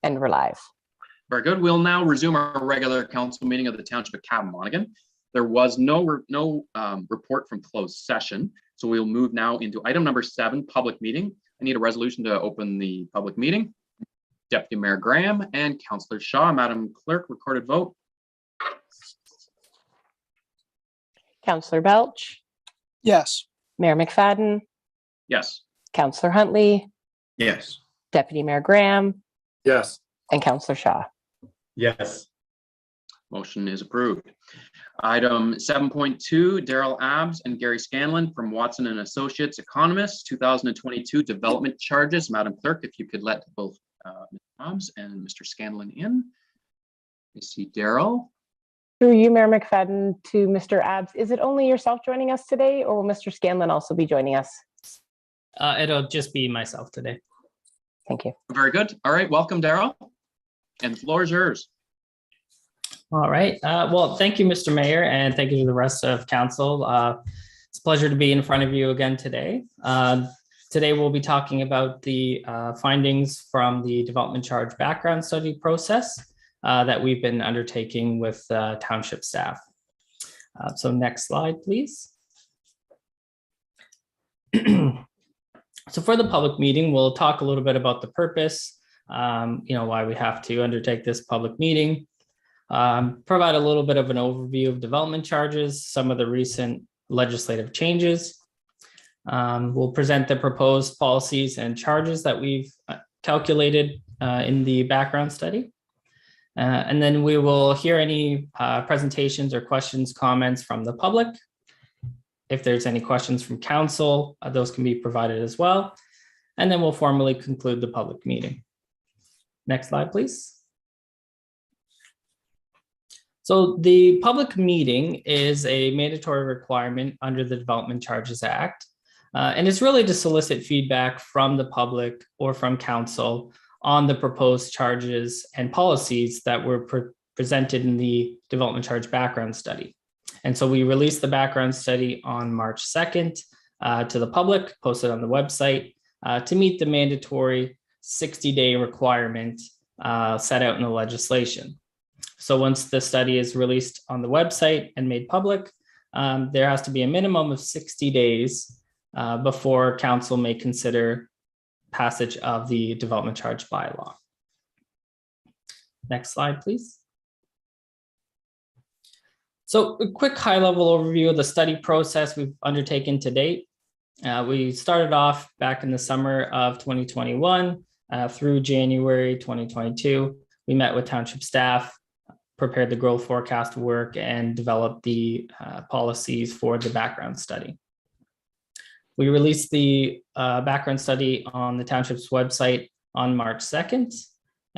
And we're live. Very good. We'll now resume our regular council meeting of the Township of Cabot-Monaghan. There was no report from closed session, so we'll move now into item number 7, public meeting. I need a resolution to open the public meeting. Deputy Mayor Graham and Councillor Shaw. Madam Clerk, recorded vote. Councillor Belch. Yes. Mayor McFadden. Yes. Councillor Huntley. Yes. Deputy Mayor Graham. Yes. And Councillor Shaw. Yes. Motion is approved. Item 7.2, Daryl Abbs and Gary Scanlon from Watson and Associates Economists, 2022 development charges. Madam Clerk, if you could let both Mr. Abbs and Mr. Scanlon in. I see Daryl. Through you, Mayor McFadden, to Mr. Abbs. Is it only yourself joining us today, or will Mr. Scanlon also be joining us? It'll just be myself today. Thank you. Very good. All right, welcome, Daryl. And the floor is yours. All right. Well, thank you, Mr. Mayor, and thank you to the rest of council. It's a pleasure to be in front of you again today. Today, we'll be talking about the findings from the development charge background study process that we've been undertaking with township staff. So next slide, please. So for the public meeting, we'll talk a little bit about the purpose, why we have to undertake this public meeting, provide a little bit of an overview of development charges, some of the recent legislative changes. We'll present the proposed policies and charges that we've calculated in the background study. And then we will hear any presentations or questions, comments from the public. If there's any questions from council, those can be provided as well. And then we'll formally conclude the public meeting. Next slide, please. So the public meeting is a mandatory requirement under the Development Charges Act. And it's really to solicit feedback from the public or from council on the proposed charges and policies that were presented in the development charge background study. And so we released the background study on March 2nd to the public, posted on the website to meet the mandatory 60-day requirement set out in the legislation. So once the study is released on the website and made public, there has to be a minimum of 60 days before council may consider passage of the development charge bylaw. Next slide, please. So a quick high-level overview of the study process we've undertaken to date. We started off back in the summer of 2021 through January 2022. We met with township staff, prepared the growth forecast work, and developed the policies for the background study. We released the background study on the township's website on March 2nd.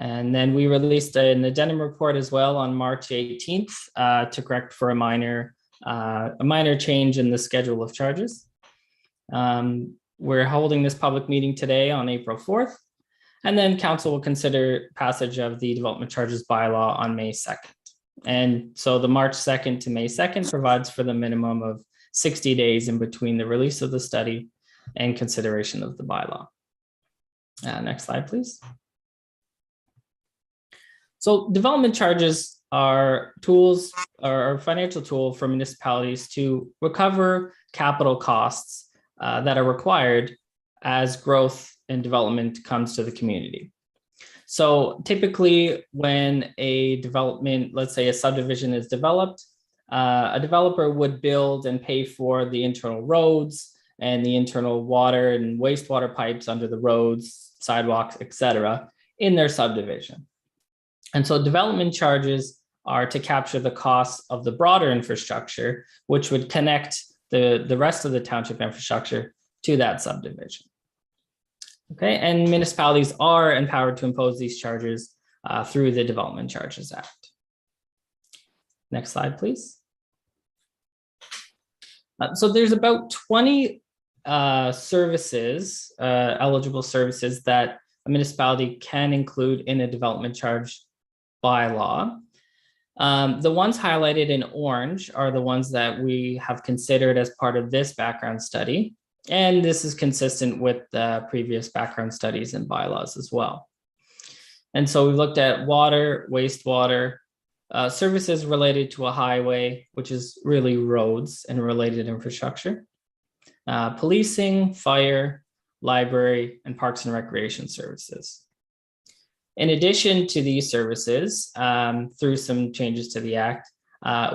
And then we released an addendum report as well on March 18th to correct for a minor change in the schedule of charges. We're holding this public meeting today on April 4th, and then council will consider passage of the development charges bylaw on May 2nd. And so the March 2nd to May 2nd provides for the minimum of 60 days in between the release of the study and consideration of the bylaw. Next slide, please. So development charges are tools or a financial tool for municipalities to recover capital costs that are required as growth and development comes to the community. So typically when a development, let's say a subdivision is developed, a developer would build and pay for the internal roads and the internal water and wastewater pipes under the roads, sidewalks, etc., in their subdivision. And so development charges are to capture the costs of the broader infrastructure, which would connect the rest of the township infrastructure to that subdivision. Okay, and municipalities are empowered to impose these charges through the Development Charges Act. Next slide, please. So there's about 20 services, eligible services that a municipality can include in a development charge bylaw. The ones highlighted in orange are the ones that we have considered as part of this background study. And this is consistent with the previous background studies and bylaws as well. And so we looked at water, wastewater, services related to a highway, which is really roads and related infrastructure, policing, fire, library, and parks and recreation services. In addition to these services, through some changes to the Act,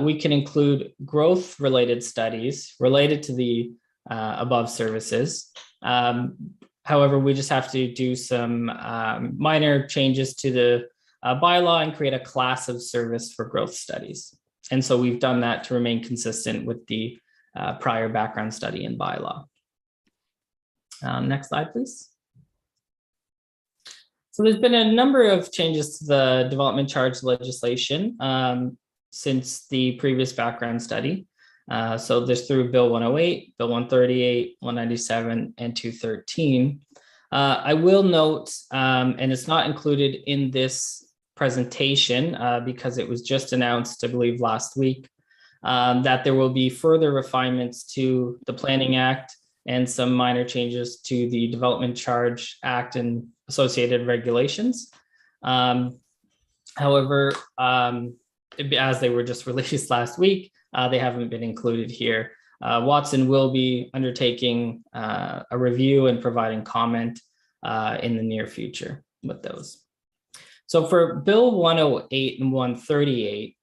we can include growth-related studies related to the above services. However, we just have to do some minor changes to the bylaw and create a class of service for growth studies. And so we've done that to remain consistent with the prior background study and bylaw. Next slide, please. So there's been a number of changes to the development charge legislation since the previous background study. So there's through Bill 108, Bill 138, 197, and 213. I will note, and it's not included in this presentation because it was just announced, I believe, last week, that there will be further refinements to the Planning Act and some minor changes to the Development Charge Act and associated regulations. However, as they were just released last week, they haven't been included here. Watson will be undertaking a review and providing comment in the near future with those. So for Bill 108 and 138,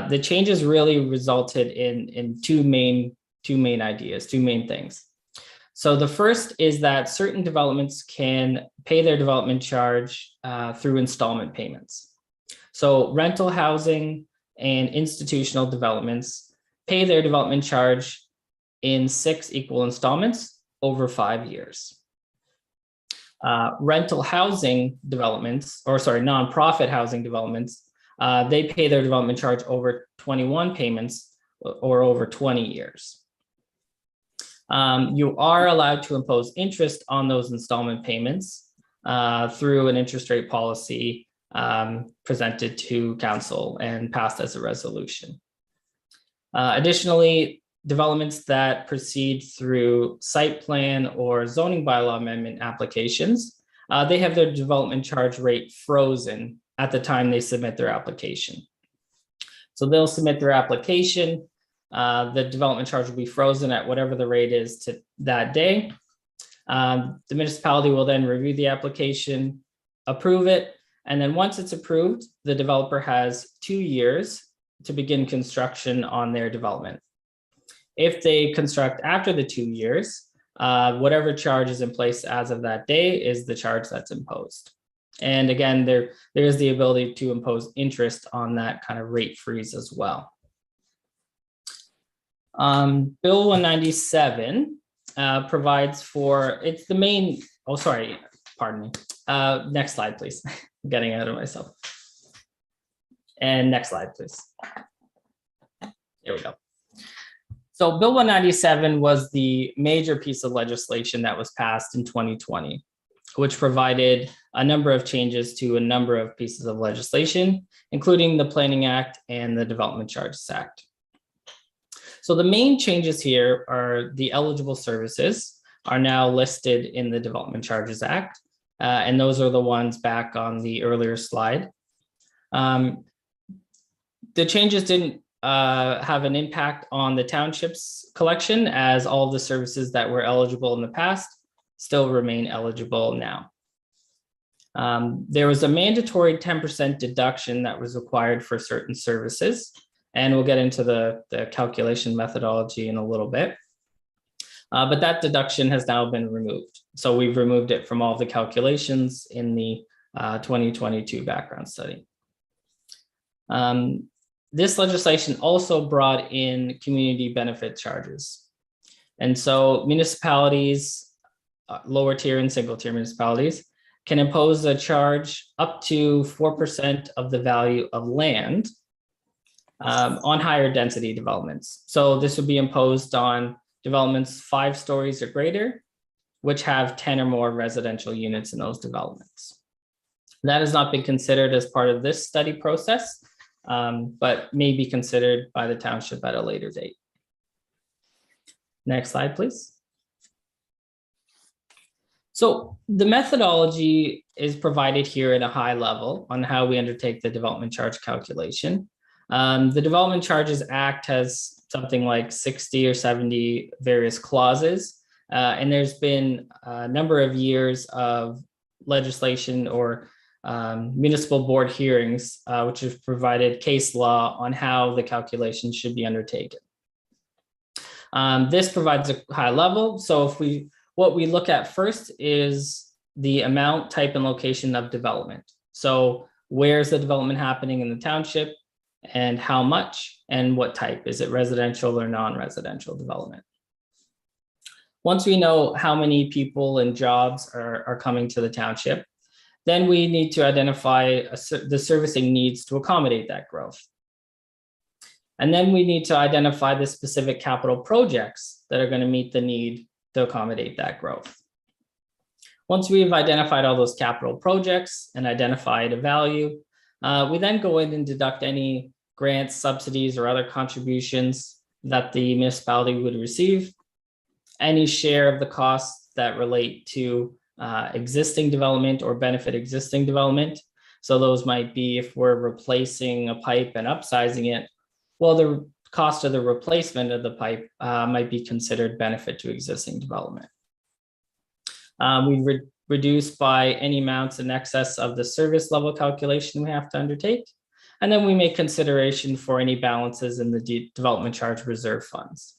the changes really resulted in two main ideas, two main things. So the first is that certain developments can pay their development charge through installment payments. So rental housing and institutional developments pay their development charge in 6 equal installments over 5 years. Rental housing developments, or sorry, nonprofit housing developments, they pay their development charge over 21 payments or over 20 years. You are allowed to impose interest on those installment payments through an interest rate policy presented to council and passed as a resolution. Additionally, developments that proceed through site plan or zoning bylaw amendment applications, they have their development charge rate frozen at the time they submit their application. So they'll submit their application, the development charge will be frozen at whatever the rate is to that day. The municipality will then review the application, approve it, and then once it's approved, the developer has 2 years to begin construction on their development. If they construct after the 2 years, whatever charge is in place as of that day is the charge that's imposed. And again, there is the ability to impose interest on that kind of rate freeze as well. Bill 197 provides for, it's the main, oh, sorry, pardon me. Next slide, please. I'm getting ahead of myself. And next slide, please. Here we go. So Bill 197 was the major piece of legislation that was passed in 2020, which provided a number of changes to a number of pieces of legislation, including the Planning Act and the Development Charges Act. So the main changes here are the eligible services are now listed in the Development Charges Act, and those are the ones back on the earlier slide. The changes didn't have an impact on the township's collection, as all of the services that were eligible in the past still remain eligible now. There was a mandatory 10% deduction that was required for certain services, and we'll get into the calculation methodology in a little bit. But that deduction has now been removed. So we've removed it from all the calculations in the 2022 background study. This legislation also brought in community benefit charges. And so municipalities, lower tier and single tier municipalities, can impose a charge up to 4% of the value of land on higher density developments. So this would be imposed on developments 5 stories or greater, which have 10 or more residential units in those developments. That has not been considered as part of this study process, but may be considered by the township at a later date. Next slide, please. So the methodology is provided here at a high level on how we undertake the development charge calculation. The Development Charges Act has something like 60 or 70 various clauses, and there's been a number of years of legislation or municipal board hearings, which have provided case law on how the calculation should be undertaken. This provides a high level. So what we look at first is the amount, type, and location of development. So where's the development happening in the township, and how much, and what type? Is it residential or non-residential development? Once we know how many people and jobs are coming to the township, then we need to identify the servicing needs to accommodate that growth. And then we need to identify the specific capital projects that are going to meet the need to accommodate that growth. Once we've identified all those capital projects and identified a value, we then go in and deduct any grants, subsidies, or other contributions that the municipality would receive, any share of the costs that relate to existing development or benefit existing development. So those might be if we're replacing a pipe and upsizing it, well, the cost of the replacement of the pipe might be considered benefit to existing development. We reduce by any amounts in excess of the service level calculation we have to undertake. And then we make consideration for any balances in the development charge reserve funds.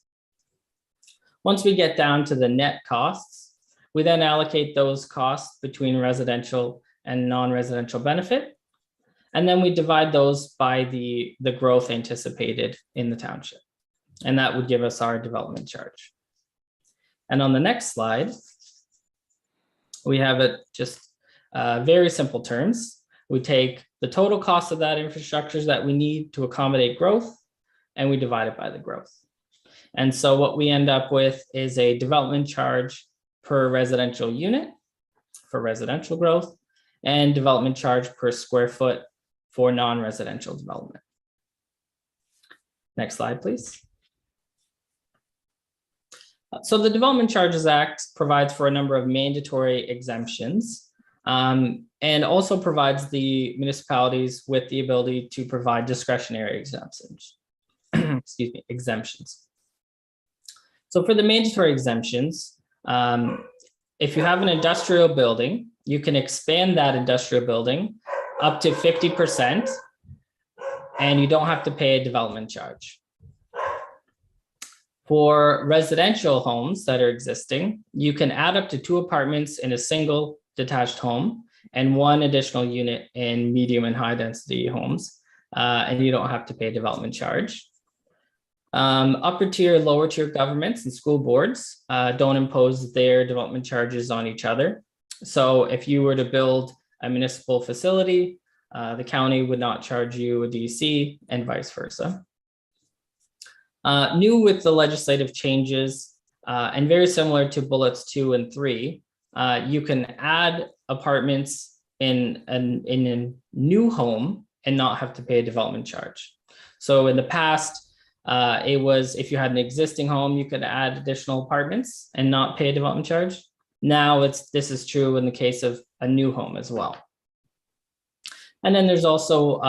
Once we get down to the net costs, we then allocate those costs between residential and non-residential benefit. And then we divide those by the growth anticipated in the township. And that would give us our development charge. And on the next slide, we have it just very simple terms. We take the total cost of that infrastructure that we need to accommodate growth, and we divide it by the growth. And so what we end up with is a development charge per residential unit for residential growth, and development charge per square foot for non-residential development. Next slide, please. So the Development Charges Act provides for a number of mandatory exemptions, and also provides the municipalities with the ability to provide discretionary exemptions. Excuse me, exemptions. So for the mandatory exemptions, if you have an industrial building, you can expand that industrial building up to 50%, and you don't have to pay a development charge. For residential homes that are existing, you can add up to 2 apartments in a single detached home and 1 additional unit in medium and high density homes, and you don't have to pay a development charge. Upper tier, lower tier governments and school boards don't impose their development charges on each other. So if you were to build a municipal facility, the county would not charge you a DC and vice versa. New with the legislative changes, and very similar to bullets 2 and 3, you can add apartments in a new home and not have to pay a development charge. So in the past, it was if you had an existing home, you could add additional apartments and not pay a development charge. Now this is true in the case of a new home as well. And then there's also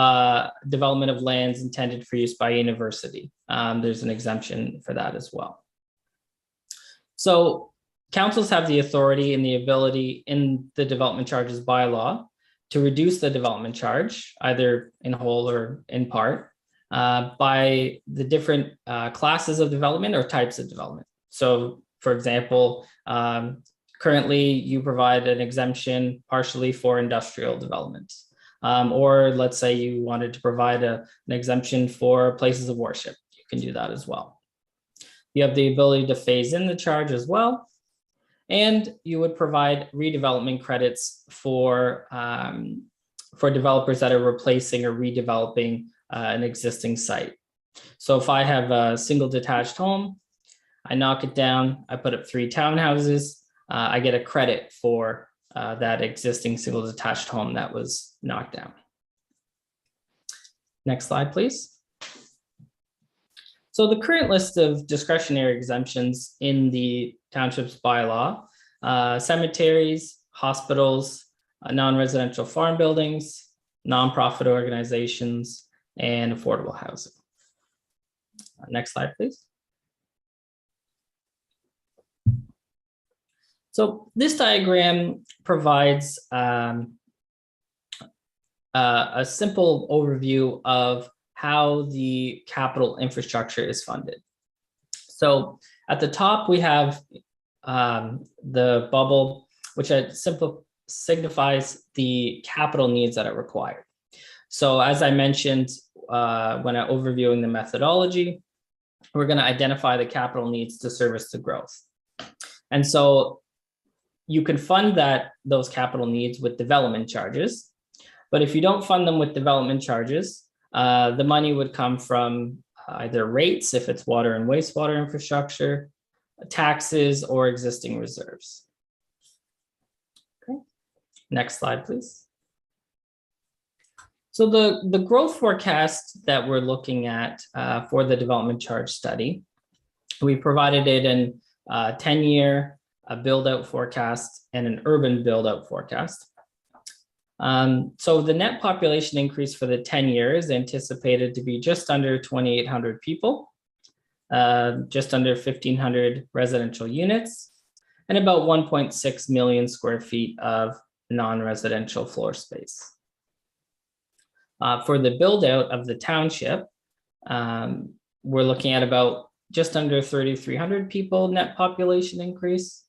development of lands intended for use by university. There's an exemption for that as well. So councils have the authority and the ability in the development charges bylaw to reduce the development charge, either in whole or in part, by the different classes of development or types of development. So for example, currently you provide an exemption partially for industrial development. Or let's say you wanted to provide an exemption for places of worship. You can do that as well. You have the ability to phase in the charge as well. And you would provide redevelopment credits for developers that are replacing or redeveloping an existing site. So if I have a single detached home, I knock it down, I put up 3 townhouses, I get a credit for that existing single detached home that was knocked down. Next slide, please. So the current list of discretionary exemptions in the township's bylaw, cemeteries, hospitals, non-residential farm buildings, nonprofit organizations, and affordable housing. Next slide, please. So this diagram provides a simple overview of how the capital infrastructure is funded. So at the top, we have the bubble, which signifies the capital needs that are required. So as I mentioned, when I'm overviewing the methodology, we're going to identify the capital needs to service the growth. And so you can fund those capital needs with development charges. But if you don't fund them with development charges, the money would come from either rates, if it's water and wastewater infrastructure, taxes, or existing reserves. Okay. Next slide, please. So the growth forecast that we're looking at for the development charge study, we provided it in 10-year build-out forecast and an urban build-out forecast. So the net population increase for the 10 years anticipated to be just under 2,800 people, just under 1,500 residential units, and about 1.6 million square feet of non-residential floor space. For the build-out of the township, we're looking at about just under 3,300 people net population increase,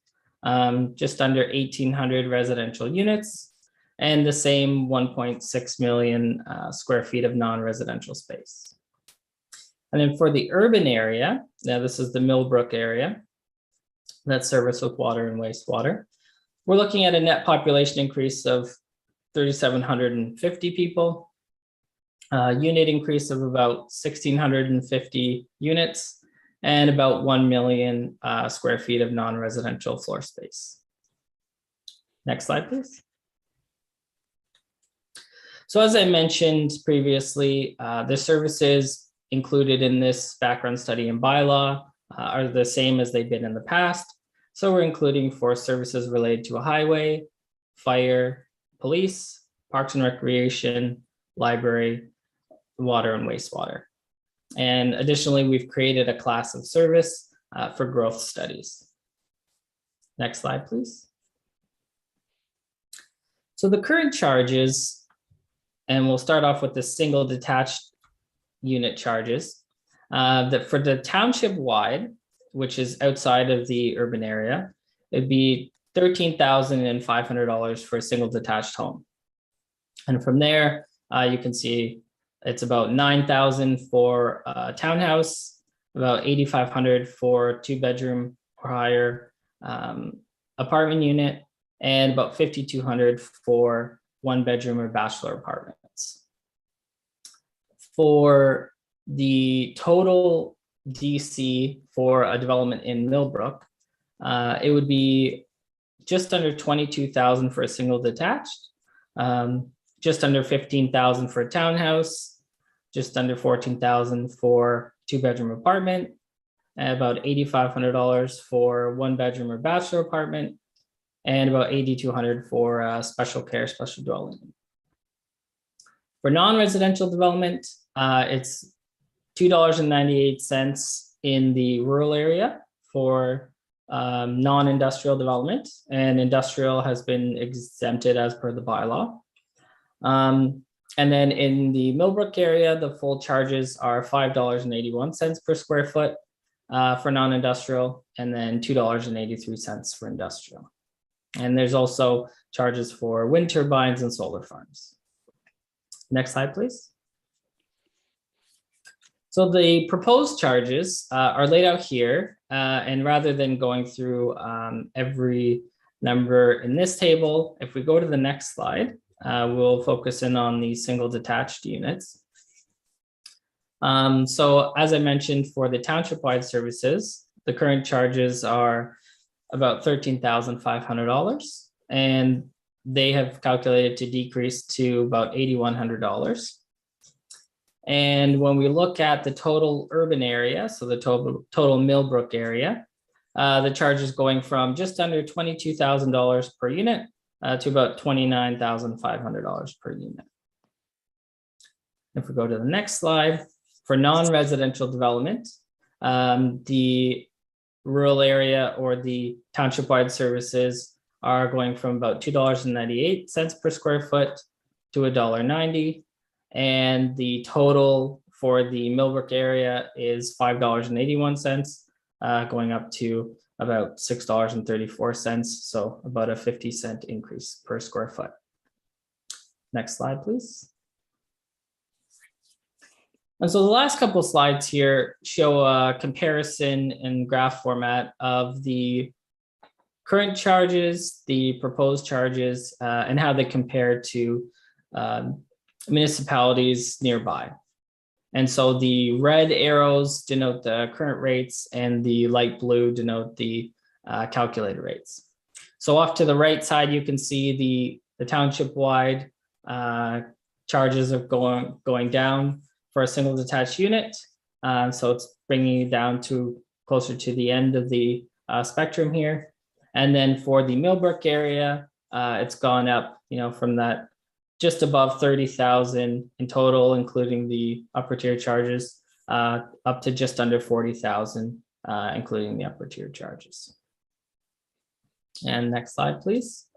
just under 1,800 residential units, and the same 1.6 million square feet of non-residential space. And then for the urban area, now this is the Millbrook area that's serviced with water and wastewater, we're looking at a net population increase of 3,750 people, unit increase of about 1,650 units, and about 1 million square feet of non-residential floor space. Next slide, please. So as I mentioned previously, the services included in this background study and bylaw are the same as they've been in the past. So we're including for services related to a highway, fire, police, parks and recreation, library, water and wastewater. And additionally, we've created a class of service for growth studies. Next slide, please. So the current charges, and we'll start off with the single detached unit charges, that for the township wide, which is outside of the urban area, it'd be $13,500 for a single detached home. And from there, you can see it's about $9,000 for a townhouse, about $8,500 for 2-bedroom or higher apartment unit, and about $5,200 for 1-bedroom or bachelor apartments. For the total DC for a development in Millbrook, it would be just under $22,000 for a single detached, just under $15,000 for a townhouse, just under $14,000 for 2-bedroom apartment, and about $8,500 for 1-bedroom or bachelor apartment, and about $8,200 for a special care, special dwelling. For non-residential development, it's $2.98 in the rural area for non-industrial development, and industrial has been exempted as per the bylaw. And then in the Millbrook area, the full charges are $5.81 per square foot for non-industrial, and then $2.83 for industrial. And there's also charges for wind turbines and solar farms. Next slide, please. So the proposed charges are laid out here, and rather than going through every number in this table, if we go to the next slide, we'll focus in on the single detached units. So as I mentioned, for the township-wide services, the current charges are about $13,500, and they have calculated to decrease to about $8,100. And when we look at the total urban area, so the total Millbrook area, the charge is going from just under $22,000 per unit to about $29,500 per unit. If we go to the next slide, for non-residential development, the rural area or the township-wide services are going from about $2.98 per square foot to $1.90. And the total for the Millbrook area is $5.81, going up to about $6.34. So about a 50-cent increase per square foot. Next slide, please. And so the last couple of slides here show a comparison in graph format of the current charges, the proposed charges, and how they compare to municipalities nearby. And so the red arrows denote the current rates and the light blue denote the calculated rates. So off to the right side, you can see the township-wide charges are going down for a single detached unit. So it's bringing it down to closer to the end of the spectrum here. And then for the Millbrook area, it's gone up, from that just above 30,000 in total, including the upper tier charges, up to just under 40,000, including the upper tier charges. And next slide, please.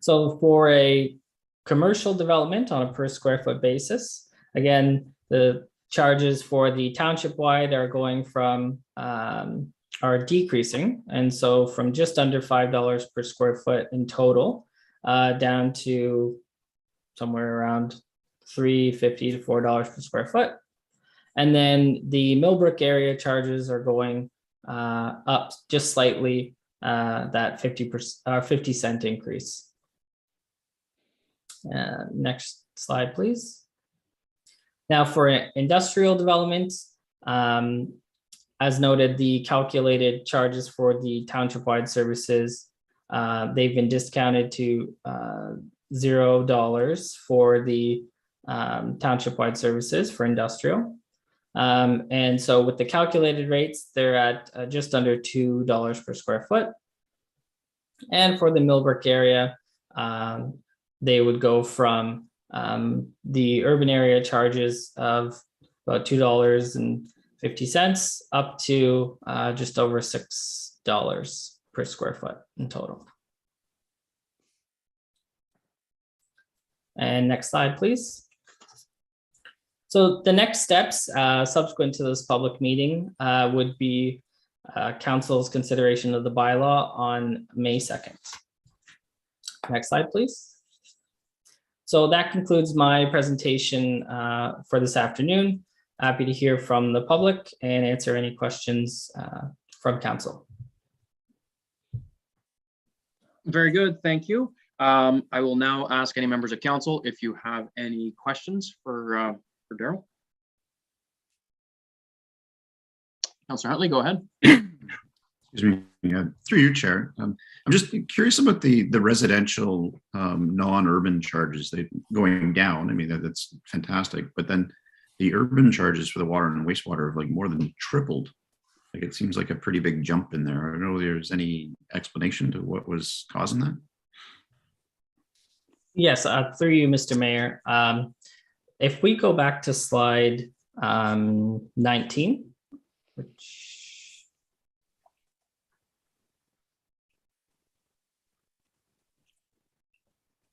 So for a commercial development on a per square foot basis, again, the charges for the township wide are going from are decreasing, and so from just under $5 per square foot in total, down to somewhere around $3.50 to $4 per square foot. And then the Millbrook area charges are going up just slightly, that 50-cent increase. Next slide, please. Now for industrial development, as noted, the calculated charges for the township-wide services, they've been discounted to $0 for the township-wide services for industrial. And so with the calculated rates, they're at just under $2 per square foot. And for the Millbrook area, they would go from the urban area charges of about $2.50 up to just over $6 per square foot in total. And next slide, please. So the next steps subsequent to this public meeting would be council's consideration of the bylaw on May 2nd. Next slide, please. So that concludes my presentation for this afternoon. Happy to hear from the public and answer any questions from council. Very good, thank you. I will now ask any members of council if you have any questions for Daryl. Councilor Huntley, go ahead. Excuse me, through you, Chair. I'm just curious about the residential non-urban charges going down. I mean, that's fantastic, but then the urban charges for the water and wastewater have like more than tripled. Like it seems like a pretty big jump in there. I don't know if there's any explanation to what was causing that. Yes, through you, Mr. Mayor. If we go back to slide 19, which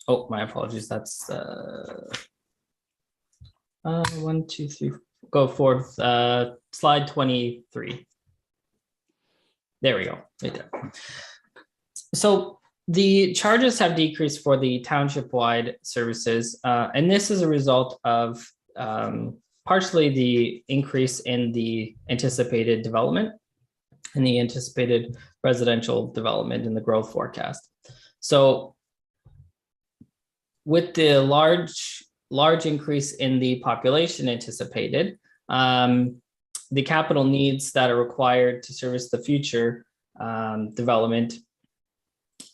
oh, my apologies. That's 1, 2, 3. Go forward. Slide 23. There we go. Right there. So the charges have decreased for the township-wide services, and this is a result of partially the increase in the anticipated development and the anticipated residential development in the growth forecast. So with the large increase in the population anticipated, the capital needs that are required to service the future development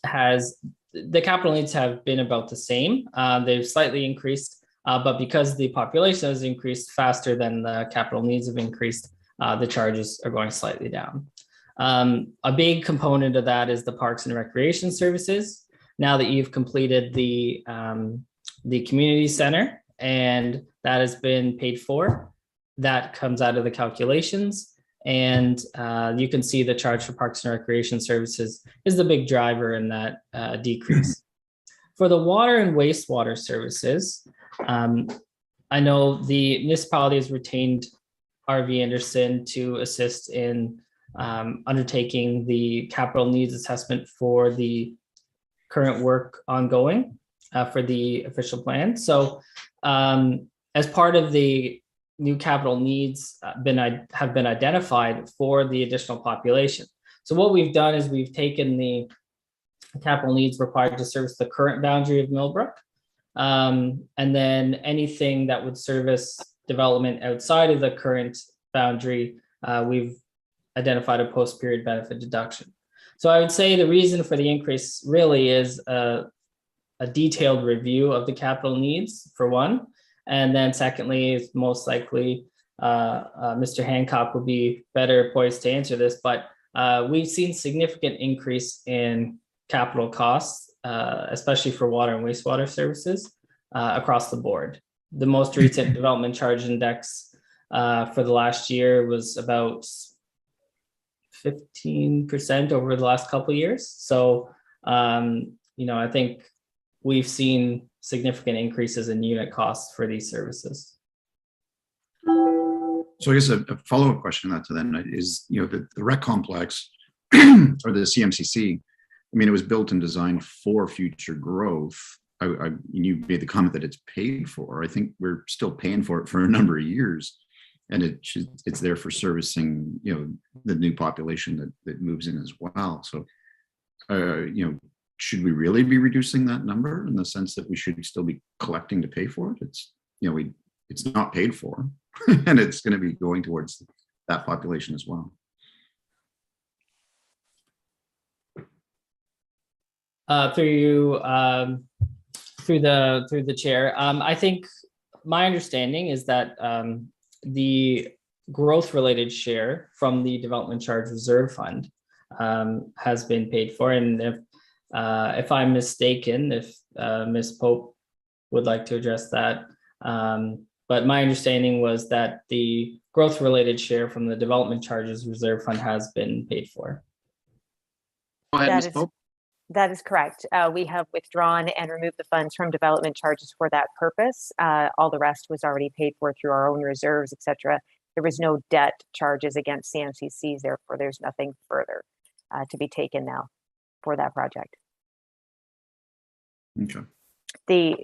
the capital needs have been about the same. They've slightly increased, but because the population has increased faster than the capital needs have increased, the charges are going slightly down. A big component of that is the Parks and Recreation Services. Now that you've completed the community center and that has been paid for, that comes out of the calculations. And you can see the charge for Parks and Recreation Services is the big driver in that decrease. For the water and wastewater services, I know the municipality has retained RV Anderson to assist in undertaking the capital needs assessment for the current work ongoing for the official plan. So as part of the new capital needs have been identified for the additional population. So what we've done is we've taken the capital needs required to service the current boundary of Millbrook, and then anything that would service development outside of the current boundary, we've identified a post-period benefit deduction. So I would say the reason for the increase really is a detailed review of the capital needs, for one. And then secondly, most likely, Mr. Hancock would be better poised to answer this, but we've seen significant increase in capital costs, especially for water and wastewater services across the board. The most recent development charge index for the last year was about 15% over the last couple of years. So, I think we've seen significant increases in unit costs for these services. So I guess a follow-up question on that to then is, the rec complex or the CMCC, I mean, it was built and designed for future growth. You made the comment that it's paid for. I think we're still paying for it for a number of years, and it's there for servicing, the new population that moves in as well. So, should we really be reducing that number in the sense that we should still be collecting to pay for it? It's not paid for, and it's going to be going towards that population as well. Through the chair, I think my understanding is that the growth-related share from the Development Charge Reserve Fund has been paid for, and if I'm mistaken, if Ms. Pope would like to address that, but my understanding was that the growth-related share from the Development Charges Reserve Fund has been paid for. Go ahead, Ms. Pope. That is correct. We have withdrawn and removed the funds from development charges for that purpose. All the rest was already paid for through our own reserves, etc. There was no debt charges against CMCCs, therefore there's nothing further to be taken now for that project. Okay.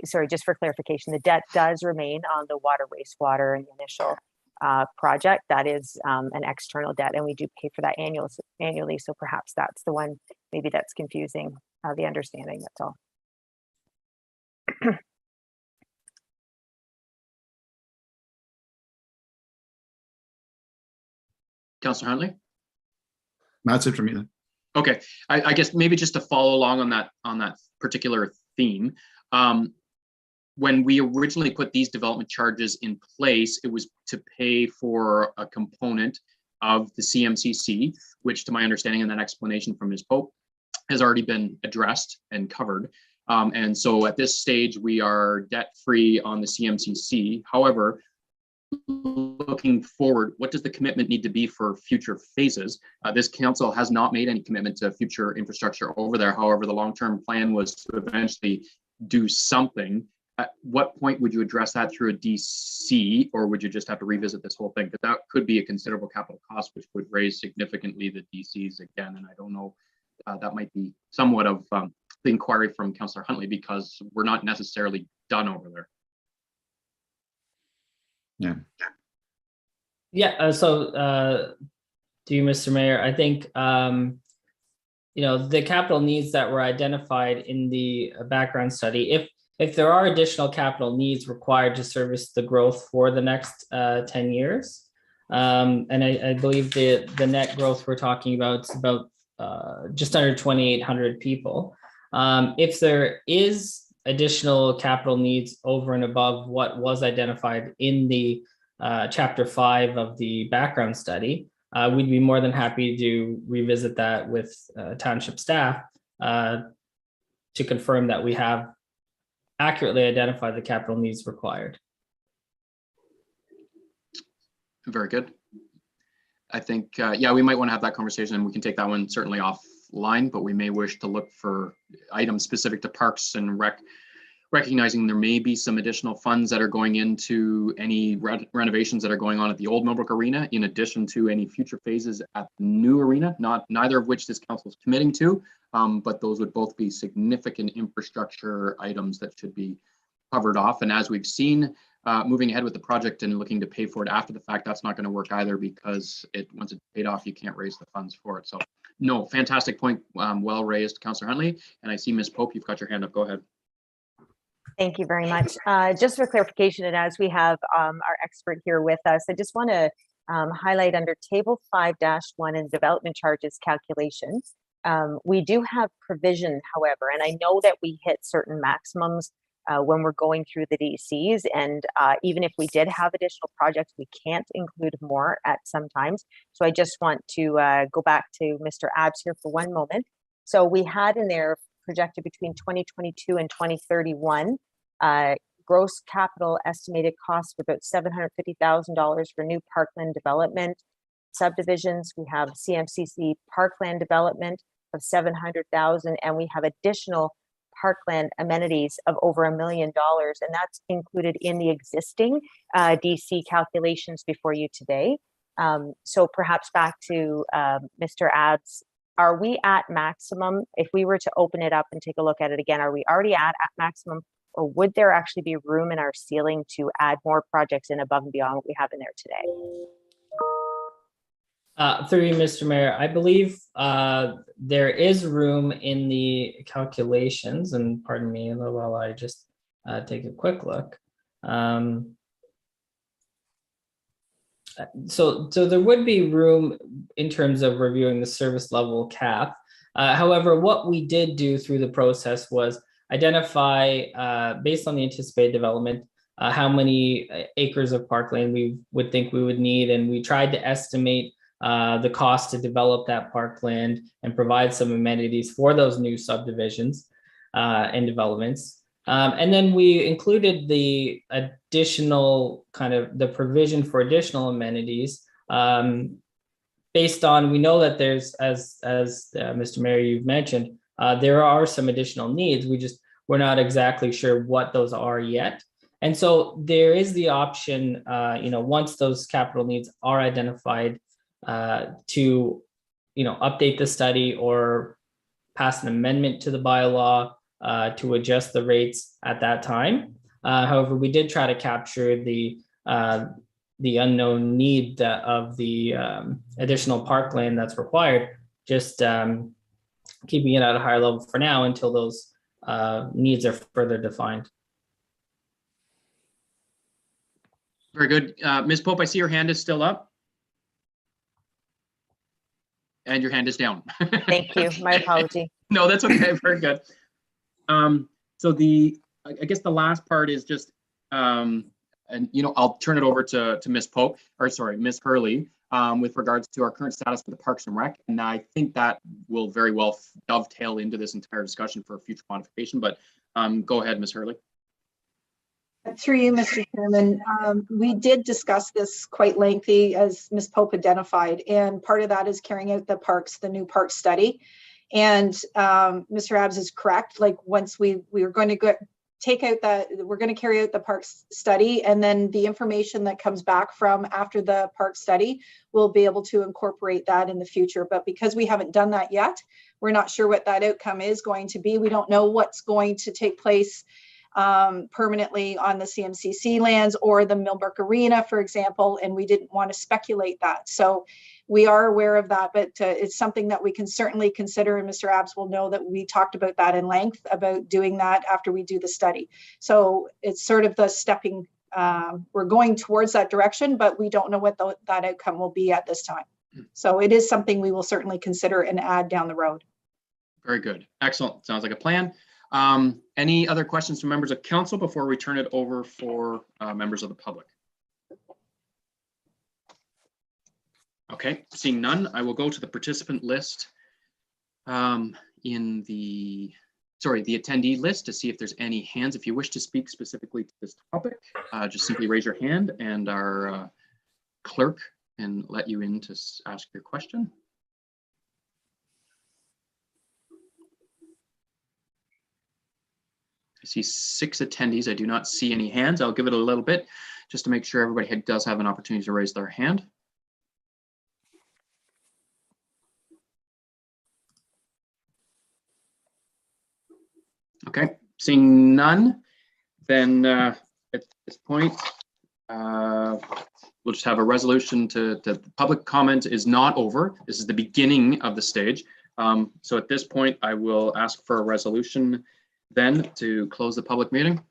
Sorry, just for clarification, the debt does remain on the water, wastewater, and the initial project. That is an external debt, and we do pay for that annually. So perhaps that's the one, maybe that's confusing the understanding. That's all. Councillor Huntley? That's it for me then. Okay, I guess maybe just to follow along on that particular theme. When we originally put these development charges in place, it was to pay for a component of the CMCC, which to my understanding and that explanation from Ms. Pope has already been addressed and covered. And so at this stage, we are debt-free on the CMCC. However, looking forward, what does the commitment need to be for future phases? This council has not made any commitment to future infrastructure over there. However, the long-term plan was to eventually do something. At what point would you address that through a DC, or would you just have to revisit this whole thing? But that could be a considerable capital cost, which would raise significantly the DCs again. And I don't know, that might be somewhat of the inquiry from Councillor Huntley, because we're not necessarily done over there. So to you, Mr. Mayor, I think the capital needs that were identified in the background study, if there are additional capital needs required to service the growth for the next 10 years, and I believe the net growth we're talking about is about just under 2,800 people. If there is additional capital needs over and above what was identified in the Chapter 5 of the background study, we'd be more than happy to revisit that with township staff to confirm that we have accurately identified the capital needs required. Very good. I think, yeah, we might want to have that conversation, and we can take that one certainly offline, but we may wish to look for items specific to parks and recognizing there may be some additional funds that are going into any renovations that are going on at the old Millbrook Arena, in addition to any future phases at the new arena, neither of which this council is committing to, but those would both be significant infrastructure items that should be covered off. And as we've seen, moving ahead with the project and looking to pay for it after the fact, that's not going to work either, because once it's paid off, you can't raise the funds for it. So no, fantastic point, well raised, Councillor Huntley. And I see Ms. Pope, you've got your hand up. Go ahead. Thank you very much. Just for clarification, and as we have our expert here with us, I just want to highlight under table 5-1 in development charges calculation. We do have provision, however, and I know that we hit certain maximums when we're going through the DCs, and even if we did have additional projects, we can't include more at some times. So I just want to go back to Mr. Abbs here for one moment. So we had in there projected between 2022 and 2031, gross capital estimated costs for about $750,000 for new parkland development. Subdivisions, we have CMCC parkland development of $700,000, and we have additional parkland amenities of over $1 million, and that's included in the existing DC calculations before you today. So perhaps back to Mr. Abbs, are we at maximum? If we were to open it up and take a look at it again, are we already at maximum, or would there actually be room in our ceiling to add more projects in above and beyond what we have in there today? Through you, Mr. Mayor, I believe there is room in the calculations, and pardon me while I just take a quick look. So there would be room in terms of reviewing the service level cap. However, what we did do through the process was identify, based on the anticipated development, how many acres of parkland we would think we would need, and we tried to estimate the cost to develop that parkland and provide some amenities for those new subdivisions and developments. And then we included the additional kind of the provision for additional amenities based on, we know that there's, as Mr. Mayor, you've mentioned, there are some additional needs. We're not exactly sure what those are yet. And so there is the option, once those capital needs are identified, to, update the study or pass an amendment to the bylaw to adjust the rates at that time. However, we did try to capture the unknown need of the additional parkland that's required, just keeping it at a higher level for now until those needs are further defined. Very good. Ms. Pope, I see your hand is still up. And your hand is down. Thank you. My apology. No, that's okay. Very good. So I guess the last part is just, and I'll turn it over to Ms. Pope, or sorry, Ms. Hurley, with regards to our current status for the Parks and Rec. And I think that will very well dovetail into this entire discussion for future quantification, but go ahead, Ms. Hurley. Through you, Mr. Chairman, we did discuss this quite lengthy, as Ms. Pope identified, and part of that is carrying out the new park study. And Mr. Abbs is correct. Like, once we are going to we're going to carry out the parks study, and then the information that comes back from after the park study, we'll be able to incorporate that in the future. But because we haven't done that yet, we're not sure what that outcome is going to be. We don't know what's going to take place permanently on the CMCC lands or the Millbrook Arena, for example, and we didn't want to speculate that. So we are aware of that, but it's something that we can certainly consider, and Mr. Abbs will know that we talked about that in length, about doing that after we do the study. So it's sort of the stepping, we're going towards that direction, but we don't know what that outcome will be at this time. So it is something we will certainly consider and add down the road. Very good. Excellent. Sounds like a plan. Any other questions from members of council before we turn it over for members of the public? Okay, seeing none, I will go to the participant list in the attendee list to see if there's any hands. If you wish to speak specifically to this topic, just simply raise your hand and our clerk can let you in to ask your question. I see 6 attendees. I do not see any hands. I'll give it a little bit just to make sure everybody does have an opportunity to raise their hand. Okay, seeing none, then at this point, we'll just have a resolution to public comment is not over. This is the beginning of the stage. So at this point, I will ask for a resolution then to close the public meeting.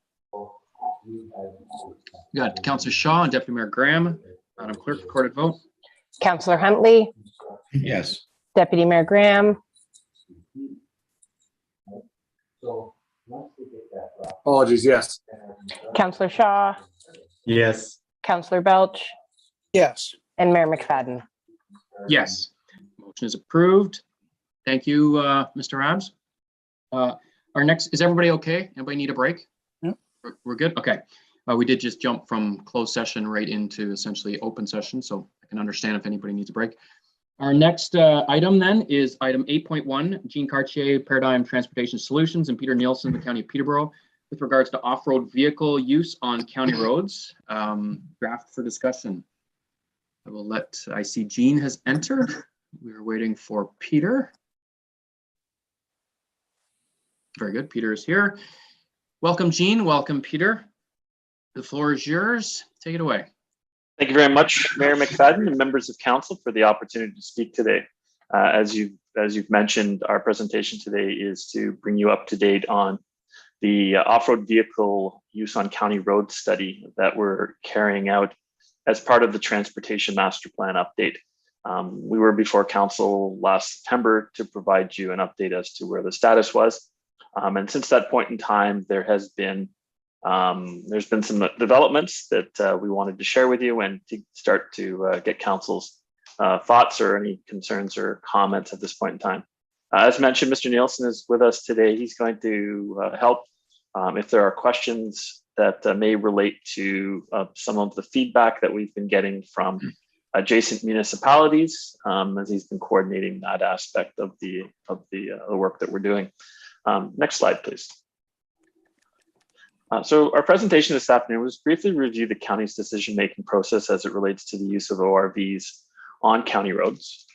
We got Councillor Shaw and Deputy Mayor Graham. Madam Clerk, recorded vote. Councillor Huntley. Yes. Deputy Mayor Graham. Apologies, yes. Councillor Shaw. Yes. Councillor Belch. Yes. And Mayor McFadden. Yes, motion is approved. Thank you, Mr. Abs. Our next, is everybody okay? Anybody need a break? Yeah. We're good? Okay. We did just jump from closed session right into essentially open session, so I can understand if anybody needs a break. Our next item then is item 8.1, Jean Cartier, Paradigm Transportation Solutions, and Peter Nielsen, the County of Peterborough, with regards to off-road vehicle use on county roads. Draft for discussion. I see Jean has entered. We're waiting for Peter. Very good, Peter is here. Welcome, Jean. Welcome, Peter. The floor is yours. Take it away. Thank you very much, Mayor McFadden and members of council, for the opportunity to speak today. As you've mentioned, our presentation today is to bring you up to date on the off-road vehicle use on county road study that we're carrying out as part of the Transportation Master Plan update. We were before council last September to provide you an update as to where the status was. And since that point in time, there's been some developments that we wanted to share with you and to start to get council's thoughts or any concerns or comments at this point in time. As mentioned, Mr. Nielsen is with us today. He's going to help if there are questions that may relate to some of the feedback that we've been getting from adjacent municipalities, as he's been coordinating that aspect of the work that we're doing. Next slide, please. So our presentation this afternoon was briefly review the county's decision-making process as it relates to the use of ORVs on county roads.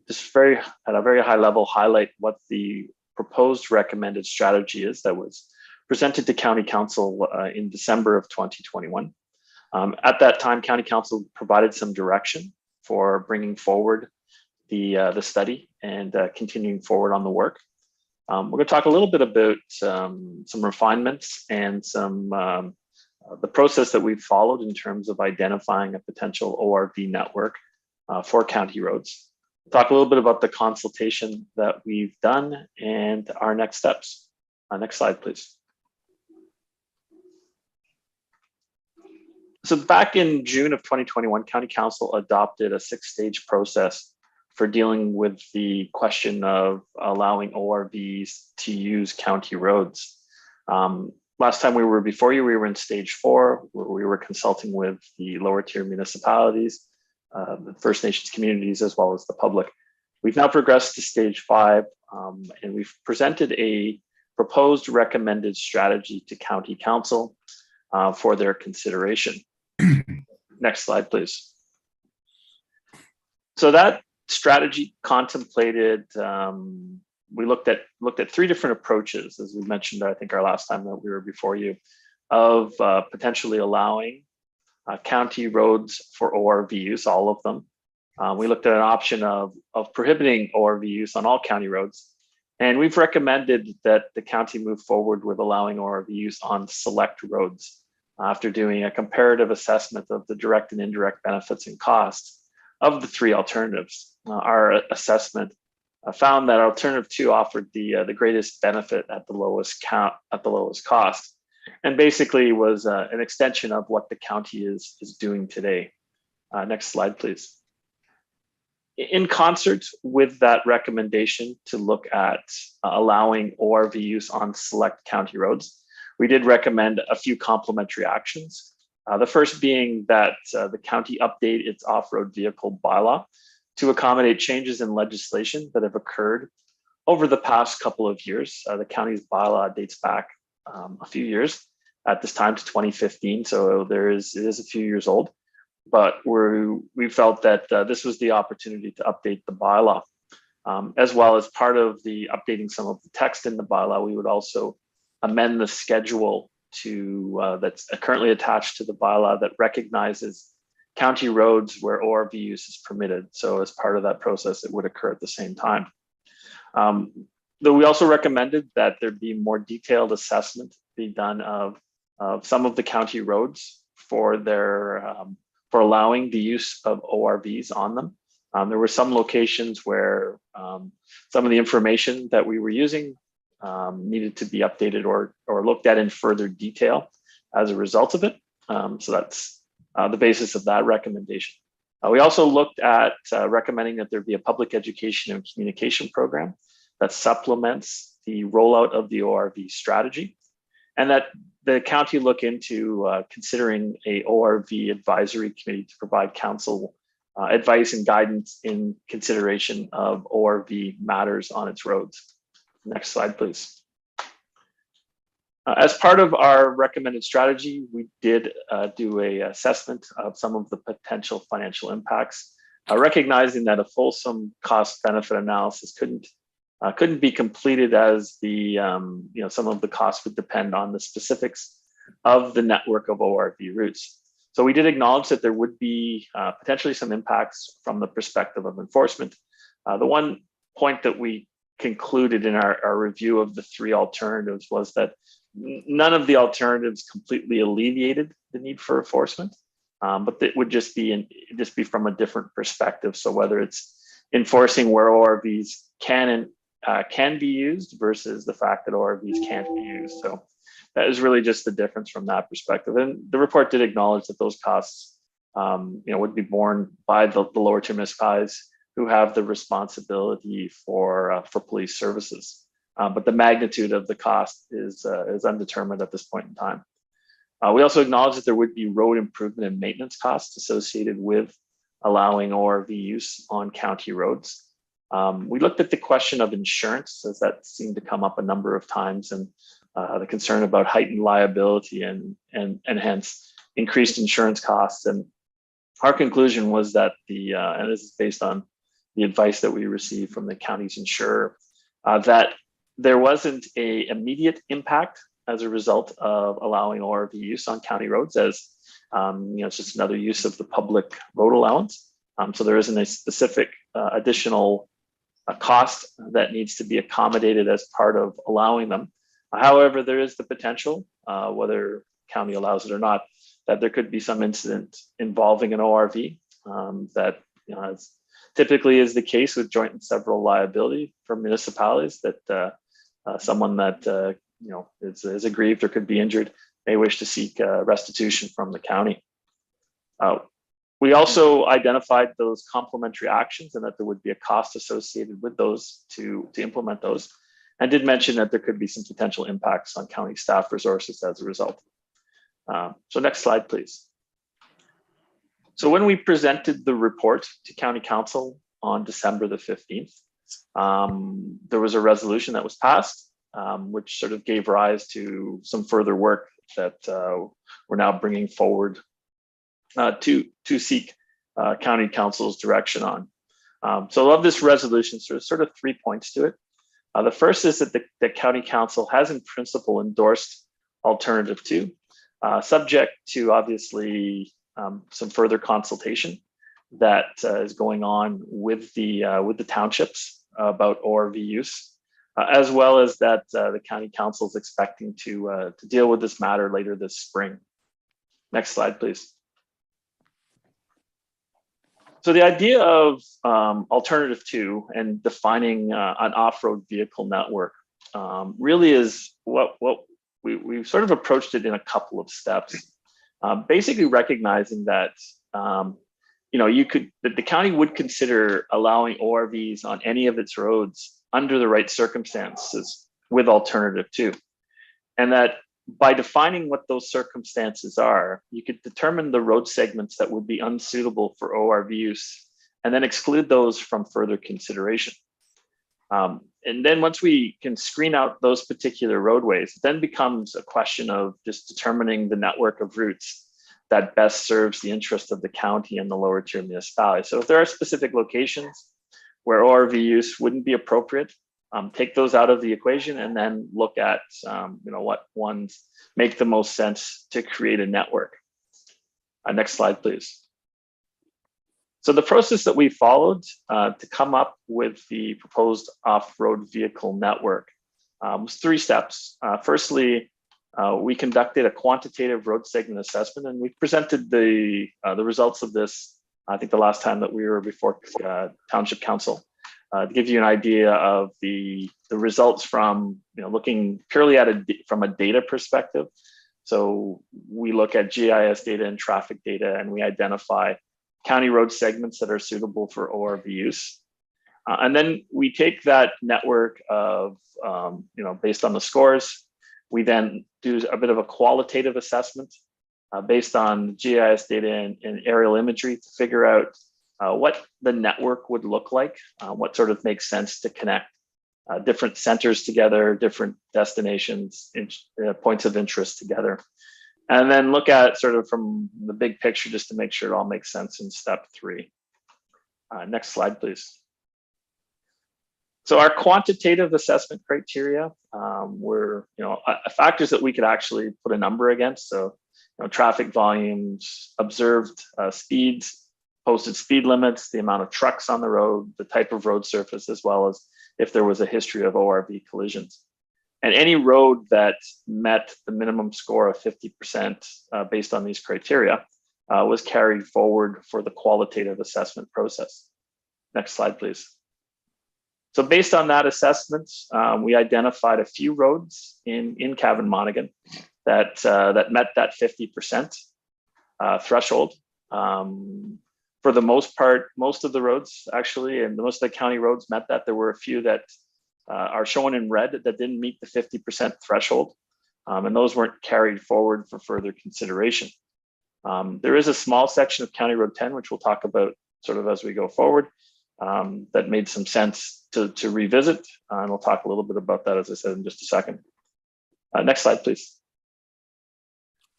Just at a very high level, highlight what the proposed recommended strategy is that was presented to County Council in December of 2021. At that time, County Council provided some direction for bringing forward the study and continuing forward on the work. We're going to talk a little bit about some refinements and some the process that we've followed in terms of identifying a potential ORV network for county roads. We'll talk a little bit about the consultation that we've done and our next steps. Next slide, please. So back in June of 2021, County Council adopted a 6-stage process for dealing with the question of allowing ORVs to use county roads. Last time we were before you, we were in stage 4, where we were consulting with the lower tier municipalities, the First Nations communities, as well as the public. We've now progressed to stage 5, and we've presented a proposed recommended strategy to County Council for their consideration. Next slide, please. So that strategy contemplated, we looked at 3 different approaches, as we mentioned, I think our last time that we were before you, of potentially allowing county roads for ORV use, all of them. We looked at an option of prohibiting ORV use on all county roads. And we've recommended that the county move forward with allowing ORV use on select roads after doing a comparative assessment of the direct and indirect benefits and costs of the 3 alternatives. Our assessment found that alternative 2 offered the greatest benefit at the lowest cost, and basically was an extension of what the county is doing today. Next slide, please. In concert with that recommendation to look at allowing ORV use on select county roads, we did recommend a few complementary actions. The first being that the county update its off-road vehicle bylaw to accommodate changes in legislation that have occurred over the past couple of years. The county's bylaw dates back a few years at this time to 2015, so it is a few years old. But we felt that this was the opportunity to update the bylaw, as well as part of the updating some of the text in the bylaw. We would also amend the schedule to that's currently attached to the bylaw that recognizes county roads where ORV use is permitted. So as part of that process, it would occur at the same time. Though we also recommended that there be more detailed assessment be done of some of the county roads for their for allowing the use of ORVs on them. There were some locations where some of the information that we were using needed to be updated or looked at in further detail as a result of it. So that's the basis of that recommendation. We also looked at recommending that there be a public education and communication program that supplements the rollout of the ORV strategy, and that the county look into considering a ORV advisory committee to provide council advice and guidance in consideration of ORV matters on its roads. Next slide, please. As part of our recommended strategy, we did do an assessment of some of the potential financial impacts, recognizing that a fulsome cost-benefit analysis couldn't be completed as the some of the costs would depend on the specifics of the network of ORV routes. So we did acknowledge that there would be potentially some impacts from the perspective of enforcement. The one point that we concluded in our review of the three alternatives was that none of the alternatives completely alleviated the need for enforcement, but it would just be from a different perspective. So whether it's enforcing where ORVs can be used versus the fact that ORVs can't be used. So that is really just the difference from that perspective. And the report did acknowledge that those costs would be borne by the lower tier municipalities who have the responsibility for police services. But the magnitude of the cost is undetermined at this point in time. We also acknowledge that there would be road improvement and maintenance costs associated with allowing ORV use on county roads. We looked at the question of insurance, as that seemed to come up a number of times, and the concern about heightened liability and hence increased insurance costs. And our conclusion was that and this is based on the advice that we received from the county's insurer, that there wasn't an immediate impact as a result of allowing ORV use on county roads, as it's just another use of the public road allowance. So there isn't a specific additional cost that needs to be accommodated as part of allowing them. However, there is the potential, whether county allows it or not, that there could be some incident involving an ORV that as typically is the case with joint and several liability for municipalities, that someone that is aggrieved or could be injured may wish to seek restitution from the county. We also identified those complementary actions and that there would be a cost associated with those to implement those, and did mention that there could be some potential impacts on county staff resources as a result. So next slide, please. So when we presented the report to County Council on December the 15th, there was a resolution that was passed, which sort of gave rise to some further work that we're now bringing forward to seek County Council's direction on. So of this resolution, sort of 3 points to it. The first is that the County Council has in principle endorsed Alternative 2, subject to obviously some further consultation that is going on with the townships about ORV use, as well as that the County Council is expecting to deal with this matter later this spring. Next slide, please. So the idea of Alternative 2 and defining an off-road vehicle network really is what we've sort of approached it in a couple of steps. Basically recognizing that the county would consider allowing ORVs on any of its roads under the right circumstances with alternative 2. And that by defining what those circumstances are, you could determine the road segments that would be unsuitable for ORV use and then exclude those from further consideration. And then once we can screen out those particular roadways, it then becomes a question of just determining the network of routes that best serves the interest of the county and the lower tier municipality. So if there are specific locations where ORV use wouldn't be appropriate, take those out of the equation and then look at what ones make the most sense to create a network. Next slide, please. So the process that we followed to come up with the proposed off-road vehicle network was 3 steps. Firstly, we conducted a quantitative road segment assessment, and we presented the results of this, I think the last time that we were before Township Council, to give you an idea of the results from looking purely at from a data perspective. So we look at GIS data and traffic data, and we identify county road segments that are suitable for ORV use. And then we take that network of, based on the scores, we then do a bit of a qualitative assessment based on GIS data and aerial imagery to figure out what the network would look like, what sort of makes sense to connect different centers together, different destinations, points of interest together. And then look at sort of from the big picture just to make sure it all makes sense in step 3. Next slide, please. So our quantitative assessment criteria were factors that we could actually put a number against. So traffic volumes, observed speeds, posted speed limits, the amount of trucks on the road, the type of road surface, as well as if there was a history of ORV collisions. And any road that met the minimum score of 50% based on these criteria was carried forward for the qualitative assessment process. Next slide, please. So based on that assessment, we identified a few roads in Cavan Monaghan that met that 50% threshold. For the most part, most of the roads actually, and most of the county roads met that. There were a few that are shown in red that didn't meet the 50% threshold, and those weren't carried forward for further consideration. There is a small section of County Road 10, which we'll talk about sort of as we go forward, that made some sense to revisit, and we'll talk a little bit about that, as I said, in just a second. Next slide, please.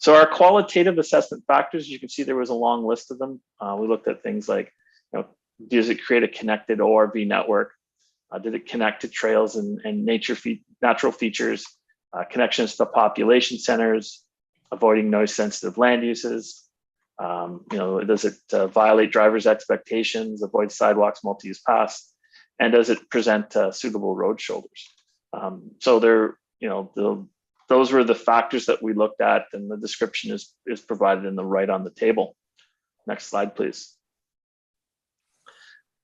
So our qualitative assessment factors, you can see there was a long list of them. We looked at things like, does it create a connected ORV network? Did it connect to trails and natural features, connections to population centers, avoiding noise sensitive land uses? Does it violate drivers' expectations, avoid sidewalks, multi-use paths, and does it present suitable road shoulders? So those were the factors that we looked at, and the description is provided in the right on the table. Next slide, please.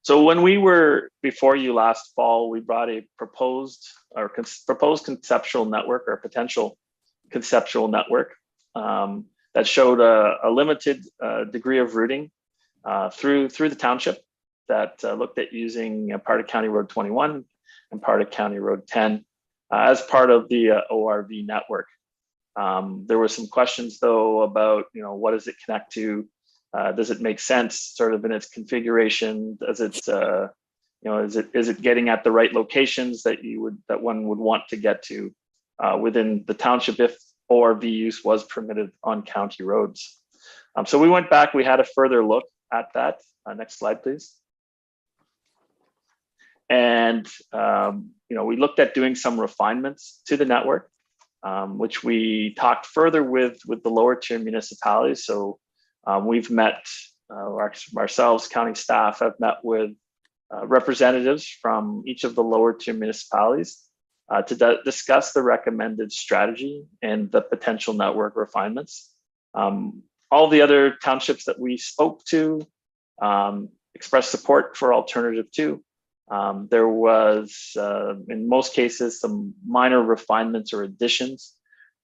So when we were before you last fall, we brought a proposed conceptual network, or potential conceptual network that showed a limited degree of routing through the township that looked at using part of County Road 21 and part of County Road 10 as part of the ORV network. There were some questions though about, what does it connect to? Does it make sense sort of in its configuration? Does it, is it getting at the right locations that one would want to get to within the township if ORV use was permitted on county roads? So we went back, we had a further look at that. Next slide, please. And, we looked at doing some refinements to the network, which we talked further with the lower tier municipalities. So we've met, ourselves, county staff have met with representatives from each of the lower tier municipalities to discuss the recommended strategy and the potential network refinements. All the other townships that we spoke to expressed support for alternative 2. There was, in most cases, some minor refinements or additions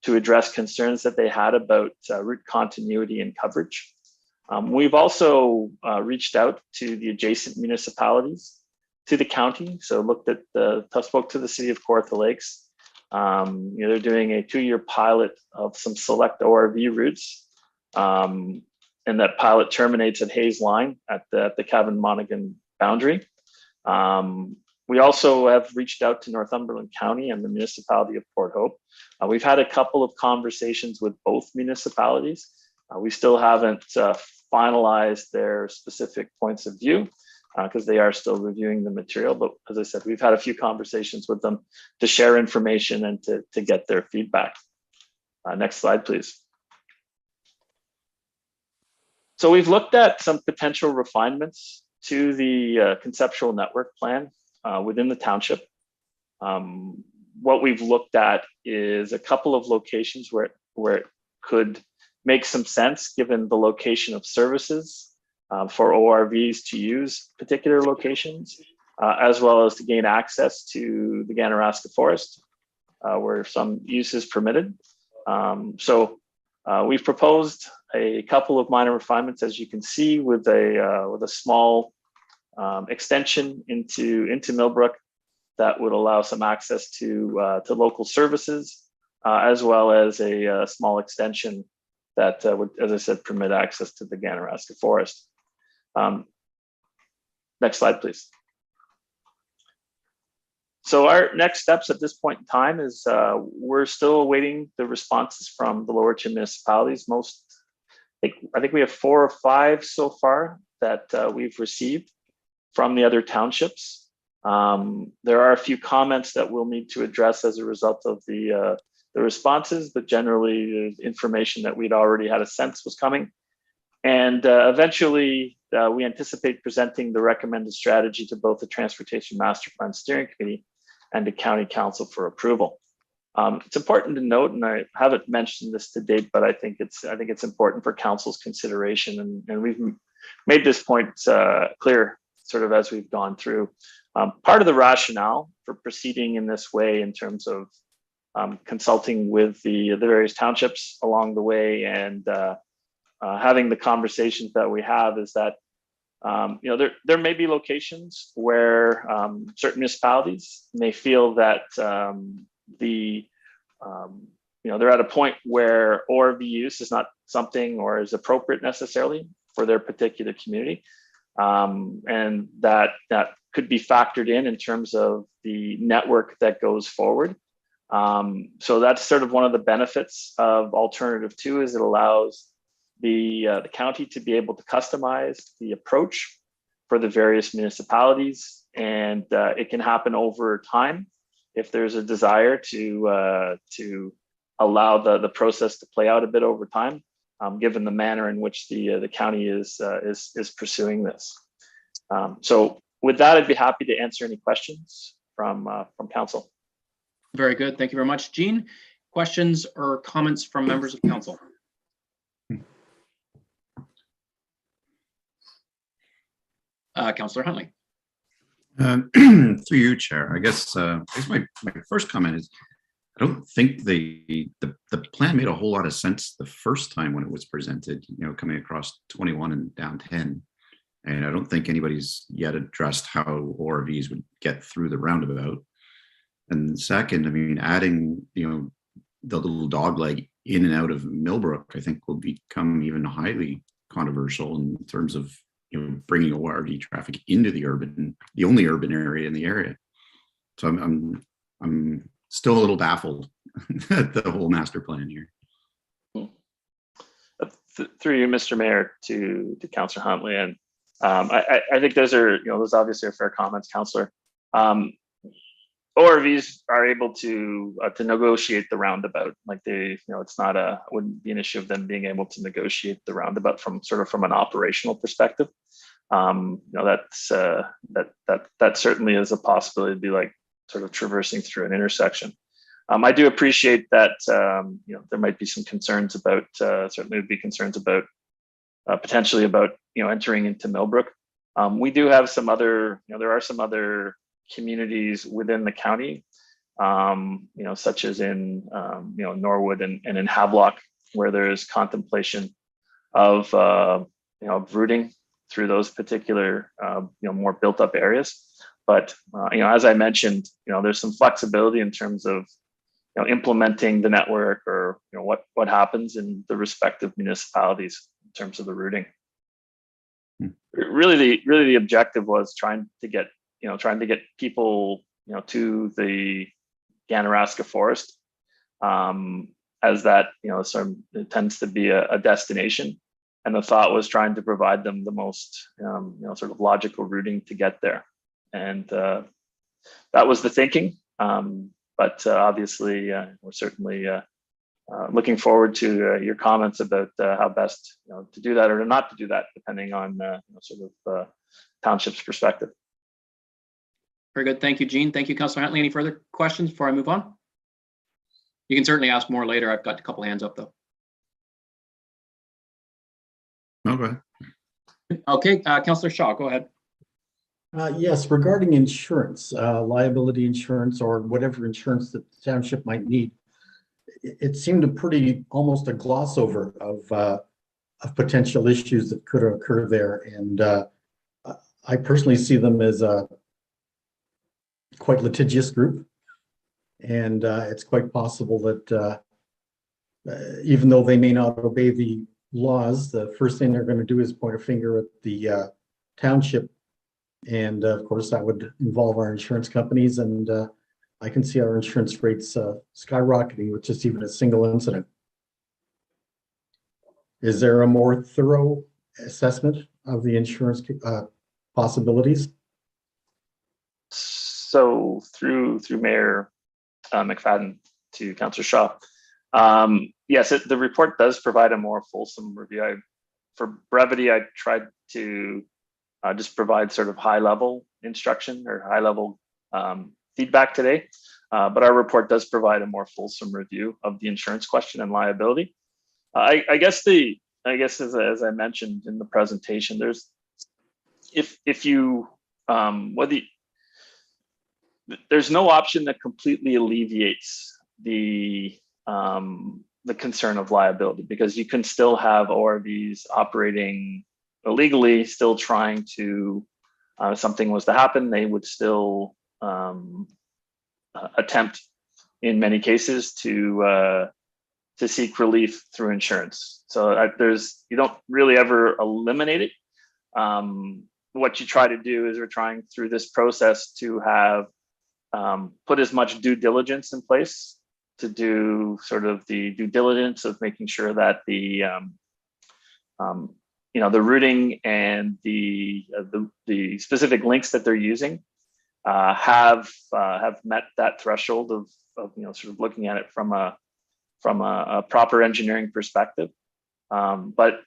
to address concerns that they had about route continuity and coverage. We've also reached out to the adjacent municipalities to the county. So looked at spoke to the city of Kawartha Lakes. They're doing a 2-year pilot of some select ORV routes. And that pilot terminates at Hayes Line at the Cavan-Monaghan boundary. We also have reached out to Northumberland County and the municipality of Port Hope. We've had a couple of conversations with both municipalities. We still haven't finalized their specific points of view because they are still reviewing the material. But as I said, we've had a few conversations with them to share information and to get their feedback. Next slide, please. So we've looked at some potential refinements to the conceptual network plan within the township. What we've looked at is a couple of locations where it could make some sense given the location of services for ORVs to use particular locations, as well as to gain access to the Ganaraska Forest, where some use is permitted. We've proposed a couple of minor refinements, as you can see, with a small extension into Millbrook that would allow some access to local services, as well as a small extension that would, as I said, permit access to the Ganaraska Forest. Next slide, please. So our next steps at this point in time is we're still awaiting the responses from the lower two municipalities. I think we have 4 or 5 so far that we've received from the other townships. There are a few comments that we'll need to address as a result of the responses, but generally the information that we'd already had a sense was coming. And eventually we anticipate presenting the recommended strategy to both the Transportation Master Plan Steering Committee and the County Council for approval. It's important to note, and I haven't mentioned this to date, but I think it's important for Council's consideration, and we've made this point clear sort of as we've gone through. Part of the rationale for proceeding in this way in terms of consulting with the various townships along the way and having the conversations that we have is that there may be locations where certain municipalities may feel that they're at a point where ORV use is not something or is appropriate necessarily for their particular community, and that could be factored in terms of the network that goes forward. So that's sort of one of the benefits of Alternative 2 is it allows the county to be able to customize the approach for the various municipalities, and it can happen over time if there's a desire to allow the process to play out a bit over time, given the manner in which the county is pursuing this. So with that, I'd be happy to answer any questions from council. Very good. Thank you very much. Jean, questions or comments from members of council? Councillor Huntley. Through you, Chair. I guess my first comment is I don't think the plan made a whole lot of sense the first time when it was presented, coming across 21 and down 10. And I don't think anybody's yet addressed how ORVs would get through the roundabout. And second, I mean, adding, the little dog leg in and out of Millbrook, I think will become even highly controversial in terms of, bringing ORV traffic into the only urban area in the area. So I'm still a little baffled at the whole master plan here. Through you, Mr. Mayor, to Councillor Huntley, and I think those obviously are fair comments, Councillor. ORVs are able to negotiate the roundabout. Like wouldn't be an issue of them being able to negotiate the roundabout from an operational perspective. That certainly is a possibility to be like sort of traversing through an intersection. I do appreciate that there might be some concerns about certainly would be concerns about potentially about entering into Millbrook. We do have some other there are some other communities within the county, such as in Norwood and in Havelock, where there is contemplation of of routing through those particular, more built up areas. But, as I mentioned, there's some flexibility in terms of, implementing the network, or, what happens in the respective municipalities in terms of the routing. Really the objective was trying to get people, to the Ganaraska Forest, as that, it tends to be a destination. And the thought was trying to provide them the most, sort of logical routing to get there. And that was the thinking. But obviously, we're certainly looking forward to your comments about how best to do that or not to do that, depending on township's perspective. Very good. Thank you, Gene. Thank you, Councillor Huntley. Any further questions before I move on? You can certainly ask more later. I've got a couple hands up though. Okay. Okay, Councillor Shaw, go ahead. Yes, regarding insurance, liability insurance, or whatever insurance that the township might need, it seemed almost a gloss over of potential issues that could occur there. And I personally see them as a quite litigious group. And it's quite possible that even though they may not obey the laws, the first thing they're going to do is point a finger at the township. And of course, that would involve our insurance companies. And I can see our insurance rates skyrocketing with just even a single incident. Is there a more thorough assessment of the insurance possibilities? So through Mayor McFadden to Councillor Shaw, yes, the report does provide a more fulsome review. For brevity, I tried to just provide sort of high-level instruction or high-level feedback today, but our report does provide a more fulsome review of the insurance question and liability. I guess as I mentioned in the presentation, there's there's no option that completely alleviates the concern of liability, because you can still have ORVs operating illegally, still trying to, something was to happen, they would still attempt in many cases to seek relief through insurance. So you don't really ever eliminate it. What you try to do is we're trying through this process to have put as much due diligence in place to do sort of the due diligence of making sure that the routing and the specific links that they're using have met that threshold of sort of looking at it from a proper engineering perspective. But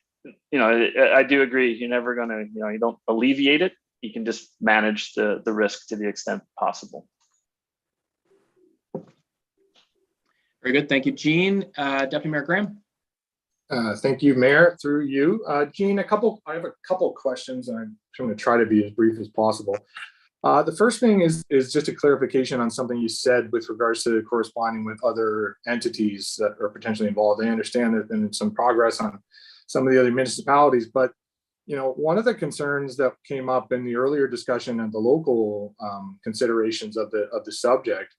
I do agree, you're never going to, you don't alleviate it. You can just manage the risk to the extent possible. Very good. Thank you, Gene. Deputy Mayor Graham. Thank you, Mayor, through you. Gene, I have a couple of questions, and I'm going to try to be as brief as possible. The first thing is just a clarification on something you said with regards to corresponding with other entities that are potentially involved. I understand there's been some progress on some of the other municipalities, but one of the concerns that came up in the earlier discussion and the local considerations of the subject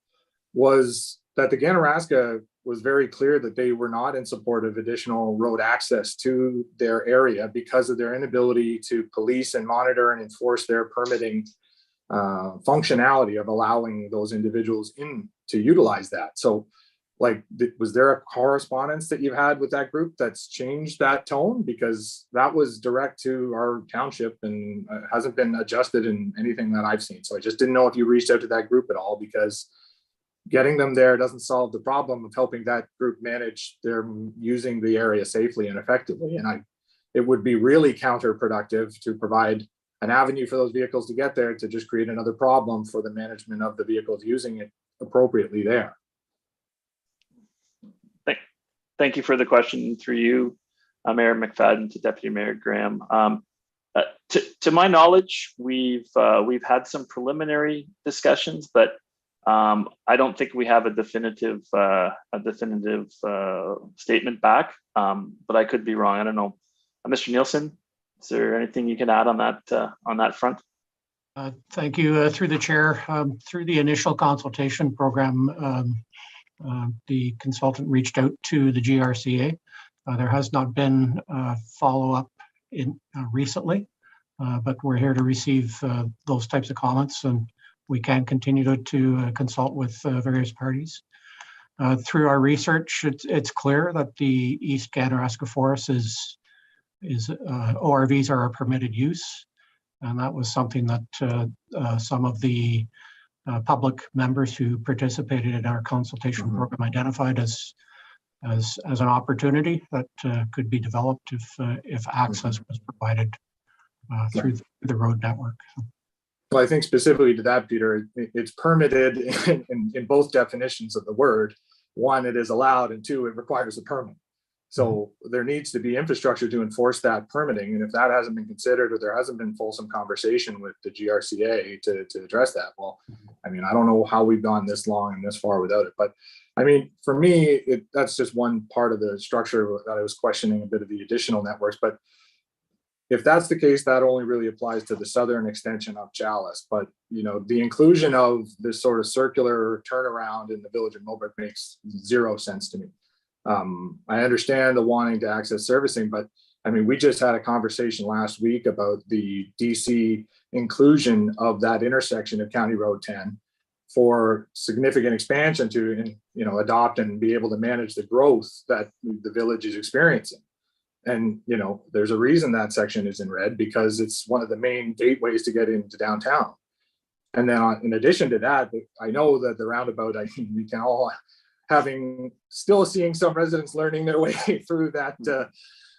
was that the Ganaraska was very clear that they were not in support of additional road access to their area because of their inability to police and monitor and enforce their permitting functionality of allowing those individuals in to utilize that. So, was there a correspondence that you've had with that group that's changed that tone? Because that was direct to our township and hasn't been adjusted in anything that I've seen. So I just didn't know if you reached out to that group at all, because getting them there doesn't solve the problem of helping that group manage their using the area safely and effectively. And it would be really counterproductive to provide an avenue for those vehicles to get there to just create another problem for the management of the vehicles using it appropriately there. Thank you for the question through you, Mayor McFadden, to Deputy Mayor Graham. To my knowledge, we've had some preliminary discussions, but I don't think we have a definitive statement back. But I could be wrong. I don't know. Mr. Nielsen, Is there anything you can add on that front? Thank you. Through the chair, through the initial consultation program, the consultant reached out to the GRCA. There has not been follow-up in recently, but we're here to receive those types of comments, and we can continue to consult with various parties. Through our research, it's clear that the East Kamouraska Forest is ORVs are a permitted use, and that was something that some of the public members who participated in our consultation program identified as an opportunity that could be developed if access was provided through the road network. Well, I think specifically to that, Peter, it's permitted in both definitions of the word. One, it is allowed, and two, it requires a permit. So there needs to be infrastructure to enforce that permitting. And if that hasn't been considered, or there hasn't been fulsome conversation with the GRCA to address that, well, I mean, I don't know how we've gone this long and this far without it. But I mean, for me, that's just one part of the structure that I was questioning a bit of the additional networks. But if that's the case, that only really applies to the southern extension of Chalice. But, you know, the inclusion of this sort of circular turnaround in the village of Millbrook makes zero sense to me. I understand the wanting to access servicing, but I mean, we just had a conversation last week about the DC inclusion of that intersection of County Road 10 for significant expansion to, you know, adopt and be able to manage the growth that the village is experiencing. And, you know, there's a reason that section is in red, because it's one of the main gateways to get into downtown. And then in addition to that, I know that the roundabout, I think we can all still seeing some residents learning their way through that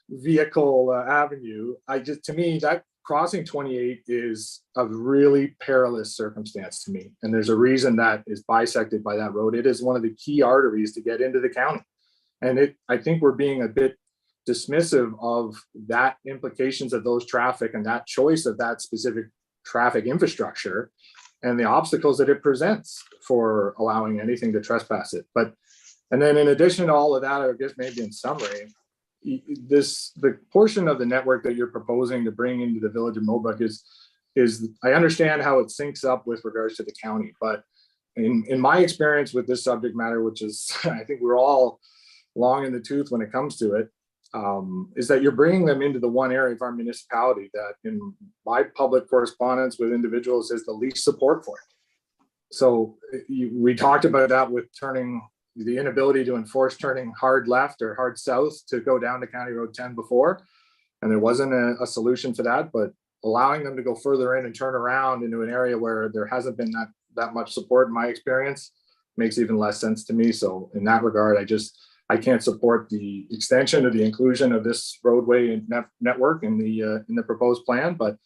vehicle avenue. To me, that crossing 28 is a really perilous circumstance to me. And there's a reason that is bisected by that road. It is one of the key arteries to get into the county. And I think we're being a bit dismissive of that implications of those traffic and that choice of that specific traffic infrastructure and the obstacles that it presents for allowing anything to trespass it. And then in addition to all of that, I guess maybe in summary, the portion of the network that you're proposing to bring into the village of Millbrook is I understand how it syncs up with regards to the county, but in my experience with this subject matter, which is, I think we're all long in the tooth when it comes to it, is that you're bringing them into the one area of our municipality that in my public correspondence with individuals is the least support for it. So we talked about that with the inability to enforce turning hard left or hard south to go down to County Road 10 before, and there wasn't a solution for that, but allowing them to go further in and turn around into an area where there hasn't been that much support in my experience makes even less sense to me. So in that regard, I can't support the extension or the inclusion of this roadway and network in the proposed plan. But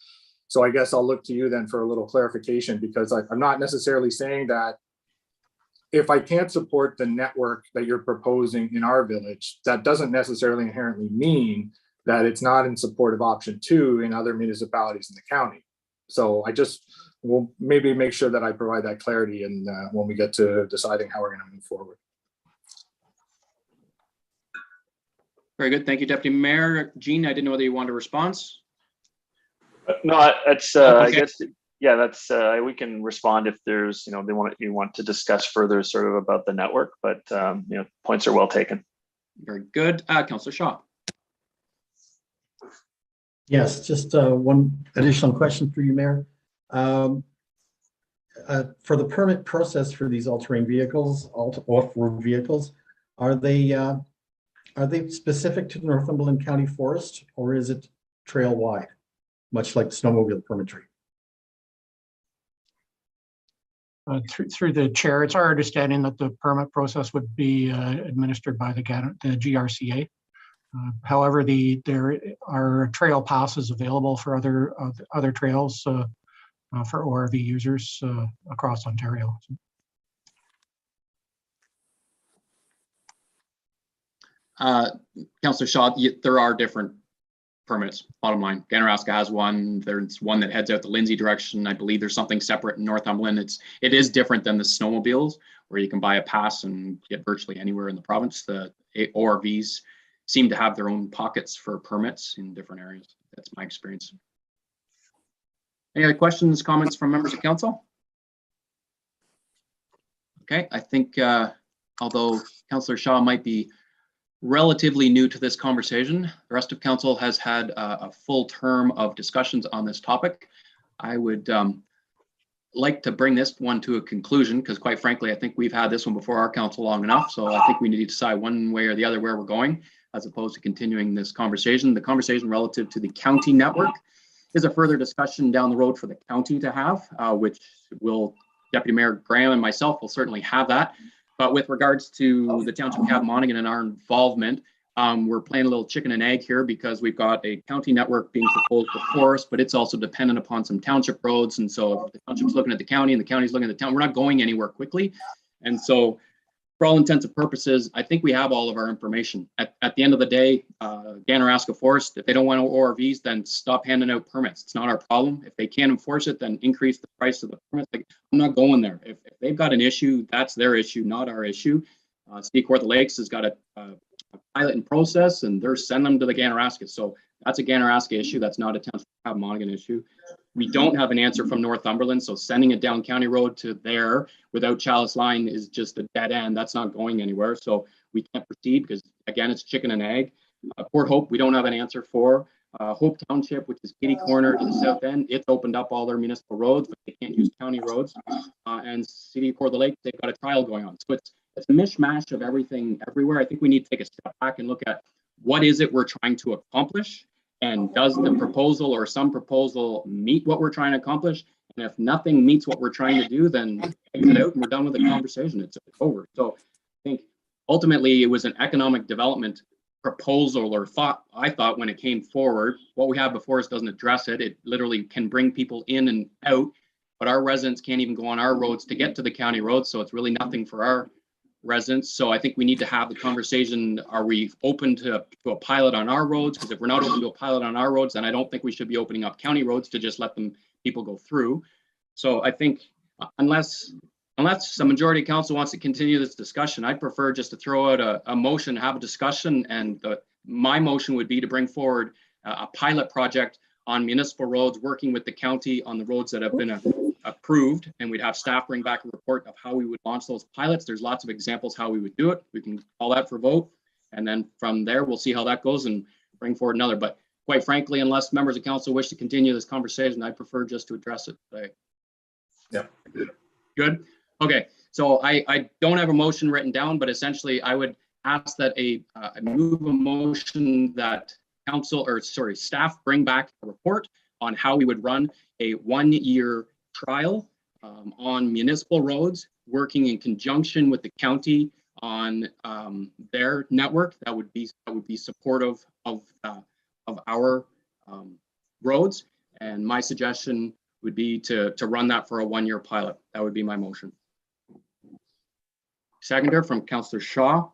so I guess I'll look to you then for a little clarification, because I'm not necessarily saying that if I can't support the network that you're proposing in our village, that doesn't necessarily inherently mean that it's not in support of option 2 in other municipalities in the county. So I just will maybe make sure that I provide that clarity and when we get to deciding how we're going to move forward. Very good. Thank you, Deputy Mayor. Jean, I didn't know whether you wanted to respond. No, that's Okay. I guess, yeah, that's we can respond if there's, you know, you want to discuss further sort of about the network, but you know, points are well taken. Very good. Councillor Shaw. Yes, just one additional question for you, Mayor. For the permit process for these all-terrain vehicles, off-road vehicles, are they specific to Northumberland County Forest, or is it trail wide, much like snowmobile permitry? Through the chair, it's our understanding that the permit process would be administered by the GRCA. However, there are trail passes available for other trails for ORV users across Ontario. Councillor Shaw, there are different permits, bottom line. Kamouraska has one. There's one that heads out the Lindsay direction. I believe there's something separate in Northumberland. It is different than the snowmobiles, where you can buy a pass and get virtually anywhere in the province. The ORVs seem to have their own pockets for permits in different areas. That's my experience. Any other questions, comments from members of council? Okay, I think although Councillor Shaw might be relatively new to this conversation, the rest of council has had a full term of discussions on this topic. I would like to bring this one to a conclusion because quite frankly, I think we've had this one before our council long enough. So I think we need to decide one way or the other where we're going as opposed to continuing this conversation. The conversation relative to the county network is a further discussion down the road for the county to have, which will Deputy Mayor Graham and myself will certainly have that. But with regards to the Township of Catamonigan and our involvement, we're playing a little chicken and egg here because we've got a county network being proposed before us, but it's also dependent upon some township roads. And so if the township's looking at the county and the county's looking at the town, we're not going anywhere quickly. And so for all intents and purposes, I think we have all of our information. At the end of the day, Ganaraska Forest, if they don't want ORVs, then stop handing out permits. It's not our problem. If they can't enforce it, then increase the price of the permits. Like, I'm not going there. If they've got an issue, that's their issue, not our issue. City Court of the Lakes has got a pilot in process and they're sending them to the Ganaraska. So that's a Ganaraska issue. That's not a Township of Catamonigan issue. We don't have an answer from Northumberland. So sending it down County Road to there without Chalice Line is just a dead end. That's not going anywhere. So we can't proceed because again, it's chicken and egg. Port Hope, we don't have an answer for. Hope Township, which is kitty corner to the south end, it's opened up all their municipal roads, but they can't use county roads. And City Court of the Lake, they've got a trial going on. So it's a mishmash of everything everywhere. I think we need to take a step back and look at what is it we're trying to accomplish, and does the proposal or some proposal meet what we're trying to accomplish? And if nothing meets what we're trying to do, then exit out and we're done with the conversation. It's over. So I think ultimately it was an economic development proposal or thought, I thought when it came forward. What we have before us doesn't address it. It literally can bring people in and out, but our residents can't even go on our roads to get to the county roads. So it's really nothing for our residents. So I think we need to have the conversation. Are we open to a pilot on our roads? Because if we're not open to a pilot on our roads, then I don't think we should be opening up county roads to just let people go through. So I think unless the majority of council wants to continue this discussion, I'd prefer just to throw out a motion, have a discussion. And my motion would be to bring forward a pilot project on municipal roads, working with the county on the roads that have been approved, and we'd have staff bring back a report of how we would launch those pilots. There's lots of examples how we would do it. We can call that for vote, and then from there we'll see how that goes and bring forward another. But quite frankly, unless members of council wish to continue this conversation, I prefer just to address it today. Yeah. Good. Okay. So I don't have a motion written down, but essentially I would ask that I move a motion that staff bring back a report on how we would run a 1-year trial on municipal roads, working in conjunction with the county on their network that would be supportive of our roads. And my suggestion would be to run that for a 1-year pilot. That would be my motion. Seconder from Councillor Shaw.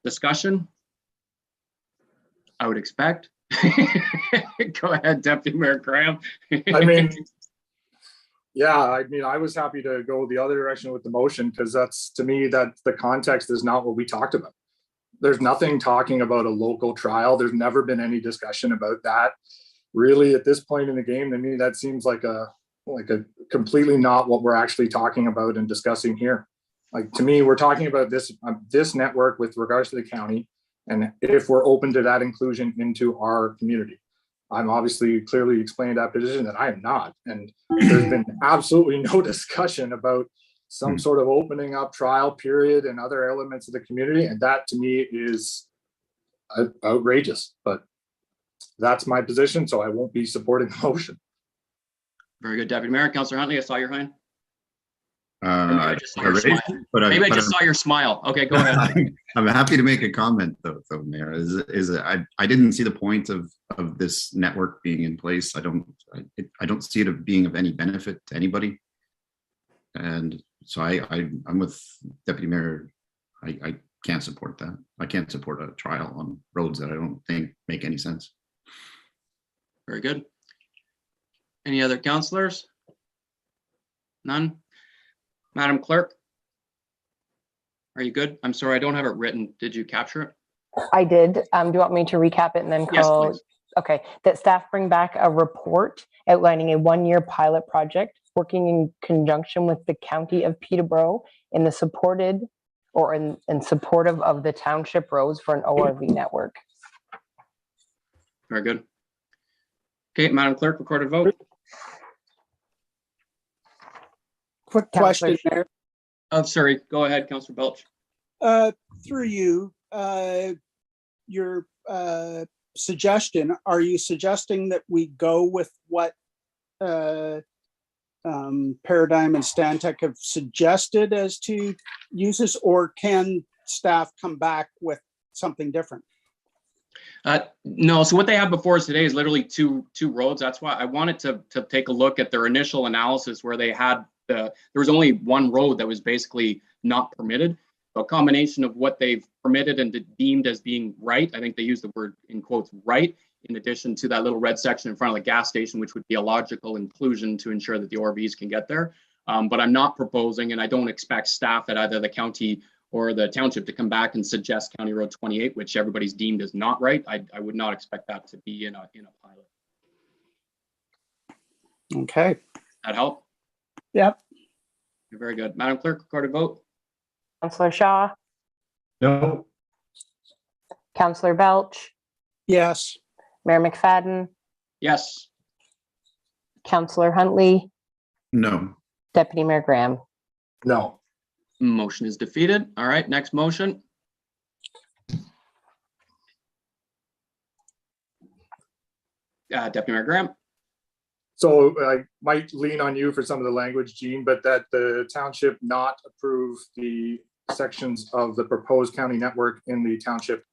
Discussion? I would expect. Go ahead, Deputy Mayor Graham. I was happy to go the other direction with the motion because that's, to me, that the context is not what we talked about. There's nothing talking about a local trial. There's never been any discussion about that. Really, at this point in the game, to me, that seems like a completely not what we're actually talking about and discussing here. Like, to me, we're talking about this network with regards to the county, and if we're open to that inclusion into our community. I'm obviously clearly explained that position that I am not. And there's been absolutely no discussion about some sort of opening up trial period and other elements of the community. And that to me is outrageous, but that's my position. So I won't be supporting the motion. Very good, Deputy Mayor. Councillor Huntley, I saw your hand. I just saw your smile. Okay, go ahead. I'm happy to make a comment though, Mayor. I didn't see the point of this network being in place. I don't see it being of any benefit to anybody. And so I'm with Deputy Mayor. I can't support that. I can't support a trial on roads that I don't think make any sense. Very good. Any other councillors? None? Madam Clerk, are you good? I'm sorry, I don't have it written. Did you capture it? I did. Do you want me to recap it and then call? Yes, Okay, that staff bring back a report outlining a one-year pilot project working in conjunction with the County of Peterborough in the supported or in supportive of the township roads for an ORV network. Very good. Okay, Madam Clerk, recorded vote. Quick Councillor question there. Oh, sorry. Go ahead, Councillor Belch. Through you, your suggestion, are you suggesting that we go with what Paradigm and Stantec have suggested as to uses, or can staff come back with something different? No, so what they have before us today is literally two roads. That's why I wanted to take a look at their initial analysis where they had there was only one road that was basically not permitted. A combination of what they've permitted and deemed as being right. I think they use the word in quotes right, in addition to that little red section in front of the gas station, which would be a logical inclusion to ensure that the ORVs can get there. But I'm not proposing, and I don't expect staff at either the county or the township to come back and suggest County Road 28, which everybody's deemed as not right. I would not expect that to be in a pilot. Okay. That help? Yep. Very good. Madam Clerk, recorded vote. Councillor Shaw, No. Councillor Belch, Yes. Mayor McFadden, Yes. Councillor Huntley, No. Deputy Mayor Graham. No. Motion is defeated. All right, next motion. Deputy Mayor Graham. So I might lean on you for some of the language, Gene, but that the township not approve the sections of the proposed county network in the township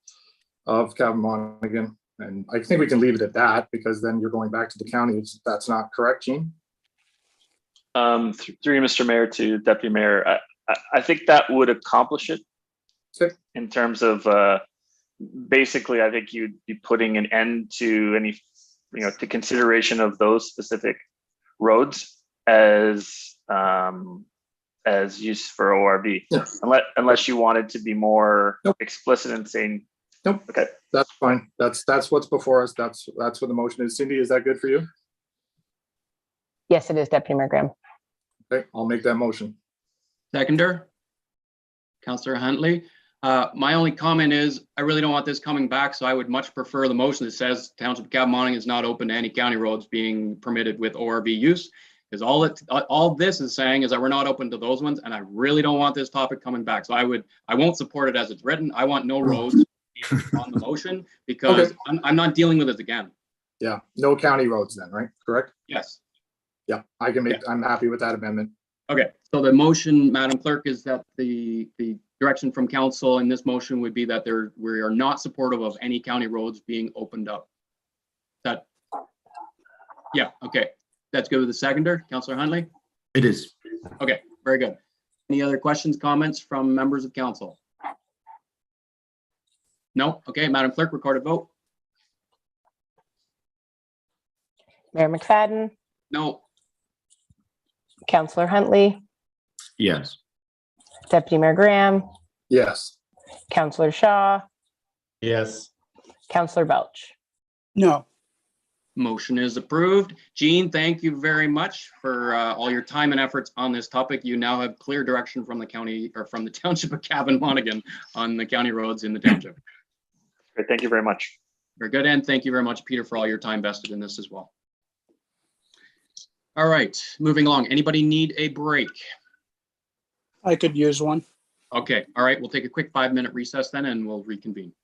of Cavan-Monaghan. And I think we can leave it at that, because then you're going back to the county. That's not correct, Gene? Through you, Mr. Mayor, to Deputy Mayor, I think that would accomplish it. Okay. In terms of basically, I think you'd be putting an end to any, to consideration of those specific roads as use for ORV. Yeah. Unless you wanted to be more Nope. explicit in saying. Nope. Okay. That's fine. That's what's before us. That's what the motion is. Cindy, is that good for you? Yes, it is, Deputy Mayor Graham. Okay, I'll make that motion. Seconder, Councillor Huntley. My only comment is I really don't want this coming back, so I would much prefer the motion that says Township of Cavan-Monaghan is not open to any county roads being permitted with ORV use. Because all this is saying is that we're not open to those ones, and I really don't want this topic coming back. So I won't support it as it's written. I want no roads on the motion because Okay. I'm not dealing with it again. Yeah, no county roads then, right? Correct? Yes. Yeah, I can make, I'm happy with that amendment. Okay, so the motion, Madam Clerk, is that the direction from council in this motion would be that we are not supportive of any county roads being opened up. Yeah, okay. That's good with the seconder, Councillor Huntley? It is. Okay, very good. Any other questions, comments from members of council? No? Okay, Madam Clerk, recorded vote. Mayor McFadden, No. Councillor Huntley, Yes. Deputy Mayor Graham, Yes. Councillor Shaw, Yes. Councillor Belch. No. Motion is approved. Jean, thank you very much for all your time and efforts on this topic. You now have clear direction from the county or from the township of Cavan-Monaghan on the county roads in the township. Great, thank you very much. Very good. And thank you very much, Peter, for all your time vested in this as well. All right, moving along. Anybody need a break? I could use one. Okay. All right. We'll take a quick 5-minute recess then and we'll reconvene.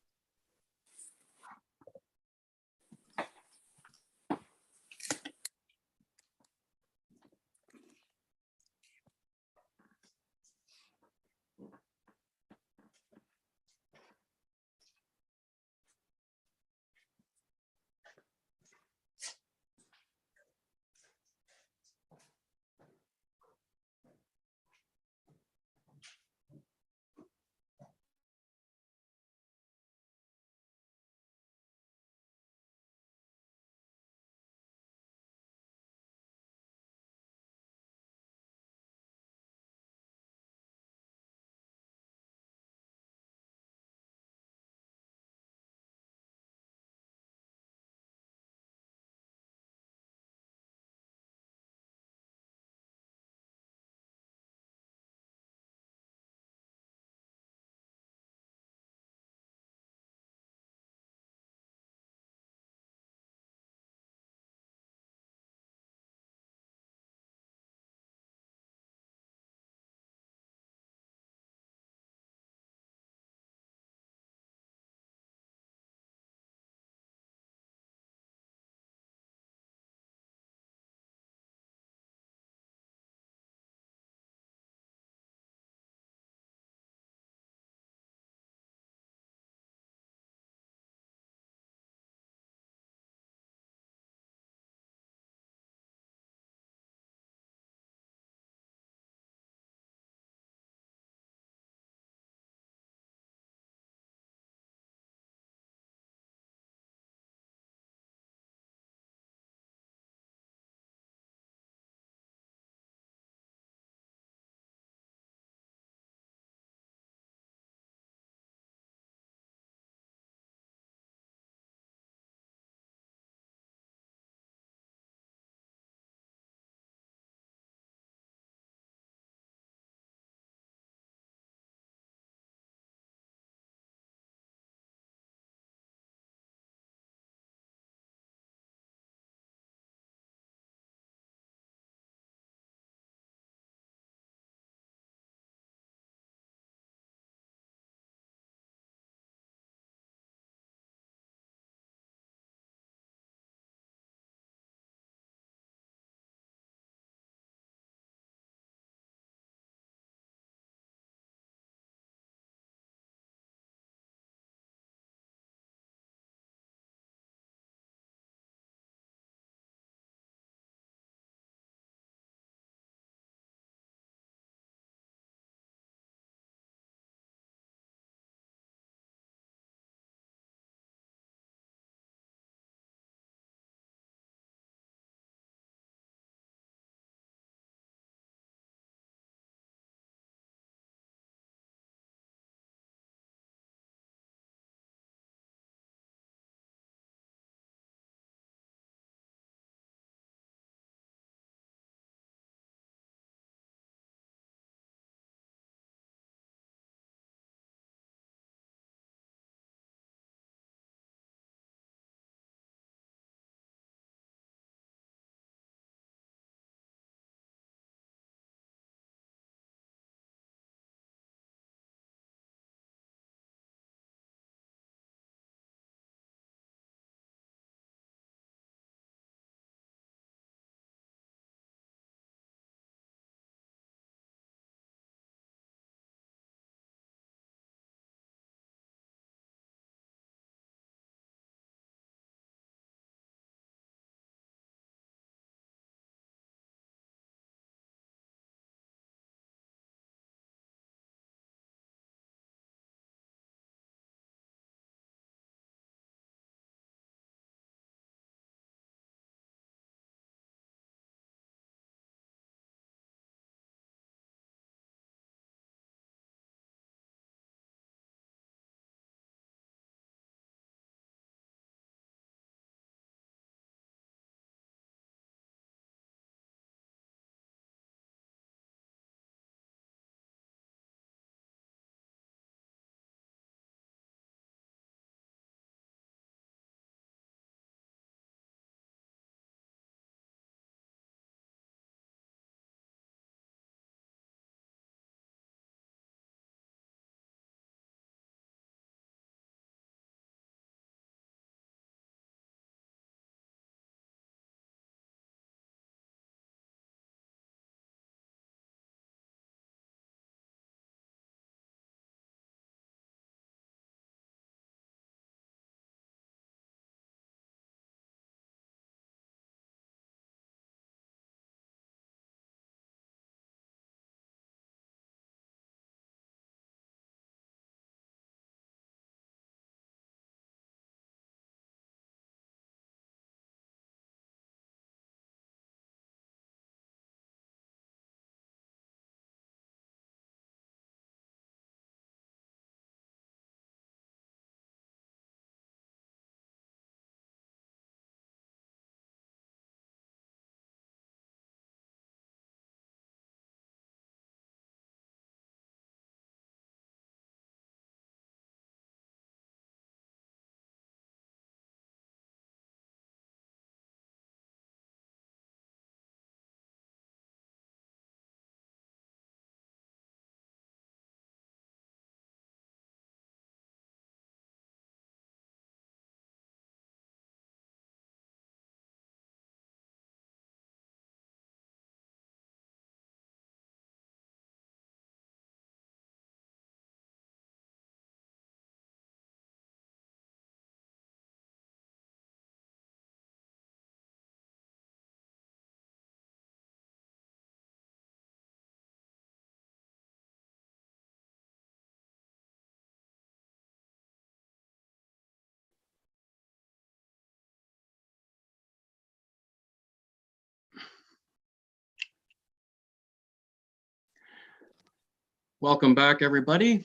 Welcome back, everybody.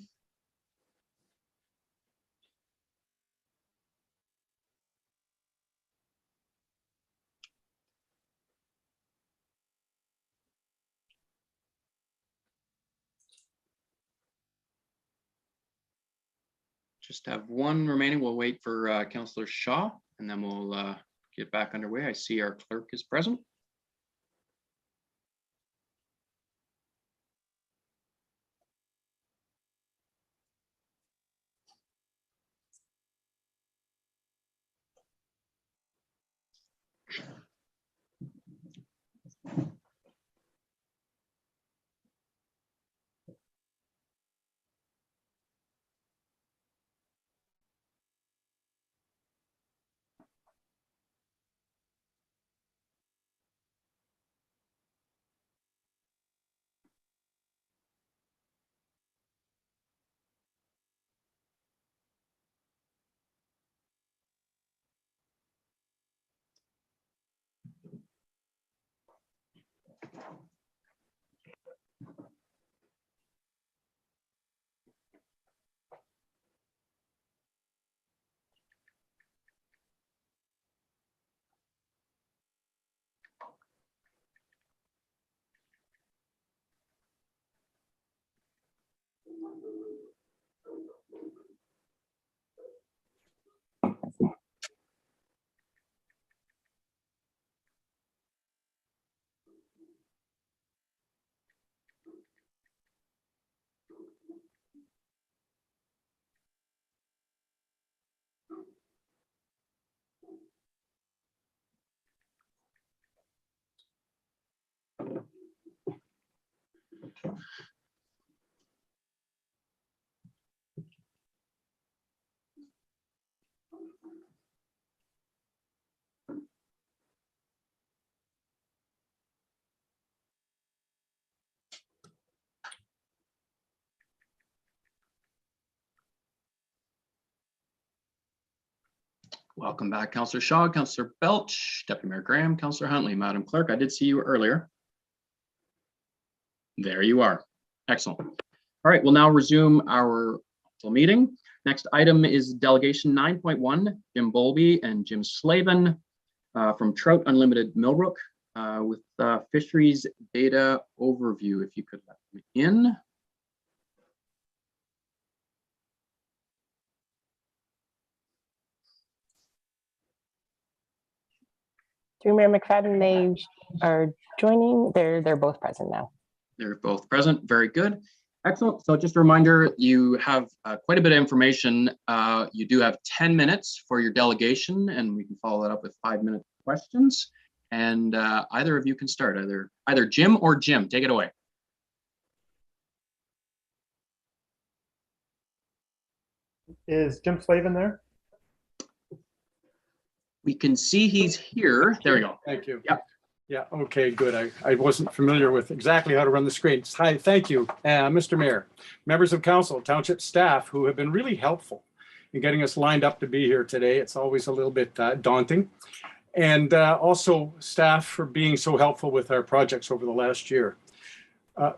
Just have one remaining. We'll wait for Councillor Shaw, and then we'll get back underway. I see our clerk is present. Welcome back, Councillor Shaw, Councillor Belch, Deputy Mayor Graham, Councillor Huntley. Madam Clerk, I did see you earlier. There you are. Excellent. All right, we'll now resume our meeting. Next item is Delegation 9.1, Jim Bowlby and Jim Slavin from Trout Unlimited Millbrook with fisheries data overview. If you could let me in. Through Mayor McFadden, they are joining. They're both present now. They're both present. Very good. Excellent. So just a reminder, you have quite a bit of information. You do have 10 minutes for your delegation, and we can follow that up with 5-minute questions. And either of you can start, either Jim or Jim. Take it away. Is Jim Slavin there? We can see he's here. There we go. Thank you. Yep. Yeah, okay, good. I wasn't familiar with exactly how to run the screen. Hi, thank you, Mr. Mayor, members of council, township staff who have been really helpful in getting us lined up to be here today. It's always a little bit daunting. And also staff for being so helpful with our projects over the last year.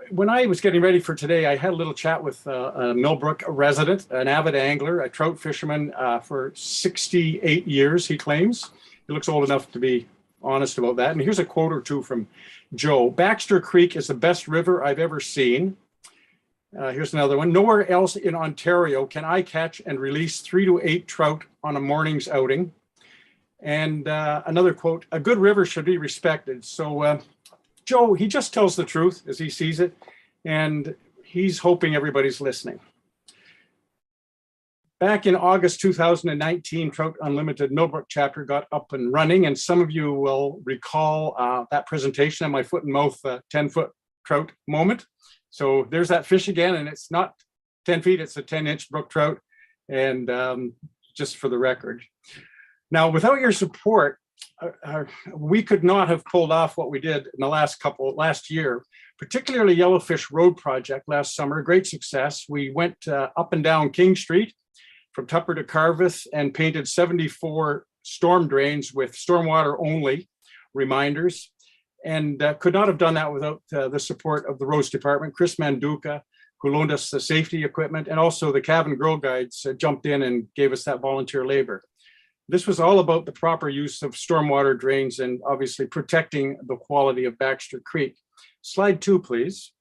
When I was getting ready for today, I had a little chat with a Millbrook resident, an avid angler, a trout fisherman for 68 years, he claims. He looks old enough to be honest about that. And here's a quote or two from Joe. Baxter Creek is the best river I've ever seen. Here's another one. Nowhere else in Ontario can I catch and release 3 to 8 trout on a morning's outing. And another quote, a good river should be respected. So Joe, he just tells the truth as he sees it, and he's hoping everybody's listening. Back in August 2019, Trout Unlimited Millbrook chapter got up and running, and some of you will recall that presentation on my foot and mouth 10-foot trout moment. So there's that fish again, and it's not 10 feet, it's a 10-inch brook trout, and just for the record. Now, without your support, we could not have pulled off what we did in the last year, particularly Yellowfish Road project last summer. Great success. We went up and down King Street from Tupper to Carveth and painted 74 storm drains with stormwater only reminders, and could not have done that without the support of the roads department, Chris Manduca, who loaned us the safety equipment, and also the cabin grill guides jumped in and gave us that volunteer labor. This was all about the proper use of stormwater drains and obviously protecting the quality of Baxter Creek. Slide 2, please.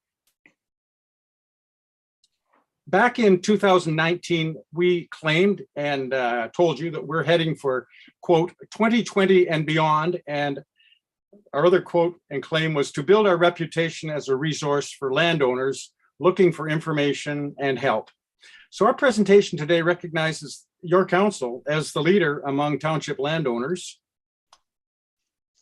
Back in 2019, we claimed and told you that we're heading for, quote, 2020 and beyond. And our other quote and claim was to build our reputation as a resource for landowners looking for information and help. So our presentation today recognizes your council as the leader among township landowners.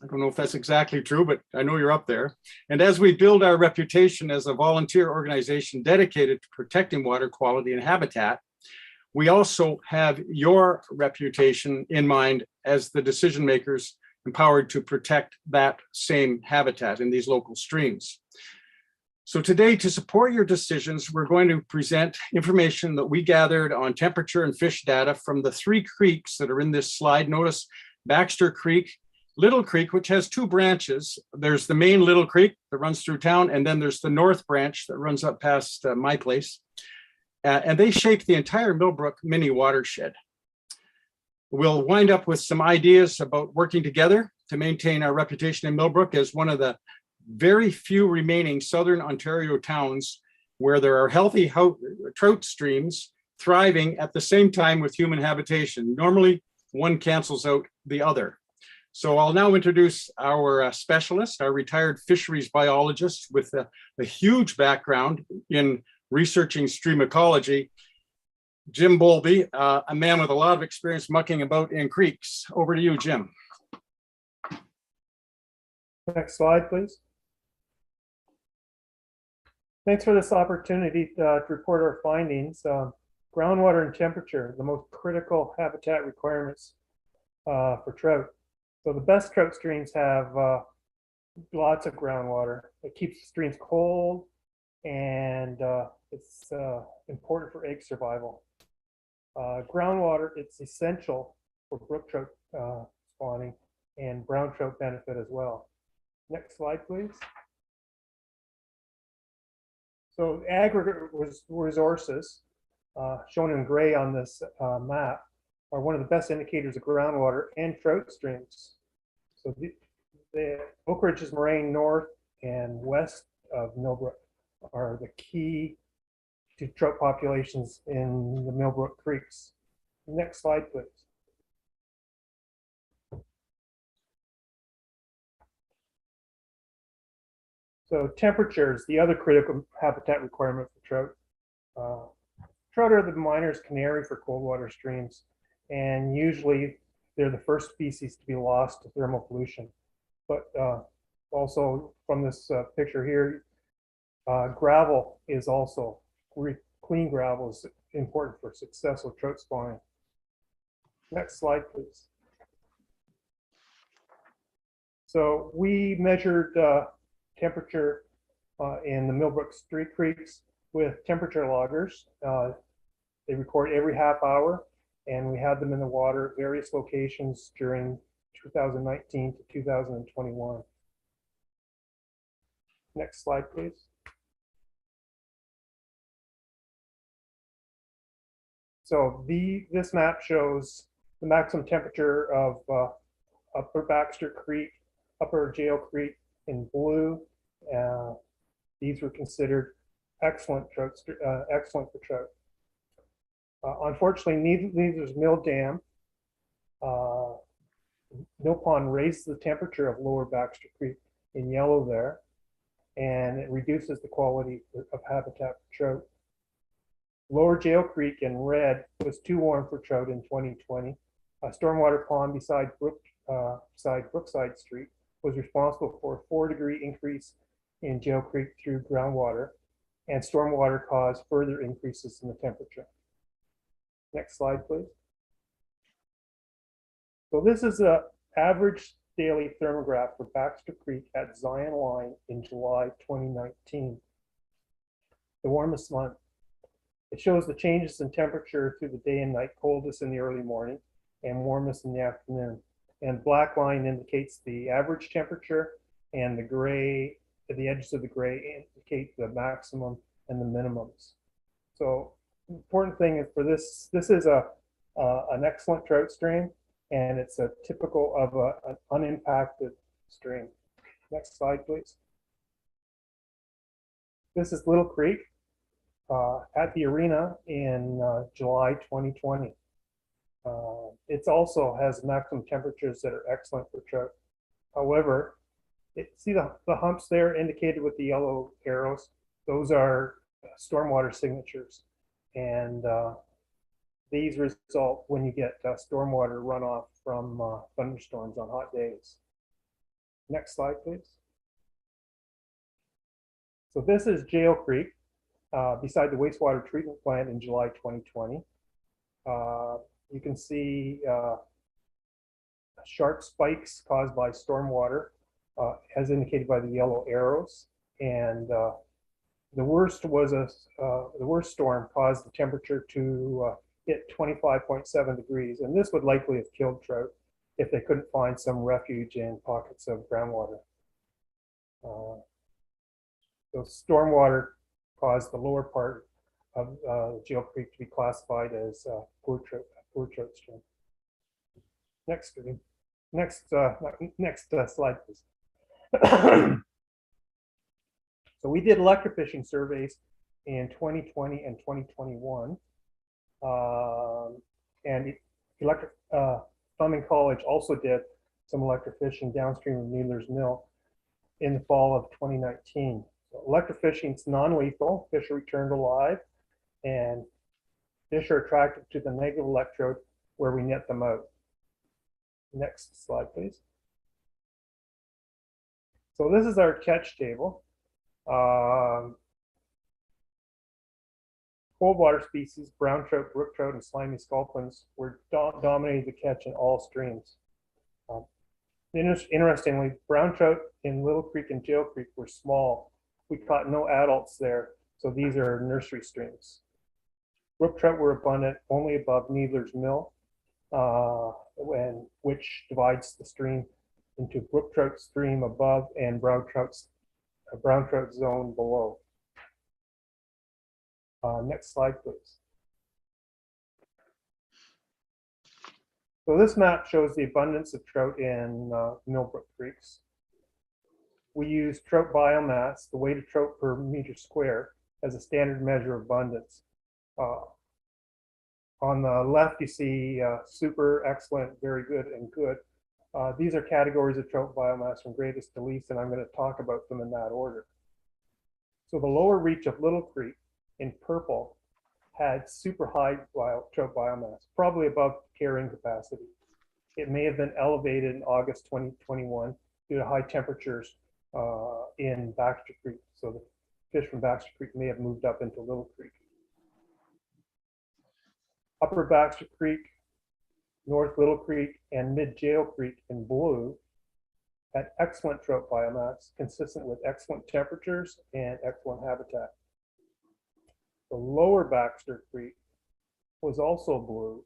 I don't know if that's exactly true, but I know you're up there. And as we build our reputation as a volunteer organization dedicated to protecting water quality and habitat, we also have your reputation in mind as the decision makers empowered to protect that same habitat in these local streams. So today, to support your decisions, we're going to present information that we gathered on temperature and fish data from the 3 creeks that are in this slide. Notice Baxter Creek, Little Creek, which has 2 branches. There's the main Little Creek that runs through town, and then there's the north branch that runs up past my place. And they shape the entire Millbrook mini watershed. We'll wind up with some ideas about working together to maintain our reputation in Millbrook as one of the very few remaining Southern Ontario towns where there are healthy trout streams thriving at the same time with human habitation. Normally, one cancels out the other. So I'll now introduce our specialist, our retired fisheries biologist with a huge background in researching stream ecology, Jim Bowlby, a man with a lot of experience mucking about in creeks. Over to you, Jim. Next slide, please. Thanks for this opportunity to report our findings. Groundwater and temperature, the most critical habitat requirements for trout. So the best trout streams have lots of groundwater. It keeps the streams cold, and it's important for egg survival. Groundwater, it's essential for brook trout spawning, and brown trout benefit as well. Next slide, please. So aggregate resources, shown in gray on this map, are one of the best indicators of groundwater and trout streams. So the Oak Ridges Moraine north and west of Millbrook are the key to trout populations in the Millbrook creeks. Next slide, please. So temperature is the other critical habitat requirement for trout. Trout are the miner's canary for cold water streams, and usually they're the first species to be lost to thermal pollution. But also from this picture here, gravel is also, clean gravel is important for successful trout spawning. Next slide, please. So we measured temperature in the Millbrook Street Creeks with temperature loggers. They record every half hour, and we had them in the water at various locations during 2019 to 2021. Next slide, please. So this map shows the maximum temperature of Upper Baxter Creek, Upper Jail Creek in blue. These were considered excellent trout, excellent for trout. Unfortunately, neither's Mill Dam. Mill Pond raised the temperature of Lower Baxter Creek in yellow there, and it reduces the quality of habitat for trout. Lower Jail Creek in red was too warm for trout in 2020. A stormwater pond beside Brookside Street was responsible for a 4-degree increase in Jail Creek through groundwater, and stormwater caused further increases in the temperature. Next slide, please. So this is the average daily thermograph for Baxter Creek at Zion Line in July 2019, the warmest month. It shows the changes in temperature through the day and night, coldest in the early morning and warmest in the afternoon. And black line indicates the average temperature, and the gray, the edges of the gray indicate the maximum and the minimums. So important thing is for this is an excellent trout stream, and it's a typical of an unimpacted stream. Next slide, please. This is Little Creek at the arena in July 2020. It also has maximum temperatures that are excellent for trout. However, see the humps there indicated with the yellow arrows? Those are stormwater signatures. And these result when you get stormwater runoff from thunderstorms on hot days. Next slide, please. So this is Jail Creek beside the wastewater treatment plant in July 2020. You can see sharp spikes caused by stormwater, as indicated by the yellow arrows. And the worst storm caused the temperature to hit 25.7 degrees, and this would likely have killed trout if they couldn't find some refuge in pockets of groundwater. So stormwater caused the lower part of Jail Creek to be classified as poor trout stream. Next slide, please. So we did electrofishing surveys in 2020 and 2021. And Thuming College also did some electrofishing downstream of Needler's Mill in the fall of 2019. So electrofishing is non-lethal. Fish are returned alive, and fish are attracted to the negative electrode where we net them out. Next slide, please. So this is our catch table. Cold water species, brown trout, brook trout, and slimy sculpins were dominating the catch in all streams. Interestingly, brown trout in Little Creek and Jail Creek were small. We caught no adults there, so these are nursery streams. Brook trout were abundant only above Needler's Mill, which divides the stream into brook trout stream above and brown trout zone below. Next slide, please. So this map shows the abundance of trout in Millbrook Creeks. We use trout biomass, the weight of trout per meter square, as a standard measure of abundance. On the left, you see super, excellent, very good, and good. These are categories of trout biomass from greatest to least, and I'm going to talk about them in that order. So the lower reach of Little Creek in purple had super high trout biomass, probably above carrying capacity. It may have been elevated in August 2021 due to high temperatures in Baxter Creek. So the fish from Baxter Creek may have moved up into Little Creek. Upper Baxter Creek, North Little Creek, and Mid Jail Creek in blue had excellent trout biomass, consistent with excellent temperatures and excellent habitat. The lower Baxter Creek was also blue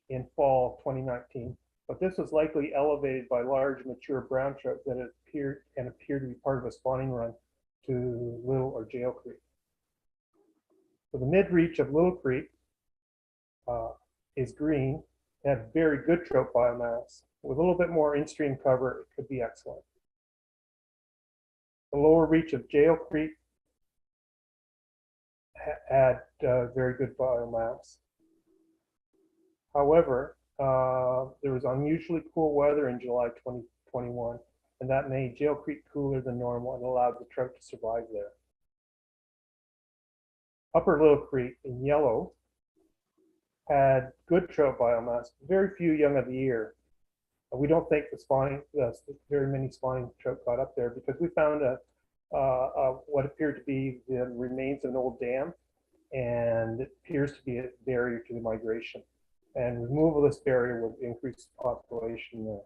in fall 2019, but this was likely elevated by large mature brown trout that appeared to be part of a spawning run to Little or Jail Creek. So the mid-reach of Little Creek is green, had very good trout biomass. With a little bit more in-stream cover, it could be excellent. The lower reach of Jail Creek had very good biomass. However, there was unusually cool weather in July 2021, and that made Jail Creek cooler than normal and allowed the trout to survive there. Upper Little Creek in yellow had good trout biomass, very few young of the year. We don't think very many spawning trout got up there because we found what appeared to be the remains of an old dam, and it appears to be a barrier to the migration. And removal of this barrier would increase the population there.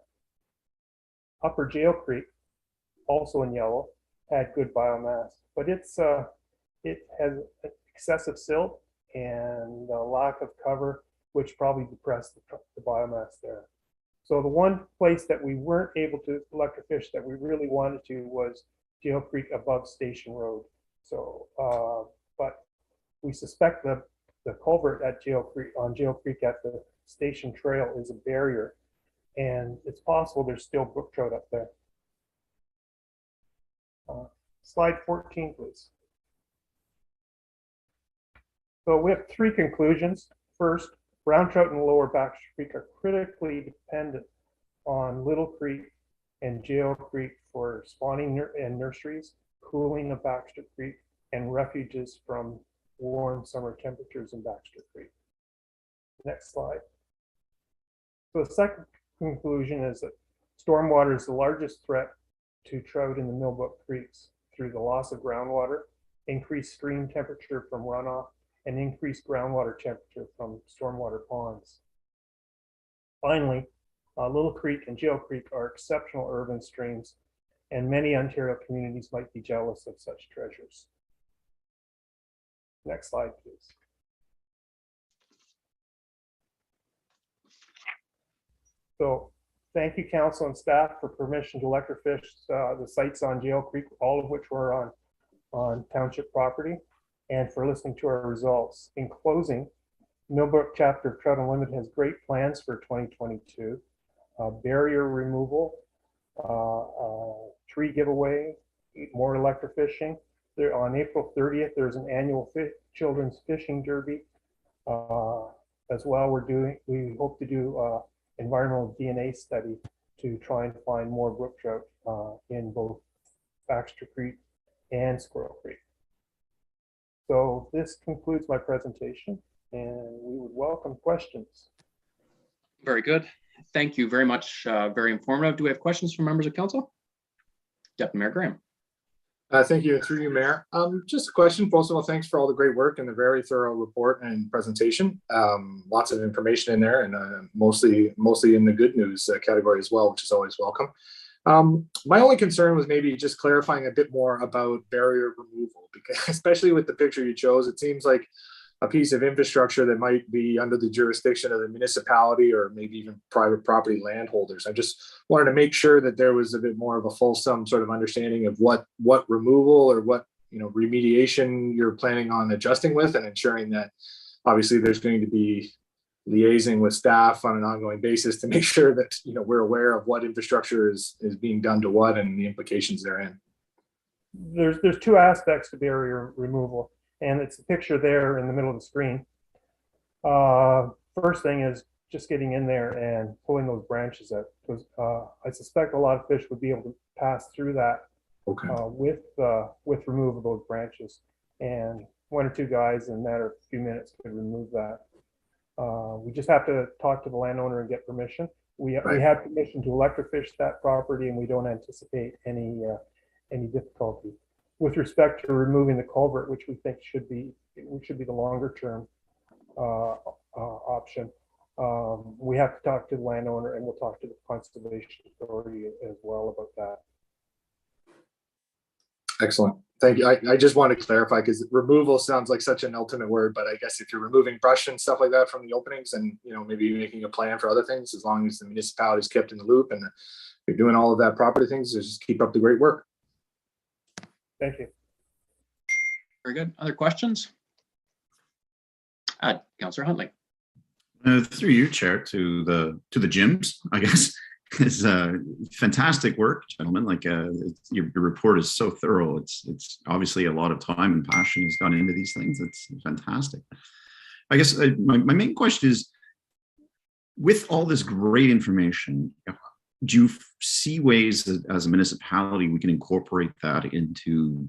Upper Jail Creek, also in yellow, had good biomass, but it has excessive silt and a lack of cover, which probably depressed the biomass there. So the one place that we weren't able to electrofish that we really wanted to was Jail Creek above Station Road. So, but we suspect the culvert at on Jail Creek at the Station Trail is a barrier, and it's possible there's still brook trout up there. Slide 14, please. So we have three conclusions. First, brown trout in lower Baxter Creek are critically dependent on Little Creek and Jail Creek for spawning and nurseries, cooling of Baxter Creek, and refuges from warm summer temperatures in Baxter Creek. Next slide. So the second conclusion is that stormwater is the largest threat to trout in the Millbrook Creeks through the loss of groundwater, increased stream temperature from runoff, and increased groundwater temperature from stormwater ponds. Finally, Little Creek and Jail Creek are exceptional urban streams, and many Ontario communities might be jealous of such treasures. Next slide, please. So thank you, council and staff, for permission to electrofish the sites on Jail Creek, all of which were on township property, and for listening to our results. In closing, Millbrook chapter of Trout Unlimited has great plans for 2022. Barrier removal, tree giveaway, more electrofishing. There, on April 30th, there's an annual children's fishing derby. As well, we hope to do environmental DNA study to try and find more brook trout in both Baxter Creek and Squirrel Creek. So this concludes my presentation, and we would welcome questions. Very good. Thank you very much. Very informative. Do we have questions from members of council? Deputy Mayor Graham. Thank you. Through you, Mayor. Just a question. First of all, thanks for all the great work and the very thorough report and presentation. Lots of information in there, and mostly in the good news category as well, which is always welcome. My only concern was maybe just clarifying a bit more about barrier removal, because especially with the picture you chose, it seems like a piece of infrastructure that might be under the jurisdiction of the municipality or maybe even private property landholders. I just wanted to make sure that there was a bit more of a fulsome sort of understanding of what removal or what remediation you're planning on adjusting with, and ensuring that obviously there's going to be liaising with staff on an ongoing basis to make sure that we're aware of what infrastructure is being done to what and the implications therein. There's two aspects to barrier removal, and it's a picture there in the middle of the screen. First thing is just getting in there and pulling those branches out, because I suspect a lot of fish would be able to pass through that with removal of those branches, and one or two guys in a matter of a few minutes could remove that. We just have to talk to the landowner and get permission. We have permission to electrofish that property, and we don't anticipate any difficulty. With respect to removing the culvert, which we think should be the longer term option, we have to talk to the landowner, and we'll talk to the Conservation Authority as well about that. Excellent. Thank you. I just want to clarify, because removal sounds like such an ultimate word, but I guess if you're removing brush and stuff like that from the openings, and maybe making a plan for other things, as long as the municipality is kept in the loop and you're doing all of that property things, just keep up the great work. Thank you. Very good. Other questions? Councillor Huntley. Through you, Chair, to the gyms, I guess. It's fantastic work, gentlemen. Like your report is so thorough. It's obviously a lot of time and passion has gone into these things. It's fantastic. I guess my main question is, with all this great information, do you see ways that, as a municipality, we can incorporate that into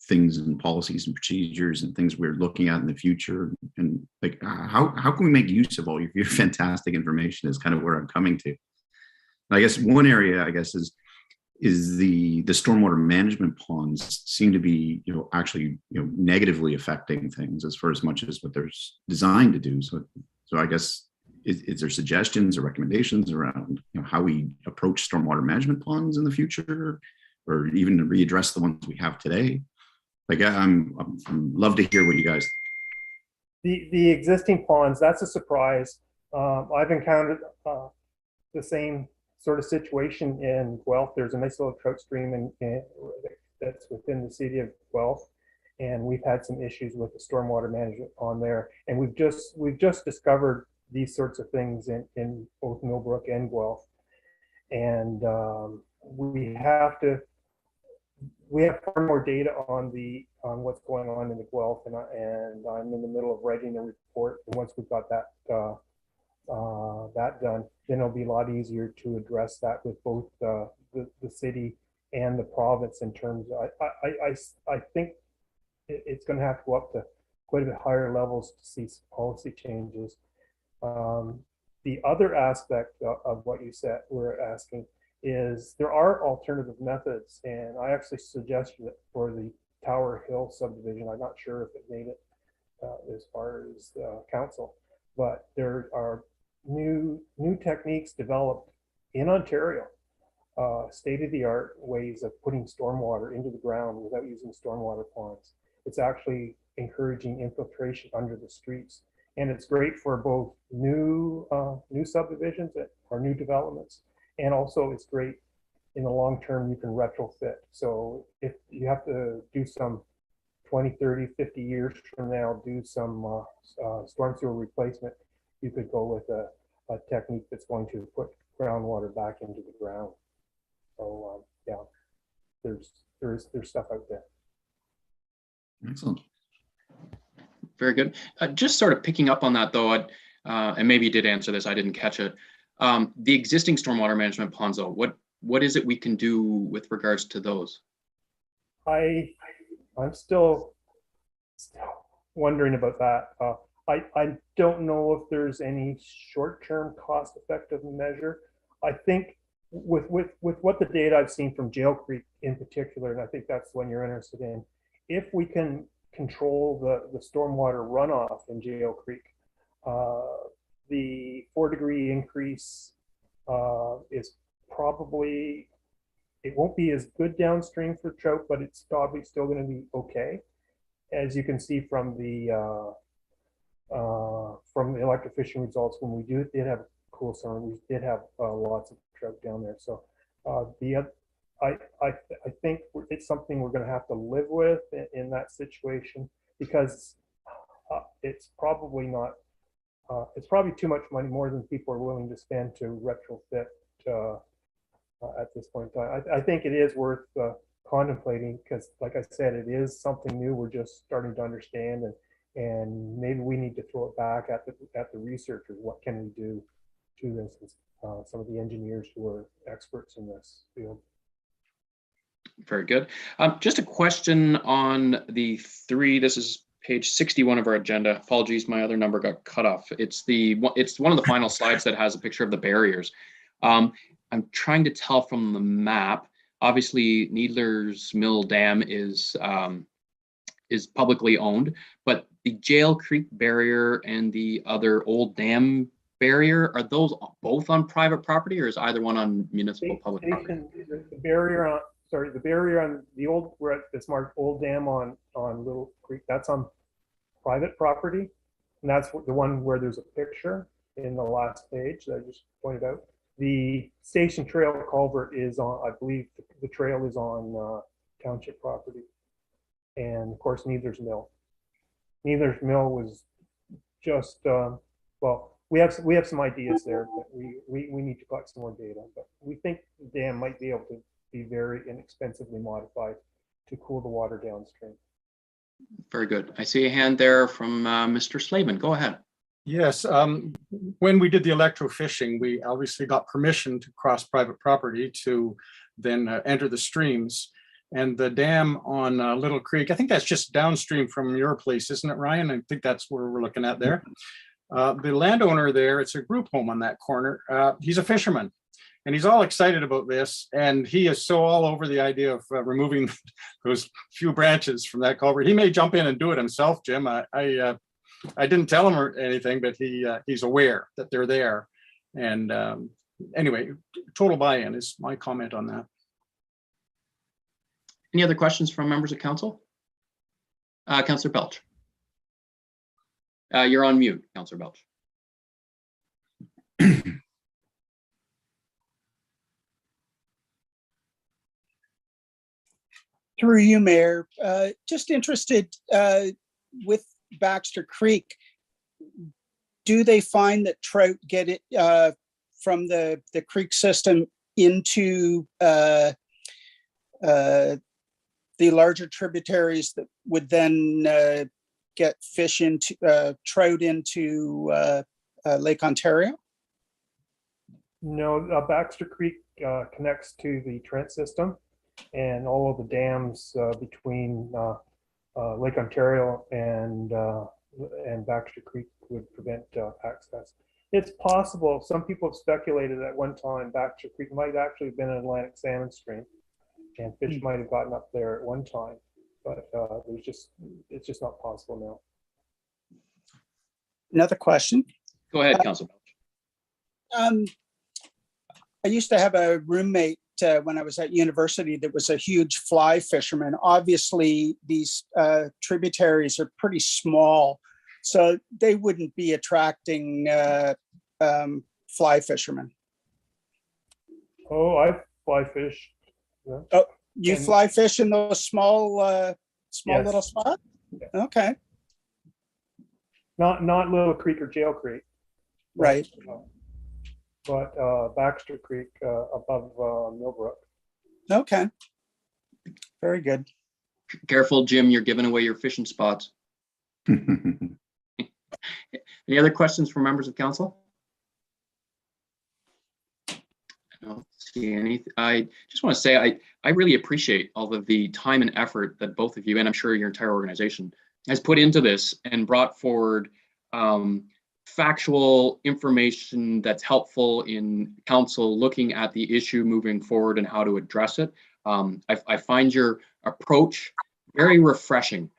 things and policies and procedures and things we're looking at in the future? And like how can we make use of all your fantastic information is kind of where I'm coming to. I guess one area, is the stormwater management ponds seem to be, actually, negatively affecting things as much as what they're designed to do. So I guess, is there suggestions or recommendations around, how we approach stormwater management ponds in the future, or even to readdress the ones we have today? Like, I'm love to hear what you guys think. The existing ponds, that's a surprise. I've encountered the same sort of situation in Guelph. There's a nice little trout stream that's within the city of Guelph, And we've had some issues with the stormwater management on there. And we've just discovered these sorts of things in both Millbrook and Guelph. And we have far more data on what's going on in the Guelph, and I'm in the middle of writing a report. And once we've got that that done, then it'll be a lot easier to address that with both the city and the province in terms of, I think it's going to have to go up to quite a bit higher levels to see policy changes. The other aspect of what you said, we're asking, is there are alternative methods, and I actually suggested it for the Tower Hill subdivision. I'm not sure if it made it as far as council, but there are new techniques developed in Ontario, state-of-the-art ways of putting stormwater into the ground without using stormwater ponds. It's actually encouraging infiltration under the streets, and it's great for both new subdivisions or new developments, and also it's great in the long term. You can retrofit. So if you have to do some 20, 30, 50 years from now, do some storm sewer replacement, you could go with a technique that's going to put groundwater back into the ground. So yeah, there's stuff out there. Excellent. Very good. Just sort of picking up on that though, and maybe you did answer this, I didn't catch it. The existing stormwater management ponds though, what is it we can do with regards to those? I'm still wondering about that. I don't know if there's any short-term cost-effective measure. I think with what the data I've seen from Jail Creek in particular, and I think that's the one you're interested in, if we can control the stormwater runoff in Jail Creek, the 4-degree increase is probably, it won't be as good downstream for trout, but it's probably still going to be okay. As you can see from the electrofishing results, when we did have a cool summer, we did have lots of trout down there. So I think it's something we're going to have to live with in that situation, because it's probably not. It's probably too much money, more than people are willing to spend to retrofit at this point in time. I think it is worth contemplating, because, like I said, it is something new. We're just starting to understand, and maybe we need to throw it back at the researchers. What can we do to this? Some of the engineers who are experts in this field. Very good. Just a question on the 3. This is page 61 of our agenda. Apologies, my other number got cut off. It's one of the final slides that has a picture of the barriers. I'm trying to tell from the map. Obviously, Needler's Mill Dam is publicly owned, but the Jail Creek barrier and the other old dam barrier, are those both on private property, or is either one on municipal public property? The barrier on the old, where it's marked Old Dam on Little Creek, that's on private property, and that's the one where there's a picture in the last page that I just pointed out. The Station Trail culvert is on, I believe the trail is on township property, and of course Needler's Mill. Needler's Mill was just well, we have some ideas there, but we need to collect some more data. But we think the dam might be able to be very inexpensively modified to cool the water downstream. Very good. I see a hand there from Mr. Slavin. Go ahead. Yes, when we did the electrofishing, we obviously got permission to cross private property to then enter the streams. And the dam on Little Creek, I think that's just downstream from your place, isn't it, Ryan? I think that's where we're looking at there. The landowner there, it's a group home on that corner. He's a fisherman, and he's all excited about this. And he is so all over the idea of removing those few branches from that culvert. He may jump in and do it himself, Jim. I didn't tell him or anything, but he's aware that they're there. And anyway, total buy-in is my comment on that. Any other questions from members of council? Councillor Belch. You're on mute, Councillor Belch. Through you, Mayor, just interested with Baxter Creek, do they find that trout get it from the creek system into the larger tributaries that would then get fish into trout into Lake Ontario? No, Baxter Creek connects to the Trent system, and all of the dams between Lake Ontario and Baxter Creek would prevent access. It's possible, some people have speculated at one time Baxter Creek might actually have been an Atlantic salmon stream, and fish might have gotten up there at one time, but it's just not possible now. Another question. Go ahead, Council. I used to have a roommate when I was at university that was a huge fly fisherman. Obviously, these tributaries are pretty small, so they wouldn't be attracting fly fishermen. Oh, I fly fish. Yeah. Oh, you fly fish in those small Yes. little spots? Okay, Not Little Creek or Jail Creek. right. But Baxter Creek above Millbrook. Okay, very good. Careful, Jim, you're giving away your fishing spots. Any other questions from members of council? I don't see anything. I just want to say I really appreciate all of the time and effort that both of you, and I'm sure your entire organization, has put into this and brought forward factual information that's helpful in council looking at the issue moving forward and how to address it. I find your approach very refreshing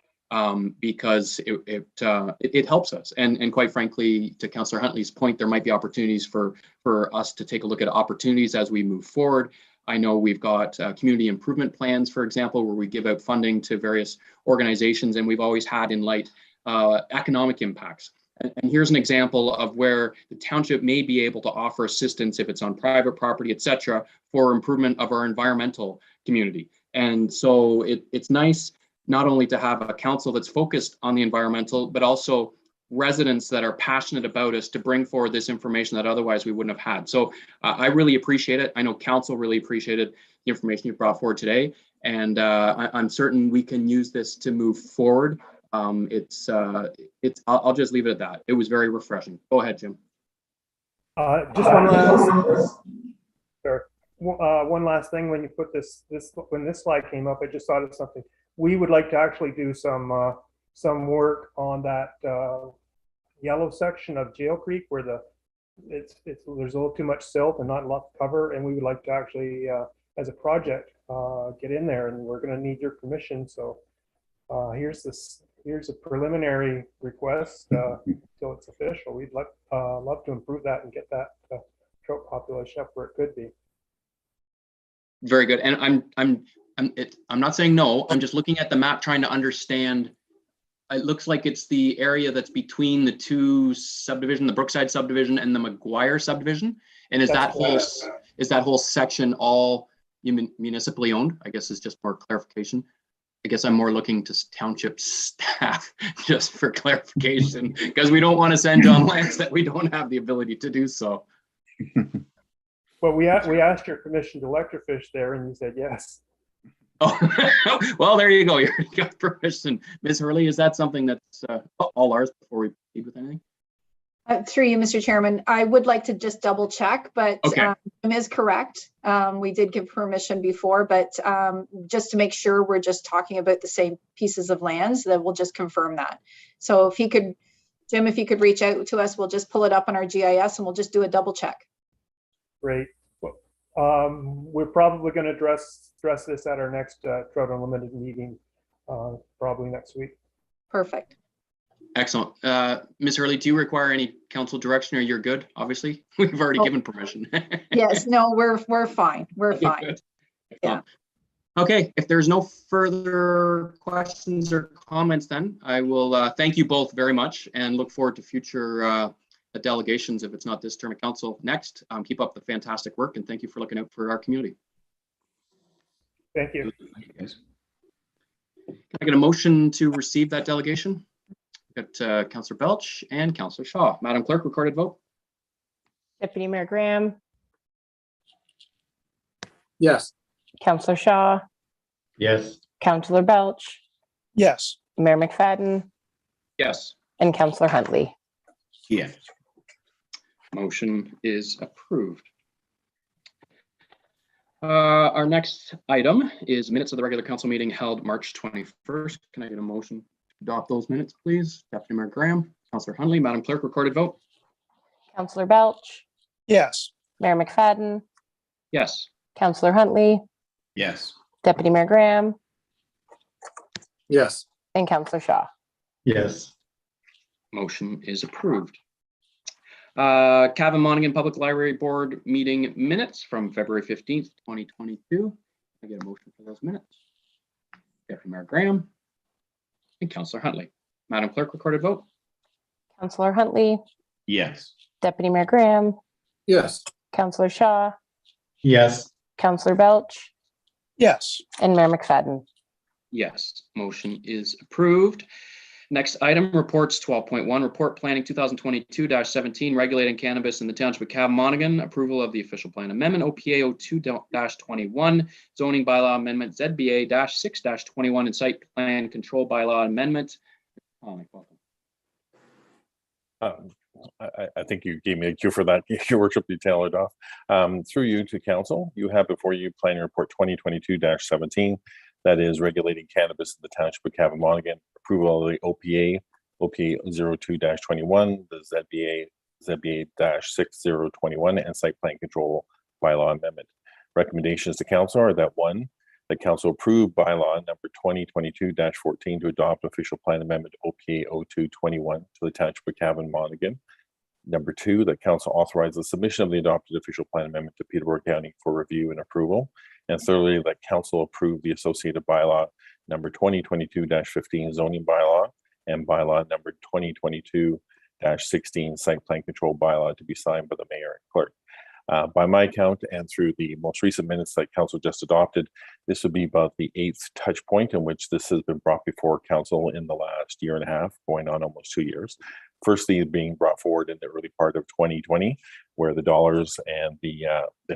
because it helps us. And quite frankly, to Councillor Huntley's point, there might be opportunities for us to take a look at opportunities as we move forward. I know we've got community improvement plans, for example, where we give out funding to various organizations, and we've always had in light economic impacts. And here's an example of where the township may be able to offer assistance if it's on private property, et cetera, for improvement of our environmental community. And so it's nice not only to have a council that's focused on the environmental, but also residents that are passionate about us to bring forward this information that otherwise we wouldn't have had. So I really appreciate it. I know council really appreciated the information you brought forward today. And I'm certain we can use this to move forward. I'll just leave it at that. It was very refreshing. Go ahead, Jim. Just one last, one last thing. When you put when this slide came up, I just thought of something. We would like to actually do some work on that yellow section of Jail Creek where there's a little too much silt and not enough cover, and we would like to actually, as a project, get in there, and we're going to need your permission. So here's a preliminary request until it's official. We'd love to improve that and get that trout population up where it could be. Very good. And I'm not saying no. I'm just looking at the map, trying to understand. It looks like it's the area that's between the two subdivision, the Brookside subdivision and the McGuire subdivision. And is that whole section all municipally owned? I guess is just more clarification. I guess I'm more looking to township staff just for clarification, because we don't want to send on lands that we don't have the ability to do so. Well, we asked your permission to electrofish there, and you said yes. Oh, well, there you go. You got permission. Ms. Hurley, is that something that's all ours before we proceed with anything? Through you, Mr. Chairman, I would like to just double check, but okay. Jim is correct. We did give permission before, but just to make sure we're just talking about the same pieces of lands, that we'll just confirm that. So if he could, Jim, if you could reach out to us, we'll just pull it up on our GIS and we'll just do a double check. Great. We're probably going to address this at our next Trout Unlimited meeting, probably next week. Perfect. Excellent. Ms. Hurley, do you require any council direction, or you're good? Obviously, we've already given permission. Yes, no, we're fine. We're fine. Good. Yeah. Okay, if there's no further questions or comments, then I will thank you both very much and look forward to future delegations, if it's not this term of council, next. Keep up the fantastic work, and thank you for looking out for our community. Thank you. Thank you, guys. Can I get a motion to receive that delegation? Got Councillor Belch and Councillor Shaw. Madam Clerk, recorded vote. Deputy Mayor Graham, Yes. Councillor Shaw, Yes. Councillor Belch, Yes. Mayor McFadden, Yes. and Councillor Huntley. Yeah. Motion is approved. Our next item is minutes of the regular council meeting held March 21st. Can I get a motion to adopt those minutes, please? Deputy Mayor Graham, Councillor Huntley, Madam Clerk, recorded vote. Councillor Belch, Yes. Mayor McFadden, Yes. Councillor Huntley, Yes. Deputy Mayor Graham, Yes. and Councillor Shaw. Yes. Motion is approved. Cavan Monaghan Public Library Board meeting minutes from February 15th, 2022. I get a motion for those minutes. Deputy Mayor Graham and Councillor Huntley. Madam Clerk, recorded vote. Councillor Huntley, Yes. Deputy Mayor Graham, Yes. Councillor Shaw, Yes. Councillor Belch, Yes. and Mayor McFadden. Yes, motion is approved. Next item, reports 12.1, report planning 2022-17, regulating cannabis in the Township of Cavan Monaghan, approval of the official plan amendment, OPA 02-21, zoning bylaw amendment, ZBA-6-21, and site plan control bylaw amendment. I think you gave me a cue for that. Your worship, you tailed it off. Through you to council, you have before you planning report 2022-17, that is regulating cannabis in the Township of Cavan Monaghan, approval of the OPA 02-21, the ZBA-6021, and site plan control bylaw amendment. Recommendations to council are that one, that council approve bylaw number 2022-14 to adopt official plan amendment OPA 02-21 to the Township of Cavan Monaghan. Number two, that council authorize the submission of the adopted official plan amendment to Peterborough County for review and approval. And thirdly, that council approve the associated bylaw number 2022-15 zoning bylaw and bylaw number 2022-16 site plan control bylaw to be signed by the mayor and clerk. By my count and through the most recent minutes that council just adopted, this would be about the 8th touch point in which this has been brought before council in the last year and a half, going on almost 2 years. Firstly, being brought forward in the early part of 2020, where the dollars and the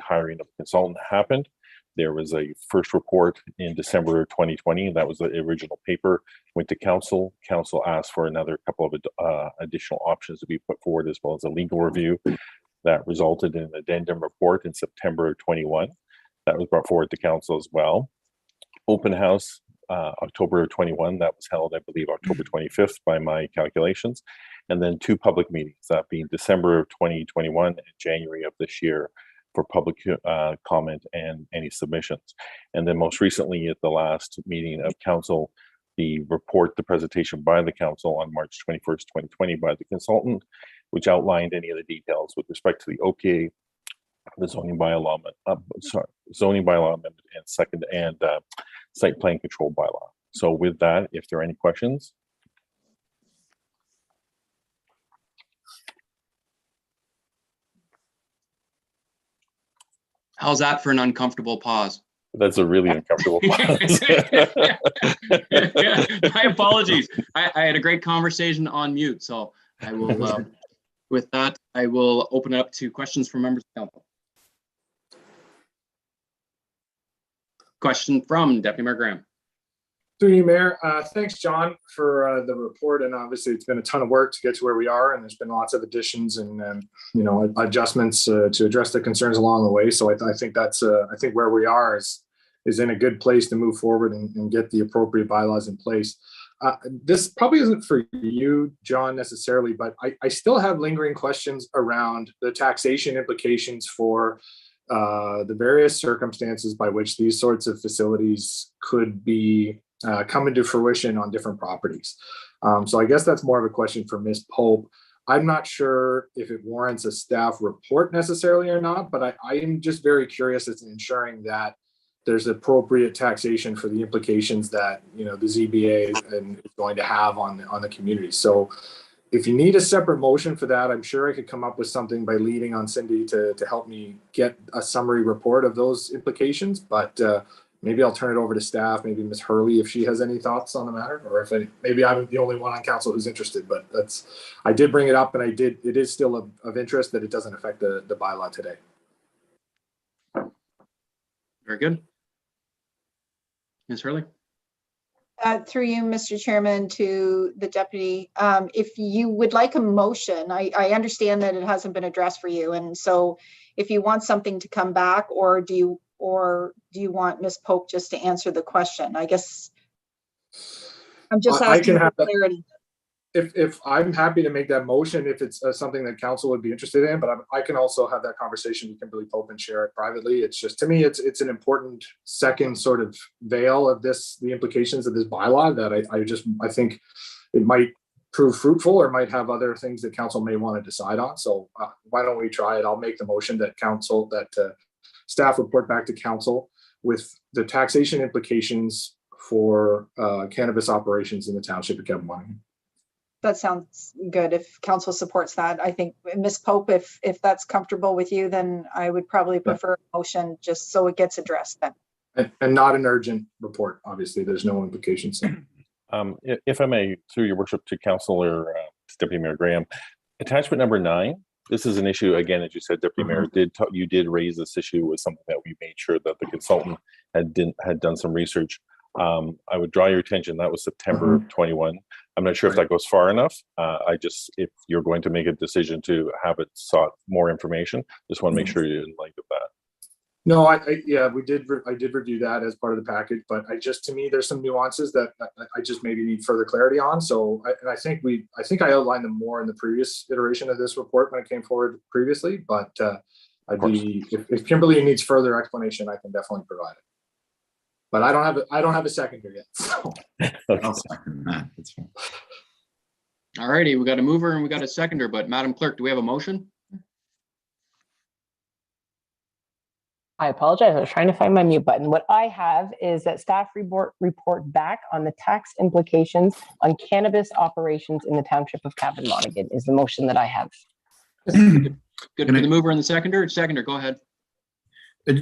hiring of a consultant happened. There was a first report in December of 2020. That was the original paper, went to council. Council asked for another couple of additional options to be put forward, as well as a legal review. That resulted in an addendum report in September of 21. That was brought forward to council as well. Open house, October of 21. That was held, I believe, October 25th by my calculations. And then 2 public meetings, that being December of 2021 and January of this year, for public comment and any submissions. And then most recently at the last meeting of council, the report, the presentation by the council on March 21st, 2020 by the consultant, which outlined any of the details with respect to the OPA, the zoning bylaw, zoning bylaw amendment, and site plan control bylaw. So with that, if there are any questions. How's that for an uncomfortable pause? That's a really uncomfortable pause. My apologies. I had a great conversation on mute, so I will. With that, I will open it up to questions from members of council. Question from Deputy Mayor Graham. Through you, Mayor. Thanks, John, for the report. And obviously, it's been a ton of work to get to where we are, and there's been lots of additions and adjustments to address the concerns along the way. So I think that's I think where we are is in a good place to move forward and get the appropriate bylaws in place. This probably isn't for you, John, necessarily, but I still have lingering questions around the taxation implications for the various circumstances by which these sorts of facilities could be come into fruition on different properties. So I guess that's more of a question for Ms. Pope. I'm not sure if it warrants a staff report necessarily or not, but I am just very curious as to ensuring that there's appropriate taxation for the implications that the ZBA is going to have on the community. So if you need a separate motion for that, I'm sure I could come up with something by leading on Cindy to help me get a summary report of those implications. But maybe I'll turn it over to staff, maybe Ms. Hurley, if she has any thoughts on the matter, or if maybe I'm the only one on council who's interested, but I did bring it up, and it is still of interest that it doesn't affect the bylaw today. Very good. Ms. Hurley? Through you, Mr. Chairman, to the deputy, if you would like a motion, I understand that it hasn't been addressed for you. And so if you want something to come back, or do you want Ms. Pope just to answer the question? I guess I'm just asking for clarity. If I'm happy to make that motion, if it's something that council would be interested in, but I can also have that conversation with Kimberly Pope and share it privately. It's just, to me, it's an important second sort of veil of the implications of this bylaw that I think it might prove fruitful, or might have other things that council may want to decide on. So why don't we try it? I'll make the motion that staff report back to council with the taxation implications for cannabis operations in the township of Kevin. That sounds good. If council supports that, I think, Ms. Pope, if that's comfortable with you, then I would probably prefer a motion just so it gets addressed then. And not an urgent report. Obviously, there's no implications. If I may, through your worship, to Councillor Deputy Mayor Graham, attachment number 9. This is an issue, again, as you said, Deputy Mayor, you did raise this issue with something that we made sure that the consultant had done some research. I would draw your attention, that was September of 21. I'm not sure if that goes far enough. If you're going to make a decision to have it sought more information, just want to make sure you're in light of that. No, I did review that as part of the package, but to me, there's some nuances that I just maybe need further clarity on. So I think I outlined them more in the previous iteration of this report when it came forward previously, but if Kimberly needs further explanation, I can definitely provide it. But I don't have a seconder yet. So. I'll second that. That's fine. All righty, we got a mover and we got a seconder, but Madam Clerk, do we have a motion? I apologize. I was trying to find my mute button. What I have is that staff report back on the tax implications on cannabis operations in the township of Cavan-Monaghan is the motion that I have. Good for the mover and the seconder. Seconder, go ahead.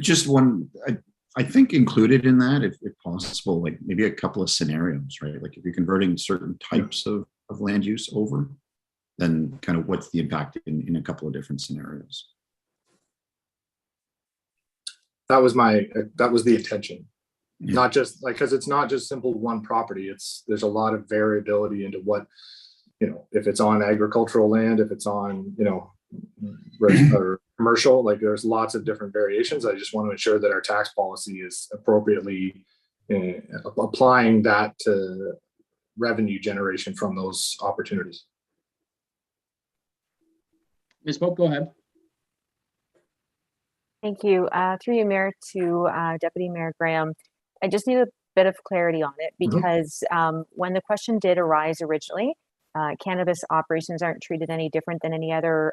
Just one. I think included in that, if possible, like maybe a couple of scenarios, right? Like if you're converting certain types of land use over, then kind of what's the impact in a couple of different scenarios. That was the intention. Yeah. Not just because it's not just simple one property. There's a lot of variability into what, if it's on agricultural land, if it's on, or commercial, like there's lots of different variations. I just want to ensure that our tax policy is appropriately applying that to revenue generation from those opportunities. Ms. Pope, go ahead. Thank you. Through you, Mayor, to Deputy Mayor Graham. I just need a bit of clarity on it because when the question did arise originally, cannabis operations aren't treated any different than any other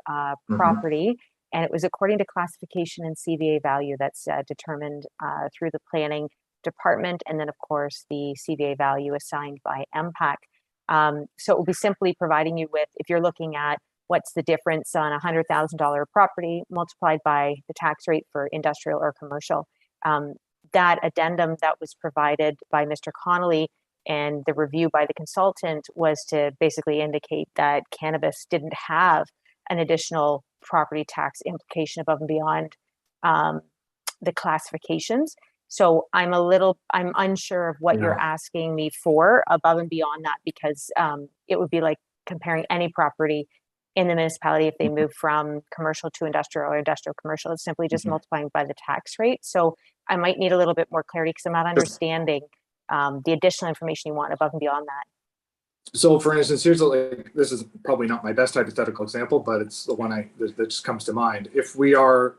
property. And it was according to classification and CVA value that's determined through the planning department. And then, of course, the CVA value assigned by MPAC. So it will be simply providing you with, if you're looking at what's the difference on a $100,000 property multiplied by the tax rate for industrial or commercial. That addendum that was provided by Mr. Connolly and the review by the consultant was to basically indicate that cannabis didn't have an additional property tax implication above and beyond the classifications. So I'm unsure of what you're asking me for above and beyond that, because it would be like comparing any property in the municipality if they move from commercial to industrial or industrial commercial. It's simply just multiplying by the tax rate. So I might need a little bit more clarity because I'm not understanding the additional information you want above and beyond that. So for instance, this is probably not my best hypothetical example, but it's the one that just comes to mind. If we are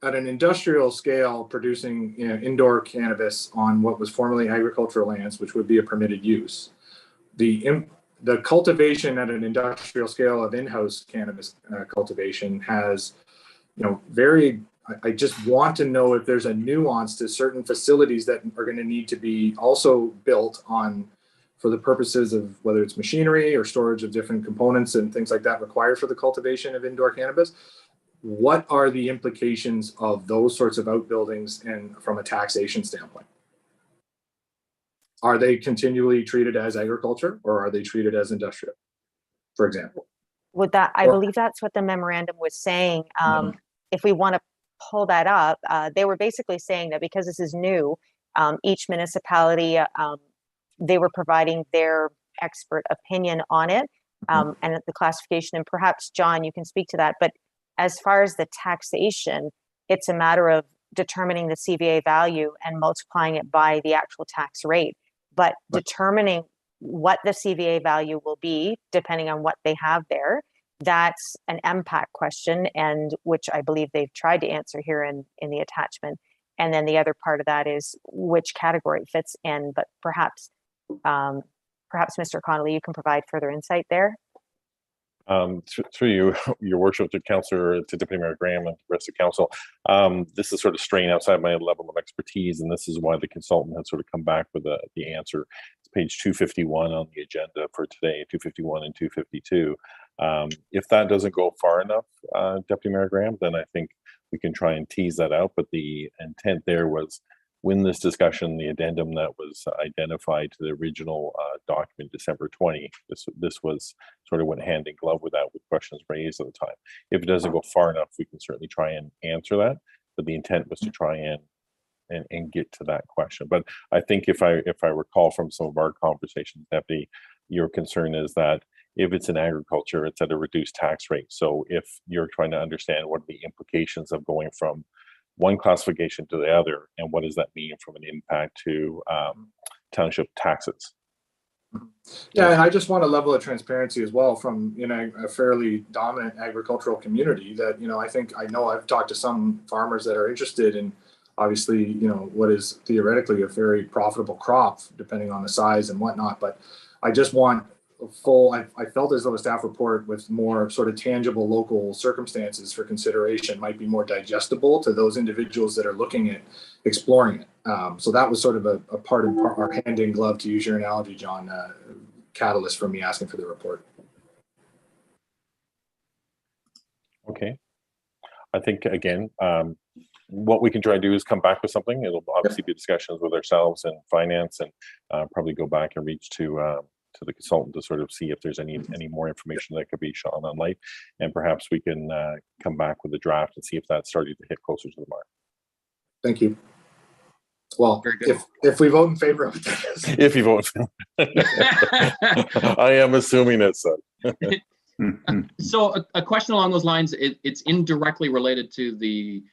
at an industrial scale producing indoor cannabis on what was formerly agricultural lands, which would be a permitted use, the cultivation at an industrial scale of in-house cannabis cultivation has, I just want to know if there's a nuance to certain facilities that are going to need to be also built on for the purposes of whether it's machinery or storage of different components and things like that required for the cultivation of indoor cannabis. What are the implications of those sorts of outbuildings and from a taxation standpoint? are they continually treated as agriculture or are they treated as industrial, for example? Would that, I Or- believe that's what the memorandum was saying. If we want to pull that up, they were basically saying that because this is new, each municipality, they were providing their expert opinion on it and the classification. And perhaps, John, you can speak to that. But as far as the taxation, it's a matter of determining the CVA value and multiplying it by the actual tax rate. But determining what the CVA value will be, depending on what they have there, that's an MPAC question, and which I believe they've tried to answer here in the attachment. And then the other part of that is which category it fits in. But perhaps, Mr. Connolly, you can provide further insight there. Through you, your worship, to Councillor, to Deputy Mayor Graham and the rest of council, this is sort of straying outside my level of expertise, and this is why the consultant has sort of come back with the answer. It's page 251 on the agenda for today, 251 and 252. If that doesn't go far enough, Deputy Mayor Graham, then I think we can try and tease that out. But the intent there was, when this discussion, the addendum that was identified to the original document, December 20, this was sort of went hand in glove with that, with questions raised at the time. If it doesn't go far enough, we can certainly try and answer that. But the intent was to try and get to that question. But I think if I recall from some of our conversations, Deputy, your concern is that if it's in agriculture, it's at a reduced tax rate. So if you're trying to understand what are the implications of going from one classification to the other, and what does that mean from an impact to township taxes? Yeah, and I just want a level of transparency as well from a fairly dominant agricultural community that, I know I've talked to some farmers that are interested in, obviously, what is theoretically a very profitable crop, depending on the size and whatnot. But I just want I felt as though a staff report with more sort of tangible local circumstances for consideration might be more digestible to those individuals that are looking at exploring it. So that was sort of a part of our hand in glove, to use your analogy, John, catalyst for me asking for the report. Okay. I think, again, what we can try to do is come back with something. It'll obviously be discussions with ourselves and finance, and probably go back and reach to the consultant to sort of see if there's any more information that could be shone on light, and perhaps we can come back with a draft and see if that's starting to hit closer to the mark. Thank you. Well, if we vote in favor of it, if you vote, I am assuming it's so. So a question along those lines, it's indirectly related to the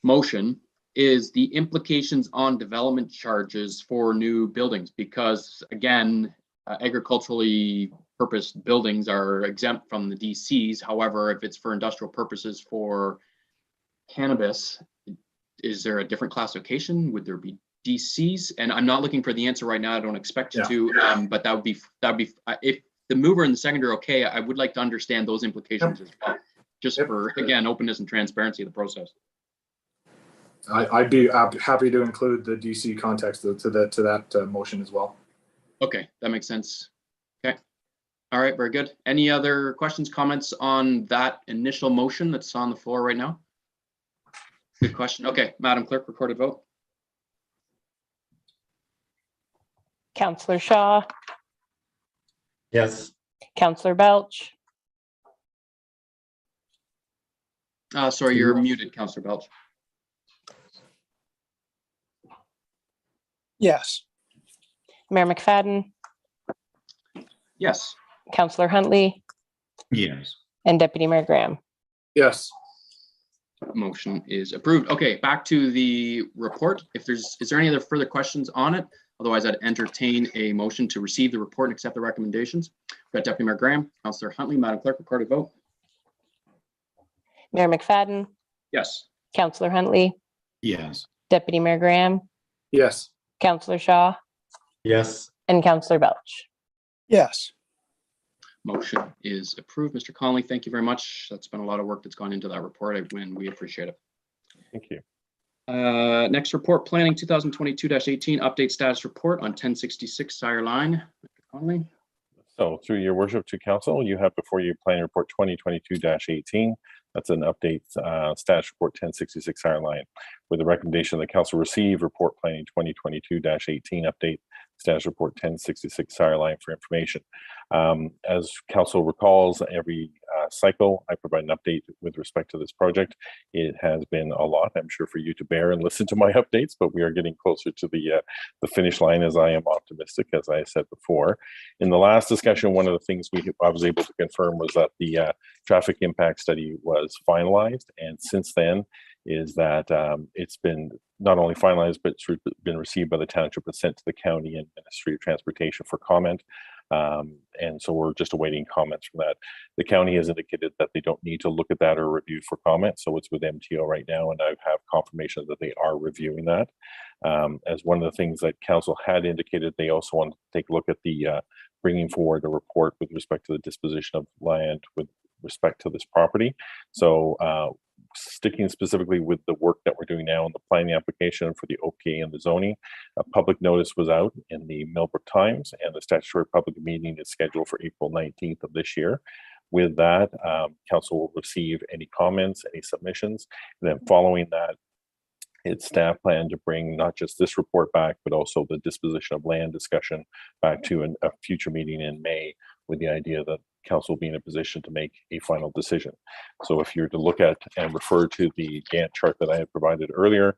motion, is the implications on development charges for new buildings, because again, agriculturally purposed buildings are exempt from the DCs. However, if it's for industrial purposes for cannabis, is there a different classification? Would there be DCs? And I'm not looking for the answer right now. I don't expect you to, but that would be if the mover and the seconder are okay, I would like to understand those implications as well, just for, again, openness and transparency of the process. I'd be happy to include the DC context to that motion as well. Okay, that makes sense. Okay. All right, very good. Any other questions, comments on that initial motion that's on the floor right now? Good question. Okay, Madam Clerk, recorded vote. Councillor Shaw, Yes. Councillor Belch, Sorry, you're muted, Councillor Belch. Yes. Mayor McFadden, Yes. Councillor Huntley, Yes. and Deputy Mayor Graham. Yes. Motion is approved. Okay, back to the report. Is there any other further questions on it? Otherwise, I'd entertain a motion to receive the report and accept the recommendations. We've got Deputy Mayor Graham, Councillor Huntley, Madam Clerk, recorded vote. Mayor McFadden, Yes. Councillor Huntley, Yes. Deputy Mayor Graham, Yes. Councillor Shaw, Yes. and Councillor Belch. Yes. Motion is approved. Mr. Connolly, thank you very much. That's been a lot of work that's gone into that report, and we appreciate it. Thank you. Next report, Planning 2022-18 update status report on 1066 Sire Line. Mr. Connolly. So through your worship to council, you have before you Planning Report 2022-18. That's an update status report 1066 Sire Line, with the recommendation that council receive report Planning 2022-18 update Status Report 1066 Sire Line for information. As Council recalls, every cycle I provide an update with respect to this project. It has been a lot, I'm sure, for you to bear and listen to my updates, but we are getting closer to the finish line, as I am optimistic, as I said before. In the last discussion, one of the things I was able to confirm was that the traffic impact study was finalized, and since then is that it's been not only finalized, but it's been received by the township and sent to the county and Ministry of Transportation for comment. And so we're just awaiting comments from that. The county has indicated that they don't need to look at that or review for comment. So it's with MTO right now, and I have confirmation that they are reviewing that. As one of the things that council had indicated, they also want to take a look at the bringing forward a report with respect to the disposition of land with respect to this property. So sticking specifically with the work that we're doing now in the planning application for the OPA and the zoning, a public notice was out in the Millbrook Times, and the statutory public meeting is scheduled for April 19th of this year. With that, council will receive any comments, any submissions, and then following that, it's staff plan to bring not just this report back, but also the disposition of land discussion back to a future meeting in May, with the idea that council will be in a position to make a final decision. So if you're to look at and refer to the Gantt chart that I had provided earlier,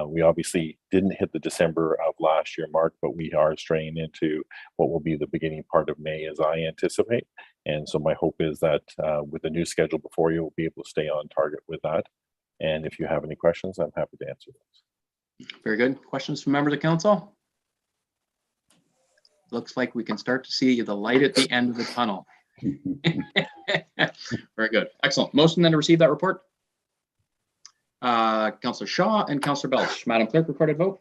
we obviously didn't hit the December of last year mark, but we are straying into what will be the beginning part of May, as I anticipate. And so my hope is that with the new schedule before you, we'll be able to stay on target with that. And if you have any questions, I'm happy to answer those. Very good. Questions from members of council? Looks like we can start to see the light at the end of the tunnel. Very good. Excellent. Motion then to receive that report. Councillor Shaw and Councillor Belch. Madam Clerk, recorded vote.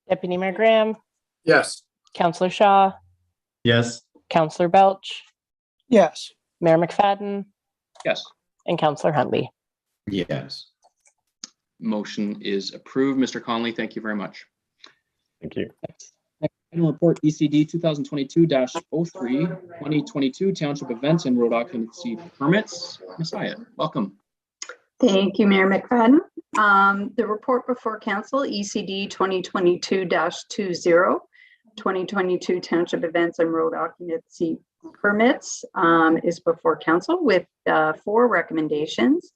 Deputy Mayor Graham, Yes. Councillor Shaw, Yes. Councillor Belch, Yes. Mayor McFadden, Yes. and Councillor Huntley. Yes. Motion is approved. Mr. Conley, thank you very much. Thank you. Item report ECD 2022-03, 2022 Township Events and Road Occupancy Permits. Ms. Hyatt, welcome. Thank you, Mayor McFadden. The report before council, ECD 2022-20, 2022 Township Events and Road Occupancy Permits is before council with 4 recommendations.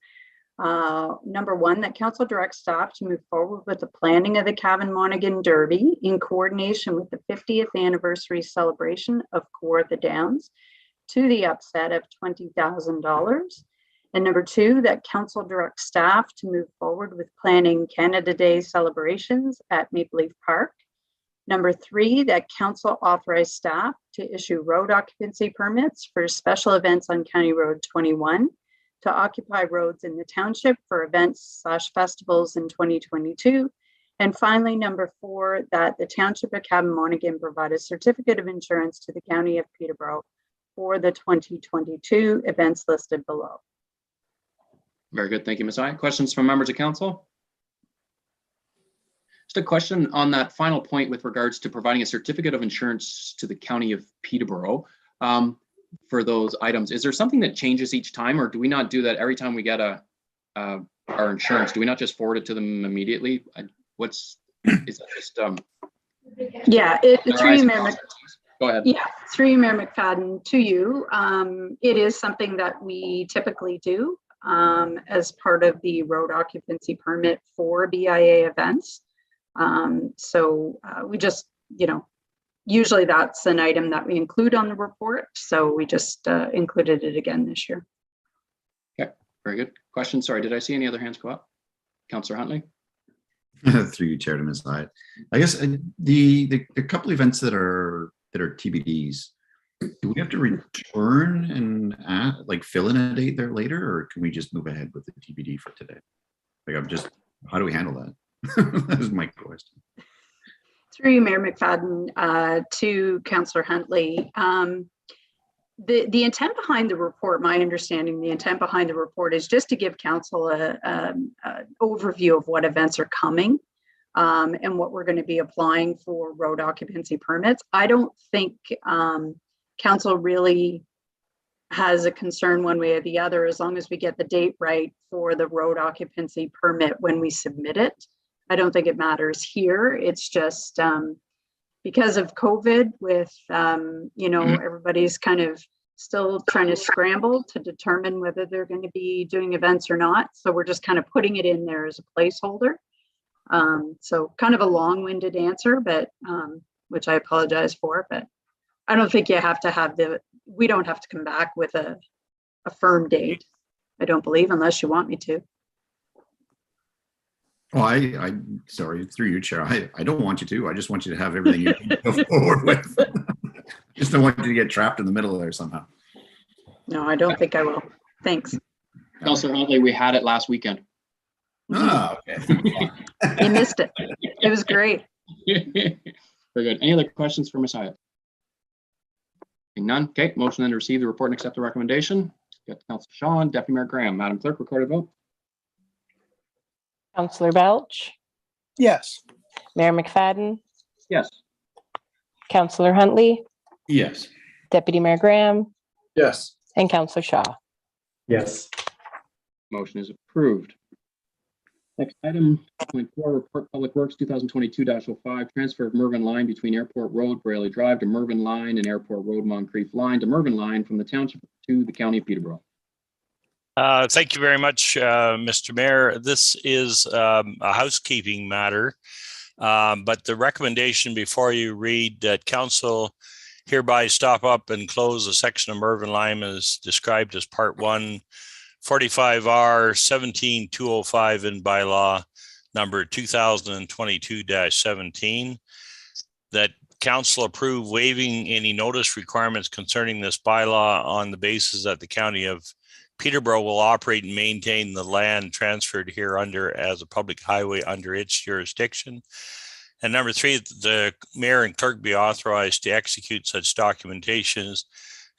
Number 1, that council directs staff to move forward with the planning of the Cavan Monaghan Derby in coordination with the 50th anniversary celebration of Kawartha Downs to the upset of $20,000. And number 2, that council directs staff to move forward with planning Canada Day celebrations at Maple Leaf Park. Number 3, that council authorize staff to issue road occupancy permits for special events on County Road 21 to occupy roads in the township for events/festivals in 2022. And finally, number 4, that the township of Cavan Monaghan provide a certificate of insurance to the county of Peterborough for the 2022 events listed below. Very good. Thank you, Ms. I. Questions from members of council? Just a question on that final point with regards to providing a certificate of insurance to the county of Peterborough. For those items, is there something that changes each time, or do we not do that every time we get our insurance? Do we not just forward it to them immediately? Is that just Yeah, through you, Mayor. Go ahead. Yeah, through you, Mayor McFadden, to you. It is something that we typically do as part of the road occupancy permit for BIA events. So we just, usually that's an item that we include on the report. So we just included it again this year. Okay, very good. Question. Sorry, did I see any other hands go up? Councillor Huntley? Through you, Chair, to Ms. Hyde. I guess the couple events that are TBDs, do we have to return and fill in a date there later, or can we just move ahead with the TBD for today? How do we handle that? That is my question. Through you, Mayor McFadden, to Councillor Huntley. The intent behind the report, my understanding, the intent behind the report is just to give council an overview of what events are coming and what we're going to be applying for road occupancy permits. I don't think council really has a concern one way or the other, as long as we get the date right for the road occupancy permit when we submit it. I don't think it matters here. It's just because of COVID with, everybody's kind of still trying to scramble to determine whether they're going to be doing events or not. So we're just kind of putting it in there as a placeholder. So kind of a long-winded answer, but which I apologize for, but I don't think you have to have we don't have to come back with a firm date. I don't believe, unless you want me to. Well, I sorry, through you, Chair. I don't want you to. I just want you to have everything you can go forward with. Just don't want you to get trapped in the middle of there somehow. No, I don't think I will. Thanks. Councillor Huntley, we had it last weekend. Ah, okay. You missed it. It was great. Very good. Any other questions for Ms. Hyatt? None. Okay, motion then to receive the report and accept the recommendation. Get Councillor Shaw and Deputy Mayor Graham. Madam Clerk, recorded vote. Councillor Belch, Yes. Mayor McFadden, Yes. Councillor Huntley, Yes. Deputy Mayor Graham, Yes. and Councillor Shaw. Yes. Motion is approved. Next item, 4, Report Public Works 2022-05, transfer of Mervyn Line between Airport Road, Braley Drive to Mervyn Line and Airport Road, Moncrief Line to Mervyn Line from the township to the county of Peterborough. Thank you very much, Mr. Mayor. This is a housekeeping matter, but the recommendation before you read that council hereby stop up and close a section of Mervyn Line as described as Part 1, 45R 17205 in bylaw number 2022-17, that council approve waiving any notice requirements concerning this bylaw on the basis that the county of Peterborough will operate and maintain the land transferred here under as a public highway under its jurisdiction. And number 3, the mayor and clerk be authorized to execute such documentations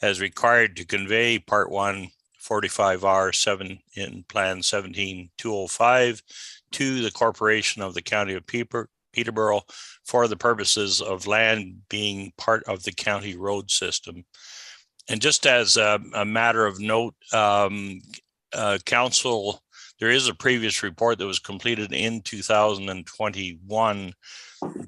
as required to convey Part 1, 45R7 in Plan 17205 to the corporation of the county of Peterborough for the purposes of land being part of the county road system. And just as a matter of note, council, there is a previous report that was completed in 2021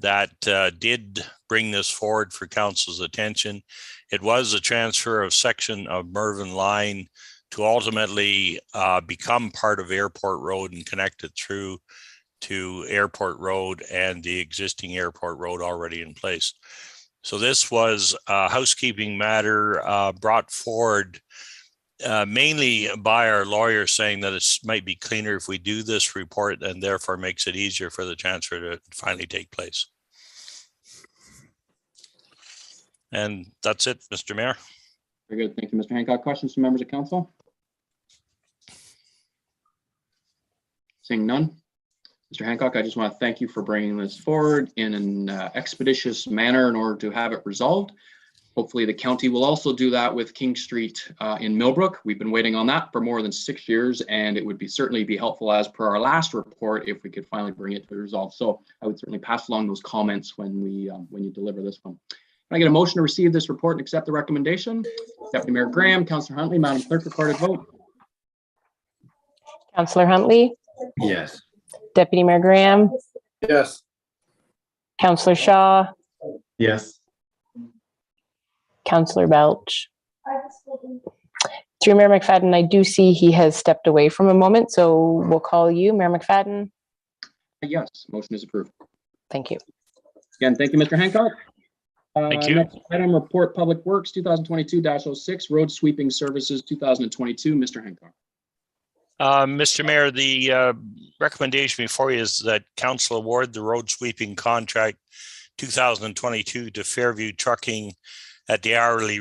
that did bring this forward for council's attention. It was a transfer of section of Mervyn Line to ultimately become part of Airport Road and connect it through to Airport Road and the existing Airport Road already in place. So this was a housekeeping matter brought forward mainly by our lawyer, saying that it might be cleaner if we do this report and therefore makes it easier for the transfer to finally take place. And that's it, Mr. Mayor. Very good. Thank you, Mr. Hancock. Questions from members of council? Seeing none. Mr. Hancock, I just want to thank you for bringing this forward in an expeditious manner in order to have it resolved. Hopefully the county will also do that with King Street in Millbrook. We've been waiting on that for more than 6 years, and it would certainly be helpful, as per our last report, if we could finally bring it to a resolve. So I would certainly pass along those comments when you deliver this one. Can I get a motion to receive this report and accept the recommendation? Deputy Mayor Graham, Councillor Huntley, Madam Clerk, recorded vote. Councillor Huntley, Yes. Deputy Mayor Graham, Yes. Councillor Shaw, Yes. Councillor Belch. Through Mayor McFadden, I do see he has stepped away from a moment, so we'll call you, Mayor McFadden. Yes, motion is approved. Thank you. Again, thank you, Mr. Hancock. Thank you. Next item, Report Public Works 2022-06, Road Sweeping Services 2022. Mr. Hancock. Mr. Mayor, the recommendation before you is that council award the road sweeping contract 2022 to Fairview Trucking at the hourly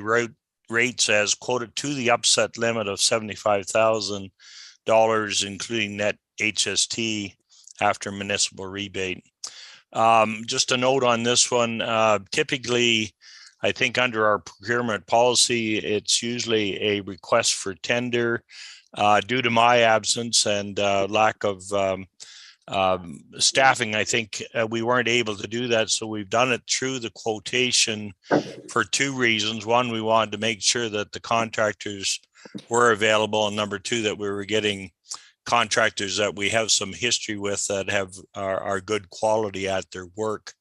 rates as quoted to the upset limit of $75,000, including net HST after municipal rebate. Just a note on this one, typically, I think under our procurement policy, it's usually a request for tender. Due to my absence and lack of staffing, I think we weren't able to do that. So we've done it through the quotation for 2 reasons. One, we wanted to make sure that the contractors were available. And number 2, that we were getting contractors that we have some history with that are good quality at their work.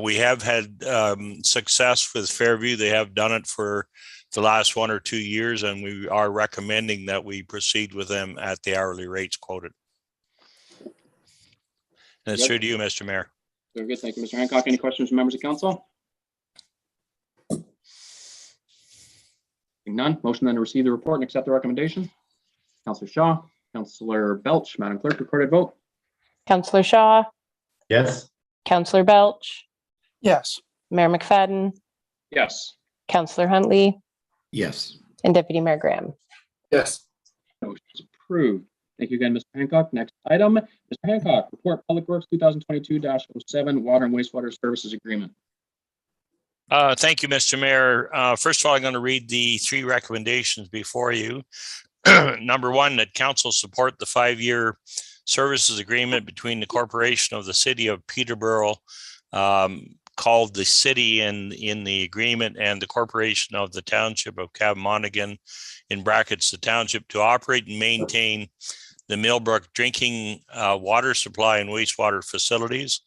We have had success with Fairview. They have done it for the last 1 or 2 years, and we are recommending that we proceed with them at the hourly rates quoted. And it's through to you, Mr. Mayor. Very good. Thank you, Mr. Hancock. Any questions from members of council? Seeing none, motion then to receive the report and accept the recommendation. Councillor Shaw, Councillor Belch, Madam Clerk, recorded vote. Councillor Shaw, Yes. Councillor Belch, Yes. Mayor McFadden, Yes. Councillor Huntley, Yes. and Deputy Mayor Graham. Yes. Motion is approved. Thank you again, Mr. Hancock. Next item, Mr. Hancock, report Public Works 2022-07 Water and Wastewater Services Agreement. Thank you, Mr. Mayor. First of all, I'm going to read the 3 recommendations before you. Number 1, that council support the 5-year services agreement between the corporation of the city of Peterborough, called the city in the agreement, and the corporation of the township of Cabmonaghan, in brackets, the township, to operate and maintain the Millbrook drinking water supply and wastewater facilities.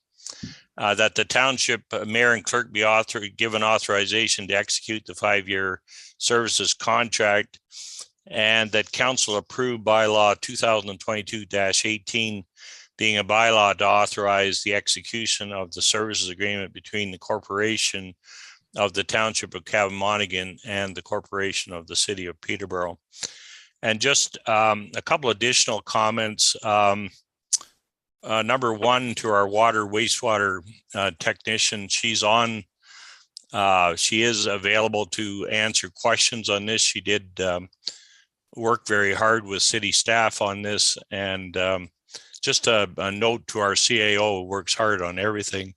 That the township mayor and clerk be given authorization to execute the 5-year services contract, and that council approve bylaw 2022-18 being a bylaw to authorize the execution of the services agreement between the corporation of the township of Cabmonaghan and the corporation of the city of Peterborough. And just a couple additional comments. Number 1, to our water wastewater technician, she's on. She is available to answer questions on this. She did work very hard with city staff on this, and just a note to our CAO, who works hard on everything.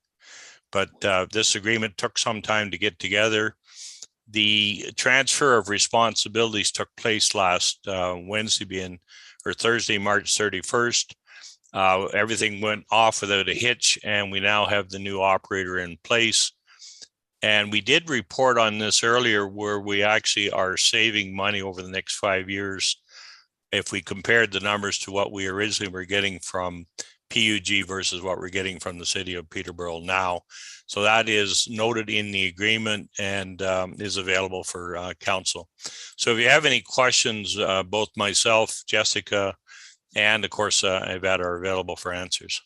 But this agreement took some time to get together. The transfer of responsibilities took place last Thursday, March 31st. Everything went off without a hitch, and we now have the new operator in place. And we did report on this earlier, where we actually are saving money over the next 5 years if we compared the numbers to what we originally were getting from PUG versus what we're getting from the city of Peterborough now. So that is noted in the agreement and is available for council. So if you have any questions, both myself, Jessica, and of course, Yvette are available for answers.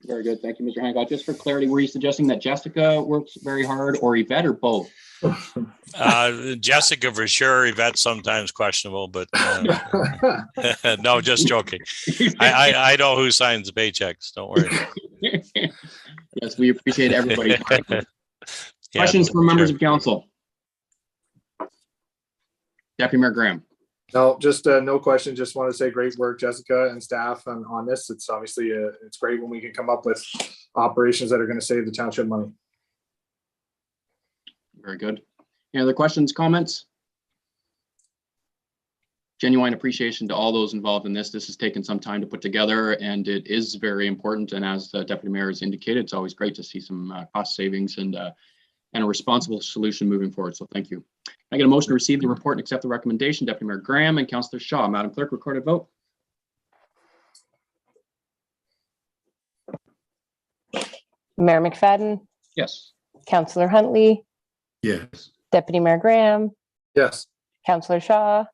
Very good. Thank you, Mr. Hancock. Just for clarity, were you suggesting that Jessica works very hard, or Yvette, or both? Jessica for sure. Yvette's sometimes questionable, but no, just joking. I know who signs the paychecks. Don't worry. Yes, we appreciate everybody. Questions from members of council? Deputy Mayor Graham. No, just no question. Just want to say great work, Jessica and staff on this. It's obviously it's great when we can come up with operations that are going to save the township money. Very good. Any other questions, comments? Genuine appreciation to all those involved in this. This has taken some time to put together, and it is very important. And as the Deputy Mayor has indicated, it's always great to see some cost savings and a responsible solution moving forward. So thank you. I get a motion to receive the report and accept the recommendation. Deputy Mayor Graham and Councillor Shaw. Madam Clerk, recorded vote. Mayor McFadden, Yes. Councillor Huntley, Yes. Deputy Mayor Graham, Yes. Councillor Shaw,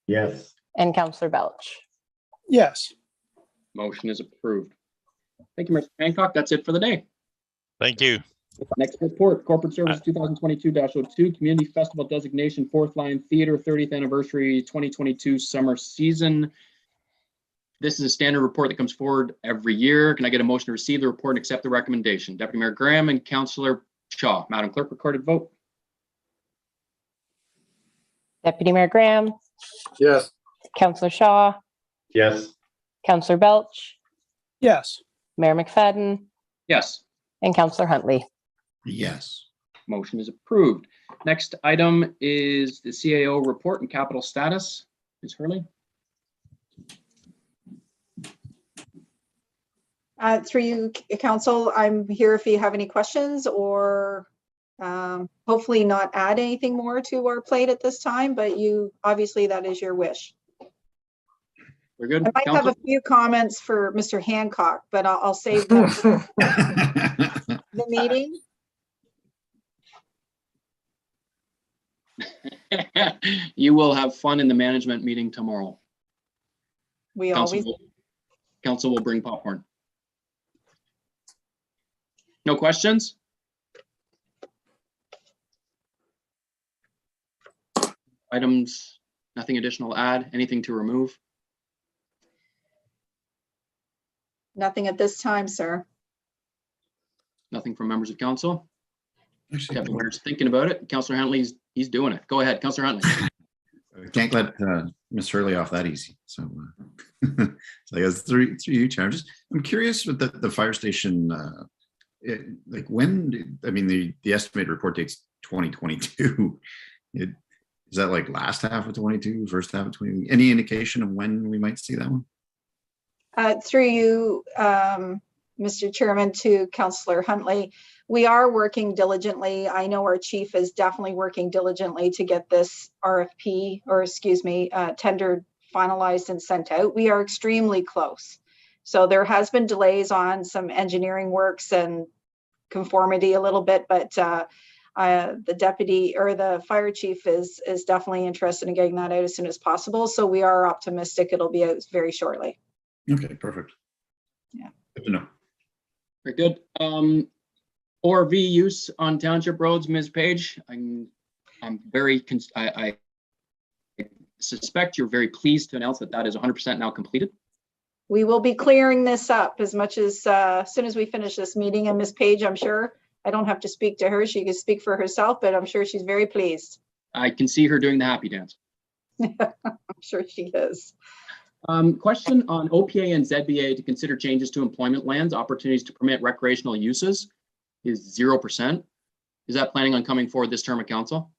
Yes. and Councillor Belch. Yes. Motion is approved. Thank you, Mr. Hancock. That's it for the day. Thank you. Next report, Corporate Service 2022-02, Community Festival Designation, Fourth Line Theater, 30th Anniversary 2022 Summer Season. This is a standard report that comes forward every year. Can I get a motion to receive the report and accept the recommendation? Deputy Mayor Graham and Councillor Shaw. Madam Clerk, recorded vote. Deputy Mayor Graham, Yes. Councillor Shaw, Yes. Councillor Belch, Yes. Mayor McFadden, Yes. and Councillor Huntley. Yes. Motion is approved. Next item is the CAO report and capital status. Ms. Hurley. Through you, Council, I'm here if you have any questions or hopefully not add anything more to our plate at this time, but obviously that is your wish. We're good. I might have a few comments for Mr. Hancock, but I'll save them. the meeting. You will have fun in the management meeting tomorrow. We always, Council will bring popcorn. No questions? Items, nothing additional to add, anything to remove? nothing at this time, sir. Nothing from members of council? Actually, Kevin Ware's thinking about it. Councillor Huntley, he's doing it. Go ahead, Councillor Huntley. I can't let Miss Hurley off that easy. So, so I guess through you, Chair. I'm curious with the fire station. Like when? I mean, the estimated report date's 2022. Is that like last half of 22, first half of 20? Any indication of when we might see that one? Through you, Mr. Chairman, to Councillor Huntley, we are working diligently. I know our chief is definitely working diligently to get this RFP, or excuse me, tender finalized and sent out. We are extremely close. So there has been delays on some engineering works and conformity a little bit, but the deputy or the fire chief is definitely interested in getting that out as soon as possible. So we are optimistic it'll be out very shortly. Okay, perfect. Yeah. Good to know. Very good. ORV use on township roads, Ms. Page. I'm very, I suspect you're very pleased to announce that is 100% now completed. We will be clearing this up as much as soon as we finish this meeting. And Ms. Page, I'm sure I don't have to speak to her. She can speak for herself, but I'm sure she's very pleased. I can see her doing the happy dance. I'm sure she is. Question on OPA and ZBA to consider changes to employment lands, opportunities to permit recreational uses is 0%. Is that planning on coming forward this term of council?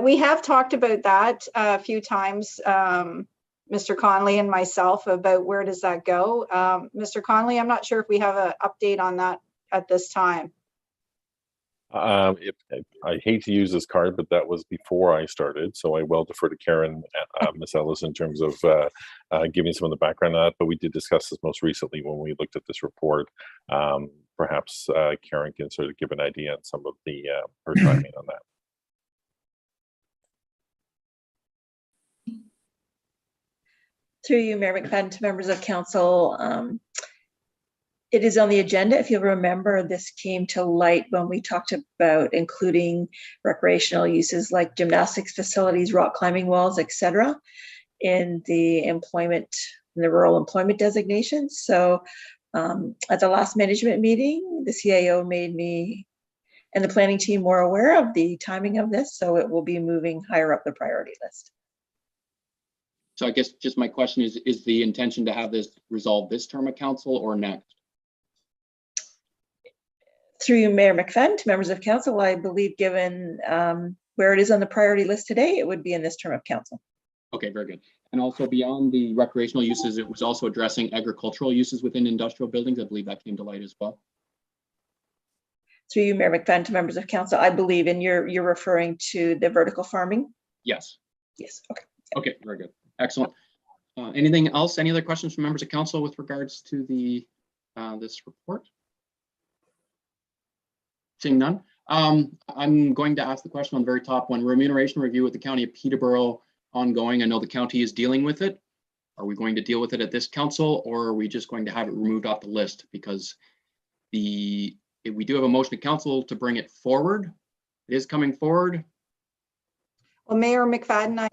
We have talked about that a few times, Mr. Conley and myself, about where does that go. Mr. Conley, I'm not sure if we have an update on that at this time. I hate to use this card, but that was before I started, so I will defer to Karen, Ms. Ellis, in terms of giving some of the background on that. But we did discuss this most recently when we looked at this report. Perhaps Karen can sort of give an idea on some of the her timing on that. Through you, Mayor McFadden, to members of council. It is on the agenda. If you remember, this came to light when we talked about including recreational uses like gymnastics facilities, rock climbing walls, etc., in the rural employment designations. So at the last management meeting, the CAO made me and the planning team more aware of the timing of this, so it will be moving higher up the priority list. So I guess just my question is the intention to have this resolved this term of council or next? Through you, Mayor McFadden, to members of council, I believe given where it is on the priority list today, it would be in this term of council. Okay, very good. And also beyond the recreational uses, it was also addressing agricultural uses within industrial buildings. I believe that came to light as well. Through you, Mayor McFadden, to members of council, I believe, and you're referring to the vertical farming? Yes. Yes, okay. Okay, very good. Excellent. Anything else? Any other questions from members of council with regards to the this report? Seeing none. I'm going to ask the question on the very top one. Remuneration review with the County of Peterborough ongoing. I know the county is dealing with it. Are we going to deal with it at this council, or are we just going to have it removed off the list? Because if we do have a motion to council to bring it forward, it is coming forward. Well, Mayor McFadden,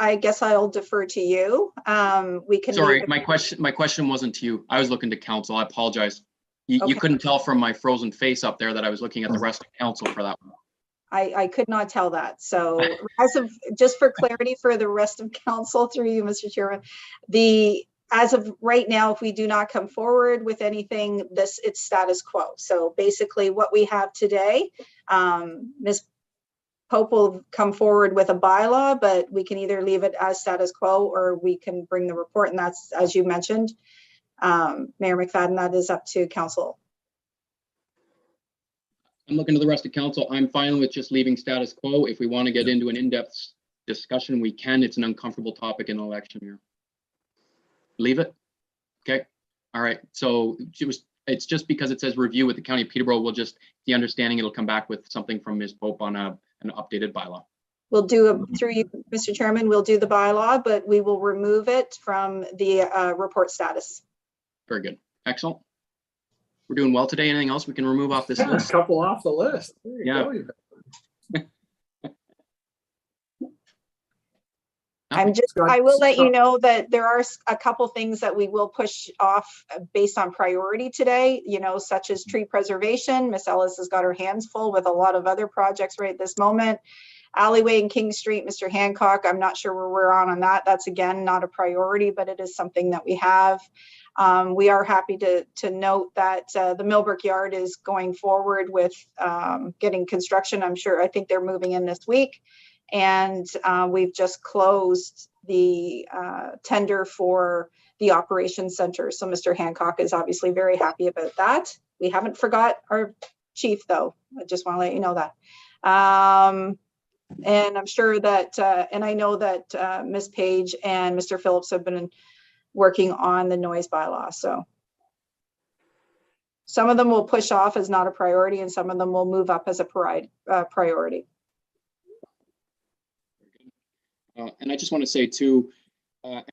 I guess I'll defer to you. We can. Sorry, my question wasn't to you. I was looking to council. I apologize. You couldn't tell from my frozen face up there that I was looking at the rest of council for that one. I could not tell that. So just for clarity for the rest of council, through you, Mr. Chairman, as of right now, if we do not come forward with anything, it's status quo. So basically what we have today, Ms. Pope will come forward with a bylaw, but we can either leave it as status quo or we can bring the report. And that's, as you mentioned, Mayor McFadden, that is up to council. I'm looking to the rest of council. I'm fine with just leaving status quo. If we want to get into an in-depth discussion, we can. It's an uncomfortable topic in an election year. Leave it. Okay. All right. So it was It's just because it says review with the County of Peterborough, we'll just, the understanding it'll come back with something from Ms. Pope on an updated bylaw. We'll do, through you, Mr. Chairman, we'll do the bylaw, but we will remove it from the report status. Very good. Excellent. We're doing well today. Anything else we can remove off this Yeah, list? a couple off the list. There you Yeah. go. I will let you know that there are a couple things that we will push off based on priority today, you know, such as tree preservation. Miss Ellis has got her hands full with a lot of other projects right at this moment. Alleyway and King Street, Mr. Hancock, I'm not sure where we're on that. That's again, not a priority, but it is something that we have. We are happy to note that the Millbrook Yard is going forward with getting construction. I think they're moving in this week. And we've just closed the tender for the operations center. So Mr. Hancock is obviously very happy about that. We haven't forgot our chief though. I just want to let you know that. And I'm sure that, and I know that Ms. Page and Mr. Phillips have been working on the noise bylaw. So some of them will push off as not a priority and some of them will move up as a priority. And I just want to say too,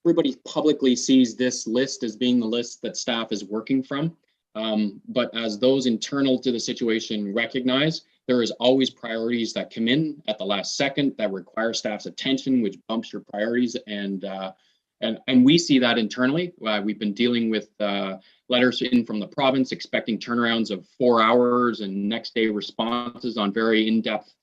everybody publicly sees this list as being the list that staff is working from. But as those internal to the situation recognize, there is always priorities that come in at the last second that require staff's attention, which bumps your priorities. And we see that internally. We've been dealing with letters in from the province expecting turnarounds of 4 hours and next day responses on very in-depth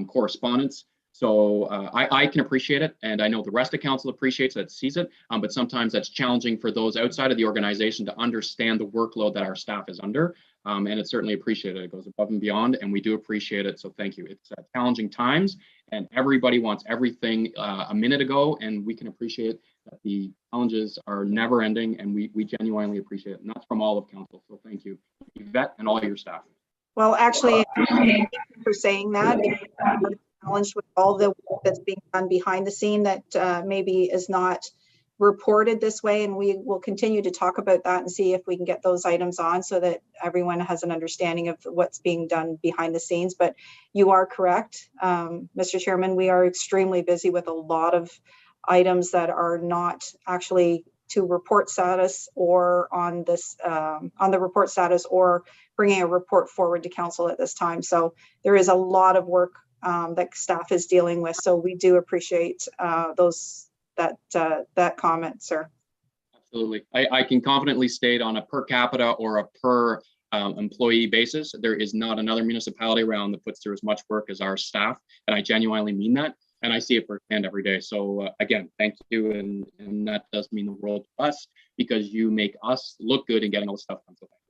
correspondence. So I can appreciate it, and I know the rest of council appreciates it, sees it, but sometimes that's challenging for those outside of the organization to understand the workload that our staff is under, and it's certainly appreciated. It goes above and beyond, and we do appreciate it, so thank you. It's challenging times, and everybody wants everything a minute ago, and we can appreciate that the challenges are never ending, and we genuinely appreciate it, and that's from all of council, so thank you, Yvette, and all your staff. Well, actually, thank you for saying that. Challenged with all the work that's being done behind the scene that maybe is not reported this way, and we will continue to talk about that and see if we can get those items on so that everyone has an understanding of what's being done behind the scenes. But you are correct, Mr. Chairman, we are extremely busy with a lot of items that are not actually to report status or on this on the report status or bringing a report forward to council at this time. So there is a lot of work that staff is dealing with. So we do appreciate that comment, sir. Absolutely. I can confidently state on a per capita or a per employee basis, there is not another municipality around that puts through as much work as our staff. And I genuinely mean that. And I see it firsthand every day. So again, thank you. And that does mean the world to us because you make us look good in getting all the stuff done. So thank you.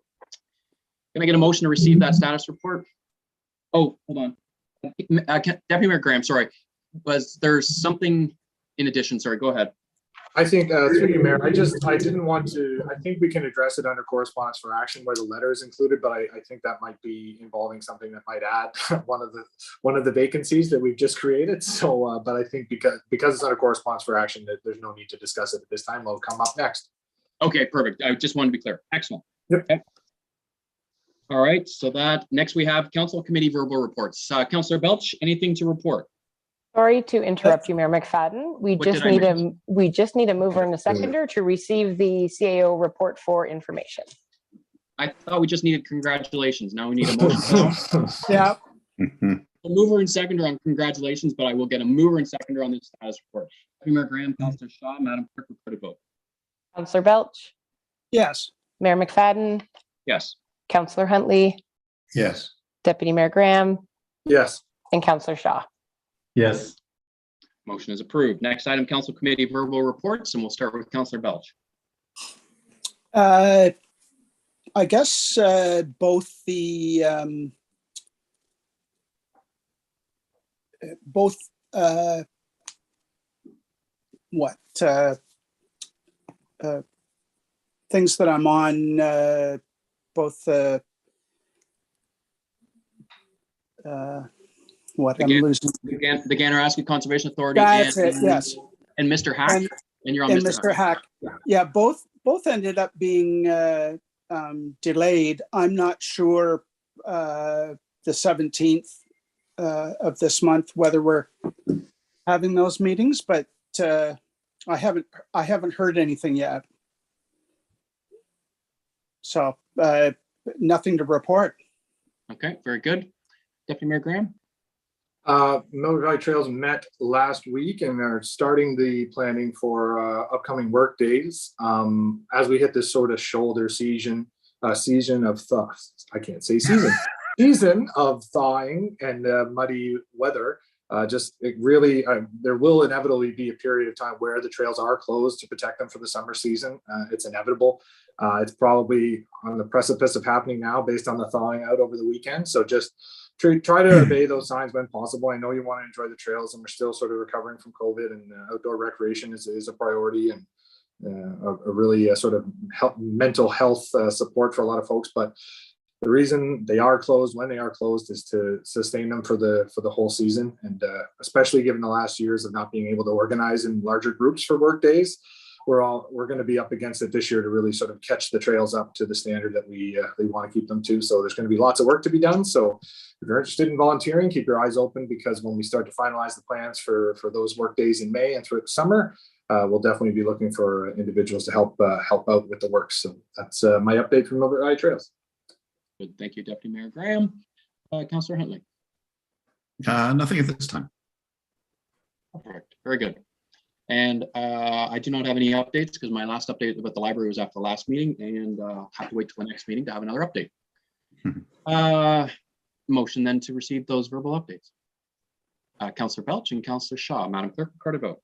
Can I get a motion to receive that status report? Oh, hold on. Deputy Mayor Graham, sorry. Was there something in addition? Sorry, go ahead. I think through you, Mayor, I didn't want to, I think we can address it under correspondence for action where the letter is included, but I think that might be involving something that might add one of the vacancies that we've just created. So, but I think because it's under correspondence for action, that there's no need to discuss it at this time. It'll come up next. Okay, perfect. I just wanted to be clear. Excellent. Yep. Okay. All right, so that next we have council committee verbal reports. Councillor Belch, anything to report? Sorry to interrupt you, Mayor McFadden. We just need a mover and a seconder to receive the CAO report for information. I thought we just needed congratulations. Now we need a motion. Yeah. A mover and seconder on congratulations, but I will get a mover and seconder on this status report. Mayor Graham, Councillor Shaw, Madam Clerk, record a vote. Councillor Belch. Yes. Mayor McFadden. Yes. Councillor Huntley. Yes. Deputy Mayor Graham. Yes. And Councillor Shaw. Yes. Motion is approved. Next item, council committee verbal reports, and we'll start with Councillor Belch. I guess both the things that I'm on, both I'm losing. The Ganaraski Conservation Authority. That's it, yes. And Mr. Hack. And you're on and Mr. Hack. Yeah, both ended up being delayed. I'm not sure the 17th of this month whether we're having those meetings, but I haven't heard anything yet. So nothing to report. Okay, very good. Deputy Mayor Graham? Miller Valley Trails met last week and are starting the planning for upcoming work days. As we hit this sort of shoulder season of season of thawing and muddy weather. There will inevitably be a period of time where the trails are closed to protect them for the summer season. It's inevitable. It's probably on the precipice of happening now based on the thawing out over the weekend. So just try to obey those signs when possible. I know you want to enjoy the trails, and we're still sort of recovering from COVID, and outdoor recreation is a priority and a really sort of mental health support for a lot of folks. But the reason they are closed when they are closed is to sustain them for the whole season, and especially given the last years of not being able to organize in larger groups for work days. We're going to be up against it this year to really sort of catch the trails up to the standard that we want to keep them to. So there's going to be lots of work to be done. So if you're interested in volunteering, keep your eyes open, because when we start to finalize the plans for those work days in May and through the summer, we'll definitely be looking for individuals to help out with the work. So that's my update from Miller Valley Trails. Good. Thank you, Deputy Mayor Graham. Councillor Huntley. Nothing at this time. Perfect. Very good. And I do not have any updates because my last update about the library was after the last meeting, and have to wait till the next meeting to have another update. Motion then to receive those verbal updates. Councillor Belch and Councillor Shaw. Madam Clerk, record a vote.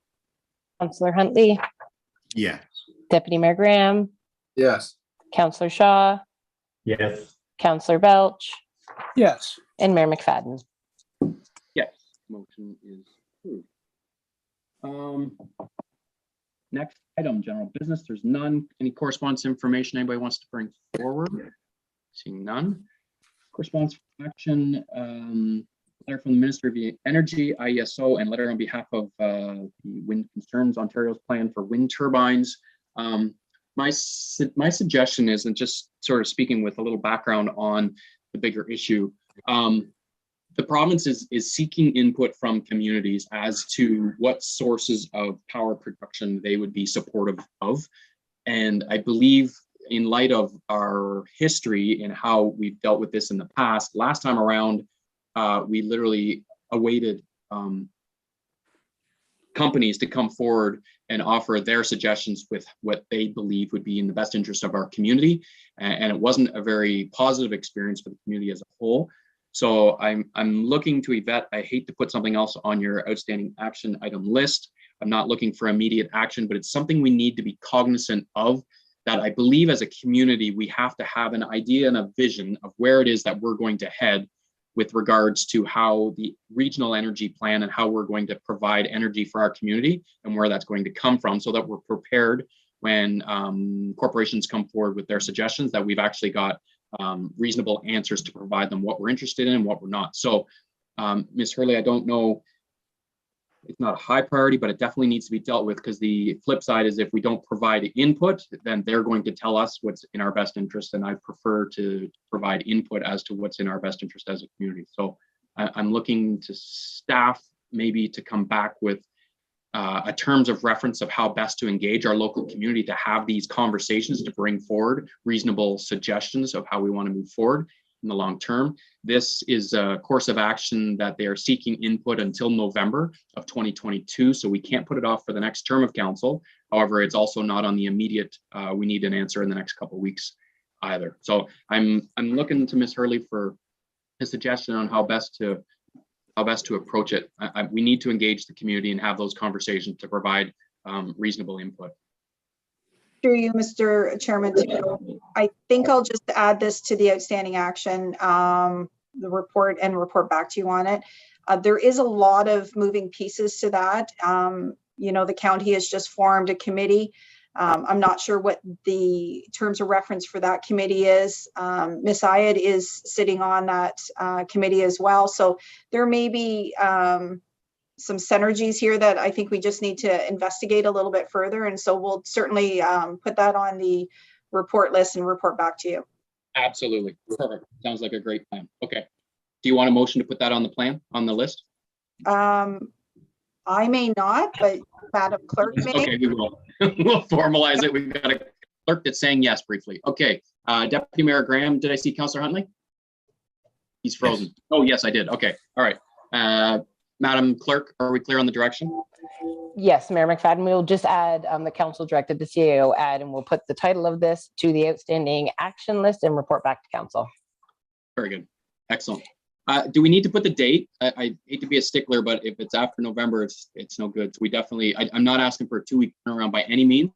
Councillor Huntley. Yeah. Deputy Mayor Graham. Yes. Councillor Shaw. Yes. Councillor Belch. Yes. And Mayor McFadden. Yes. Motion is approved. Next item, general business. There's none. Any correspondence information anybody wants to bring forward? Seeing none. Correspondence action, letter from the Minister of Energy, IESO, and letter on behalf of the Wind Concerns Ontario's plan for wind turbines. My suggestion is, and just sort of speaking with a little background on the bigger issue, the province is seeking input from communities as to what sources of power production they would be supportive of. And I believe, in light of our history and how we've dealt with this in the past, last time around, we literally awaited companies to come forward and offer their suggestions with what they believe would be in the best interest of our community. And it wasn't a very positive experience for the community as a whole. So I'm looking to vet. I hate to put something else on your outstanding action item list. I'm not looking for immediate action, but it's something we need to be cognizant of, that I believe as a community, we have to have an idea and a vision of where it is that we're going to head with regards to how the regional energy plan and how we're going to provide energy for our community and where that's going to come from, so that we're prepared when corporations come forward with their suggestions, that we've actually got reasonable answers to provide them what we're interested in and what we're not. So Ms. Hurley, I don't know, it's not a high priority, but it definitely needs to be dealt with, because the flip side is if we don't provide input, then they're going to tell us what's in our best interest. And I prefer to provide input as to what's in our best interest as a community. So I'm looking to staff maybe to come back with a terms of reference of how best to engage our local community to have these conversations, to bring forward reasonable suggestions of how we want to move forward in the long term. This is a course of action that they are seeking input until November of 2022. So we can't put it off for the next term of council. However, it's also not on the immediate, we need an answer in the next couple of weeks either. So I'm looking to Ms. Hurley for a suggestion on how best to approach it. We need to engage the community and have those conversations to provide reasonable input. Through you, Mr. Chairman, I think I'll just add this to the outstanding action, the report, and report back to you on it. There is a lot of moving pieces to that. You know, the county has just formed a committee. I'm not sure what the terms of reference for that committee is. Ms. Ayad is sitting on that committee as well. So there may be some synergies here that I think we just need to investigate a little bit further. And so we'll certainly put that on the report list and report back to you. Absolutely. Perfect. Sounds like a great plan. Okay. Do you want a motion to put that on the plan, on the list? I may not, but Madam Clerk may. Okay, we will. We'll formalize it. We've got a clerk that's saying yes briefly. Okay. Deputy Mayor Graham, did I see Councillor Huntley? He's frozen. Yes. Oh, yes, I did. Okay. All right. Madam Clerk, are we clear on the direction? Yes, Mayor McFadden, we'll just add the council directed the CAO add, and we'll put the title of this to the outstanding action list and report back to council. Very good. Excellent. Do we need to put the date? I hate to be a stickler, but if it's after November, it's no good. So we definitely, I'm not asking for a 2-week turnaround by any means,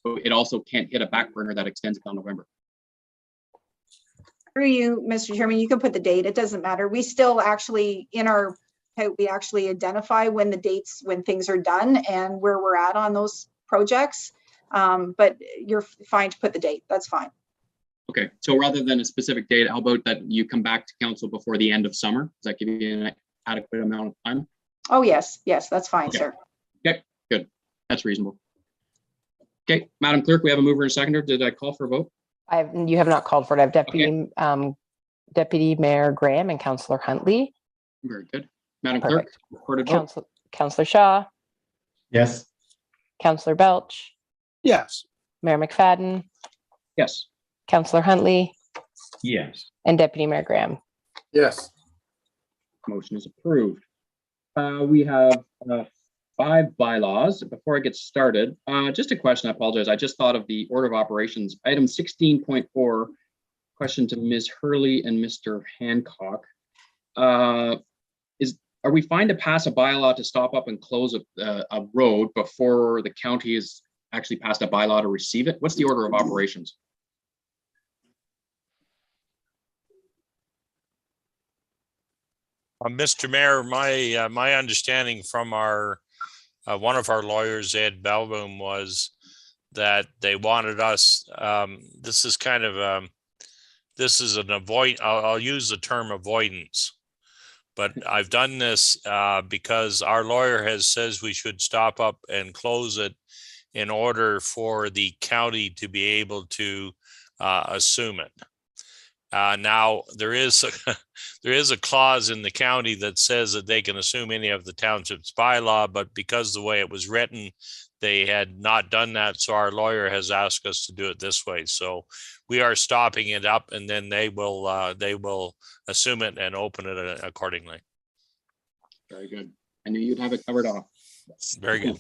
but it also can't hit a back burner that extends until November. Through you, Mr. Chairman, you can put the date. It doesn't matter. We still actually, we actually identify when the dates, when things are done and where we're at on those projects. But you're fine to put the date. That's fine. Okay, so rather than a specific date, how about that you come back to council before the end of summer? Does that give you an adequate amount of time? Oh, yes. Yes, that's fine, okay. Sir. Okay, good. That's reasonable. Okay, Madam Clerk, we have a mover and seconder. Did I call for a vote? You have not called for it. I have Deputy Mayor Graham and Councillor Huntley. Very good. Madam Perfect. Clerk, recorded vote. Councillor Shaw. Yes. Councillor Belch. Yes. Mayor McFadden. Yes. Councillor Huntley. Yes. And Deputy Mayor Graham. Yes. Motion is approved. We have 5 bylaws. Before I get started, just a question. I apologize. I just thought of the order of operations. Item 16.4, question to Ms. Hurley and Mr. Hancock. Are we fine to pass a bylaw to stop up and close a road before the county has actually passed a bylaw to receive it? What's the order of operations? Mr. Mayor, my understanding from our one of our lawyers, Ed Belboom, was that they wanted us. This is kind of this is an I'll use the term avoidance, but I've done this because our lawyer says we should stop up and close it in order for the county to be able to assume it. Now there is a clause in the county that says that they can assume any of the township's bylaw, but because the way it was written, they had not done that. So our lawyer has asked us to do it this way. So we are stopping it up, and then they will assume it and open it accordingly. Very good. I knew you'd have it covered off. Very good.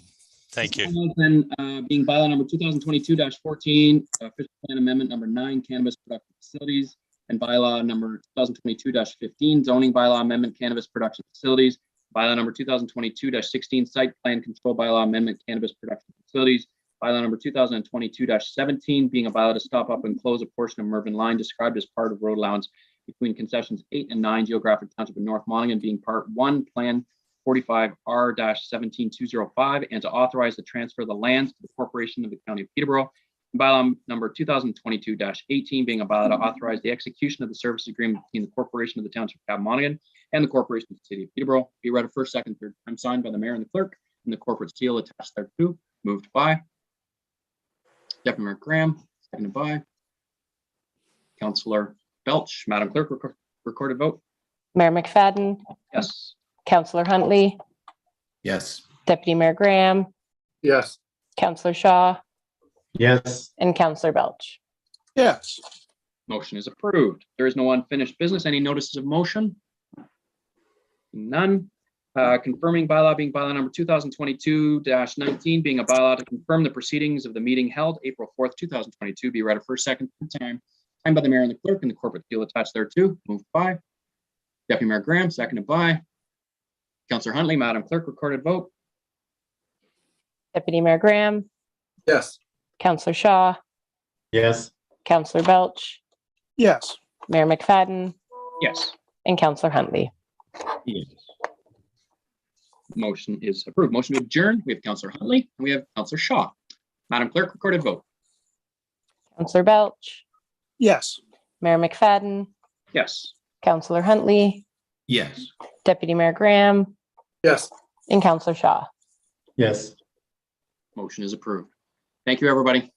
Thank you. Then being bylaw number 2022-14, official plan amendment number 9, cannabis production facilities, and bylaw number 2022-15, zoning bylaw amendment, cannabis production facilities, bylaw number 2022-16, site plan control bylaw amendment, cannabis production facilities, bylaw number 2022-17, being a bylaw to stop up and close a portion of Mervyn Line described as part of road allowance between concessions 8 and 9, geographic township of North Monaghan, being part 1, plan 45R-17205, and to authorize the transfer of the lands to the corporation of the county of Peterborough. Bylaw number 2022-18, being a bylaw to authorize the execution of the service agreement between the corporation of the township of Monaghan and the corporation of the city of Peterborough. Be read a first, second, third time, signed by the mayor and the clerk, and the corporate seal attached thereto. Moved by Deputy Mayor Graham, seconded by Councillor Belch. Madam Clerk, recorded vote. Mayor McFadden. Yes. Councillor Huntley. Yes. Deputy Mayor Graham. Yes. Councillor Shaw. Yes. And Councillor Belch. Yes. Motion is approved. There is no unfinished business. Any notices of motion? None. Confirming bylaw being bylaw number 2022-19, being a bylaw to confirm the proceedings of the meeting held April 4th, 2022, be read a first, second, third time, signed by the mayor and the clerk, and the corporate seal attached thereto. Moved by Deputy Mayor Graham, seconded by Councillor Huntley. Madam Clerk, recorded vote. Deputy Mayor Graham. Yes. Councillor Shaw. Yes. Councillor Belch. Yes. Mayor McFadden. Yes. And Councillor Huntley. Yes. Motion is approved. Motion to adjourn. We have Councillor Huntley and we have Councillor Shaw. Madam Clerk, recorded vote. Councillor Belch. Yes. Mayor McFadden. Yes. Councillor Huntley. Yes. Deputy Mayor Graham. Yes. And Councillor Shaw. Yes. Motion is approved. Thank you, everybody.